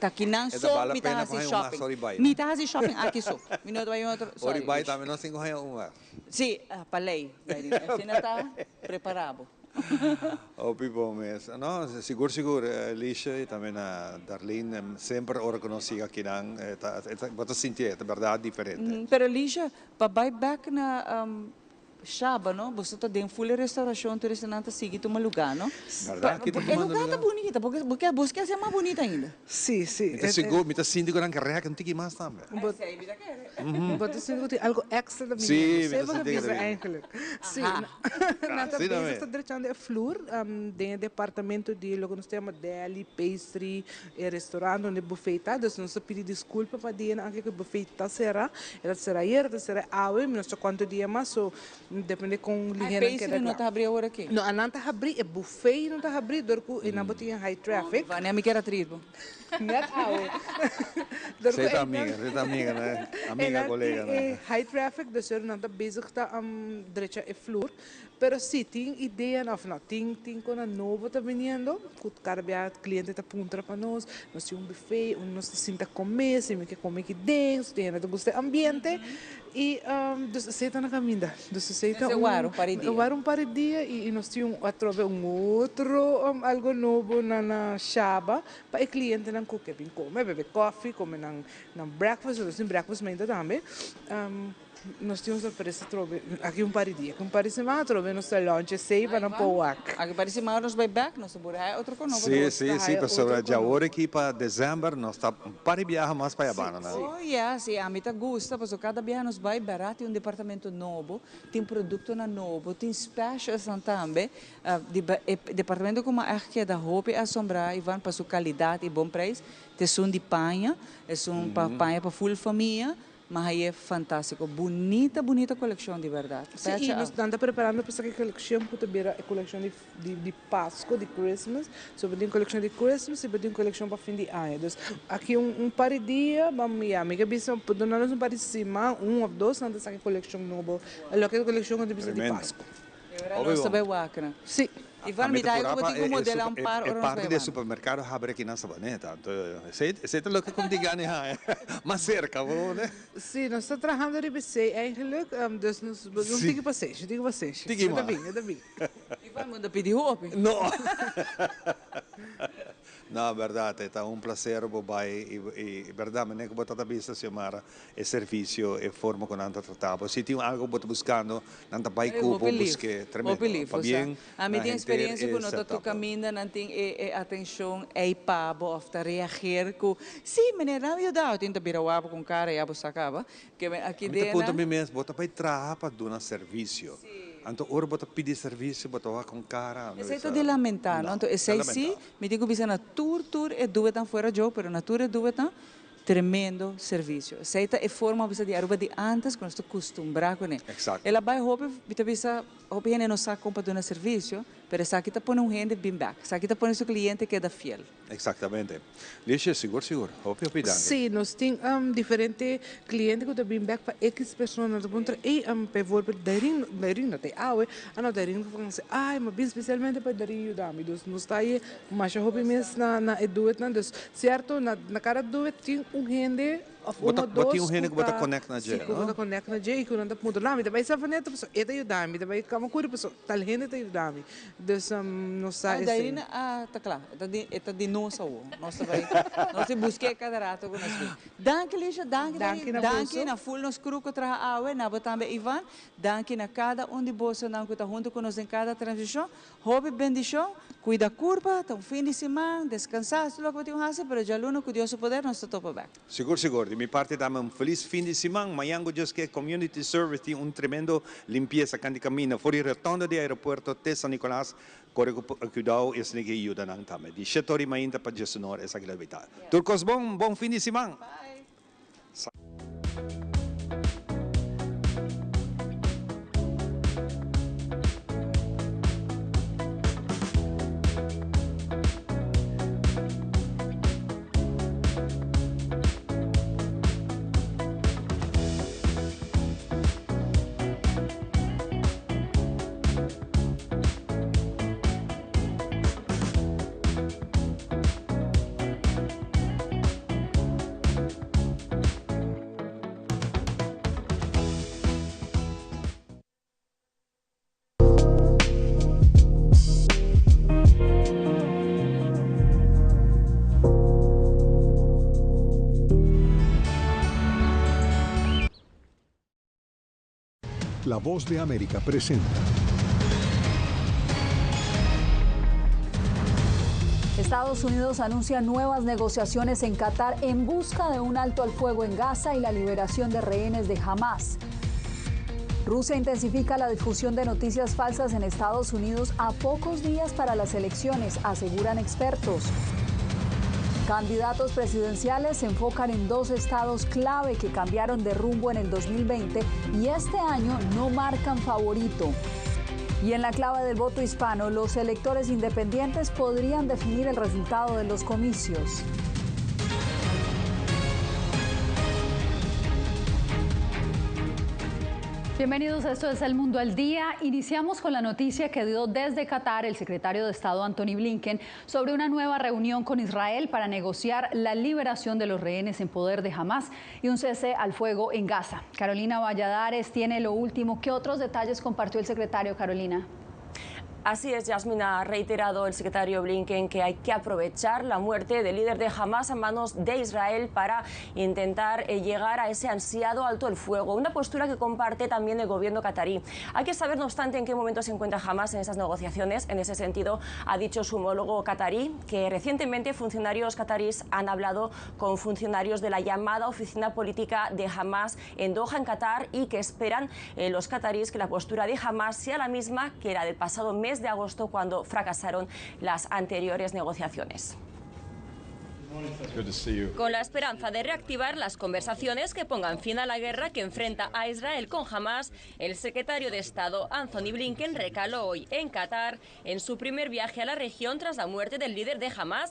Tá aqui não só me tá assim shopping. Me tá assim shopping aqui só. Me não vai outro. Oribai também não 5 reais uma. Sim, palei. Assim não tá preparado. O pipo mesmo. Não, seguro, Lisha e também a Darlene sempre ora conheci aqui não, você sentir, é verdade diferente. Pero Lisha, para back na Shaba, não? Você está dentro full restauração, tu restaurante sigue tu lugar, não? Verdade, porque o lugar está bonito, porque a busca é mais bonita ainda. Sim, sim. Então seguro, me tá sentindo que não quer que mais também. Você sente algo extra da minha. Sim, me tá sentindo eigenlijk. Sim. Na tabela está deixando a flor, dentro do departamento de logo nós temos deli, pastry, restaurante onde buffet tá, então nós pedimos desculpa para dia que o buffet tá será, ela será aí, ela será awe, nós só quanto dia mais so depende com linha que não está abrindo agora aqui. Não, não está abrindo, é buffet não está abrindo, dorco e na botinha high traffic. Vai nem me quer atribo. Net awe. Você tá amiga, né? Amiga, colega, né? High traffic, dus er não está bezig tá direita é flor, pero sim tem ideia, não, tem coisa nova tá vindo, que cada cliente tá punta para nós temos buffet, nós se senta comer, se me quer comer que dentro, tem nada gosta ambiente e dus você tá na caminha, dus você tá um par de dia e nós temos através outro algo novo na chaba para o cliente não comer, come, beber coffee, come na breakfast, nós temos breakfast ainda também. Nós temos surpresa aqui par de dia, par de semana trove nosso lunch sei para não pôr aqui par de semana nós vai back, nós burra outro com novo. Sim, pessoal, já agora aqui para dezembro nós tá par de viagem mais para Habana, né? Oh, yeah, sim, a mim tá gosta, porque cada viagem nós vai barato um departamento novo, tem produto novo, tem specials também, departamento como a que da roupa assombrar e vão para sua qualidade e bom preço, tem som de panha, é som para panha para full família. Mas aí é fantástico, bonita coleção de verdade. Sim, e nós estamos preparando para essa coleção que também é a coleção de Páscoa, de Christmas. Sobre a coleção de Christmas e sobre a coleção para fim de ano. Então, aqui par de dia, vamos amiga, nós par de semana, ou dois, nós temos a coleção nova. A coleção de Páscoa. Nós também wacra. Sim. Ivan me dá um modelo um par é parte do supermercado abre aqui na Savaneta. Sei lo que como diga né, mais cerca, né? Sim, nós estamos trabalhando de BC, eigenlijk, dus nós não tem que passar, Está bem. Ivan manda pedir roupa? Não. Não, verdade, é um prazer bobai e verdade, mas nem que botar a vista Xiomara, é serviço, é forma como nós tratamos. Se tem algo que buscando, nós vai cubo, busque tremendo. Para bem. A minha experiência quando eu estou caminhando, não tem atenção, é pabo, ofta reagir com, sim, mas não me dá, eu tento virar o abo com cara e abo sacava, que aqui dentro. Ponto mesmo, bota para trabalhar para dar serviço. Então, ora bota pedir serviço, bota com cara. Esse é de lamentar, não? Então, esse sim, me digo bisa na tour é duas tão fora jogo, pero na tour é duas tão tremendo serviço. Essa é a forma de Aruba de antes, quando estou acostumado com ele. Exato. Ela vai roupa, bisa roupa gente não sabe comprar um serviço, mas essa aqui está pondo gente bem back. Essa aqui está pondo seu cliente que é da fiel. Exatamente. Lixe, seguro. Hopi danke. Sim, nós temos diferentes clientes que estão back para X pessoas. E, por exemplo, darin não tem água, darin que falam ai, mas bem especialmente para darin ajudar. Nós está aí, mas a roupa mesmo na eduet, certo? Na cara do tem gente Bota um gente que bota connect na Sim, que bota connect na J, que não está muito lá, mas também sabe neta pessoa, é da ajudar, mas também como cura pessoa, tal gente está ajudar, então não sai. Daí tá claro, está de nós nós busquei cada rato com nós. Danke Lisha, danke na full nos cruco tra awe, na botambe Ivan, danke na cada de bolsa não que está junto com nós em cada transição, hobby bendição, cuida curva, tá fim de semana, descansar, tudo o que tem hacer, pero já luno que Deus poder nós está topa back. Seguro. De minha parte, dá-me feliz fim de semana. Amanhã, Deus que Community Service tem tremendo limpeza que caminha. Fora retorno do aeroporto de San Nicolás, corre cuidado, esse ninguém ajuda não também. De 7 horas ainda para gestionar essa gravidade. Turcos, bom fim de semana. Bye. La Voz de América presenta. Estados Unidos anuncia nuevas negociaciones en Qatar en busca de un alto al fuego en Gaza y la liberación de rehenes de Hamas. Rusia intensifica la difusión de noticias falsas en Estados Unidos a pocos días para las elecciones, aseguran expertos. Candidatos presidenciales se enfocan en 2 estados clave que cambiaron de rumbo en el 2020 y este año no marcan favorito. Y en la clave del voto hispano, los electores independientes podrían definir el resultado de los comicios. Bienvenidos, esto es El Mundo al Día. Iniciamos con la noticia que dio desde Qatar el secretario de Estado Antony Blinken sobre una nueva reunión con Israel para negociar la liberación de los rehenes en poder de Hamas y un cese al fuego en Gaza. Carolina Valladares tiene lo último. ¿Qué otros detalles compartió el secretario, Carolina? Así es, Yasmina, ha reiterado el secretario Blinken que hay que aprovechar la muerte del líder de Hamas a manos de Israel para intentar llegar a ese ansiado alto el fuego, una postura que comparte también el gobierno catarí. Hay que saber, no obstante, en qué momento se encuentra Hamas en esas negociaciones. En ese sentido, ha dicho su homólogo catarí que recientemente funcionarios catarís han hablado con funcionarios de la llamada Oficina Política de Hamas en Doha, en Qatar, y que esperan los catarís que la postura de Hamas sea la misma que la del pasado mes de agosto, cuando fracasaron las anteriores negociaciones. Con la esperanza de reactivar las conversaciones que pongan fin a la guerra que enfrenta a Israel con Hamas, el secretario de Estado Antony Blinken recaló hoy en Qatar en su primer viaje a la región tras la muerte del líder de Hamas,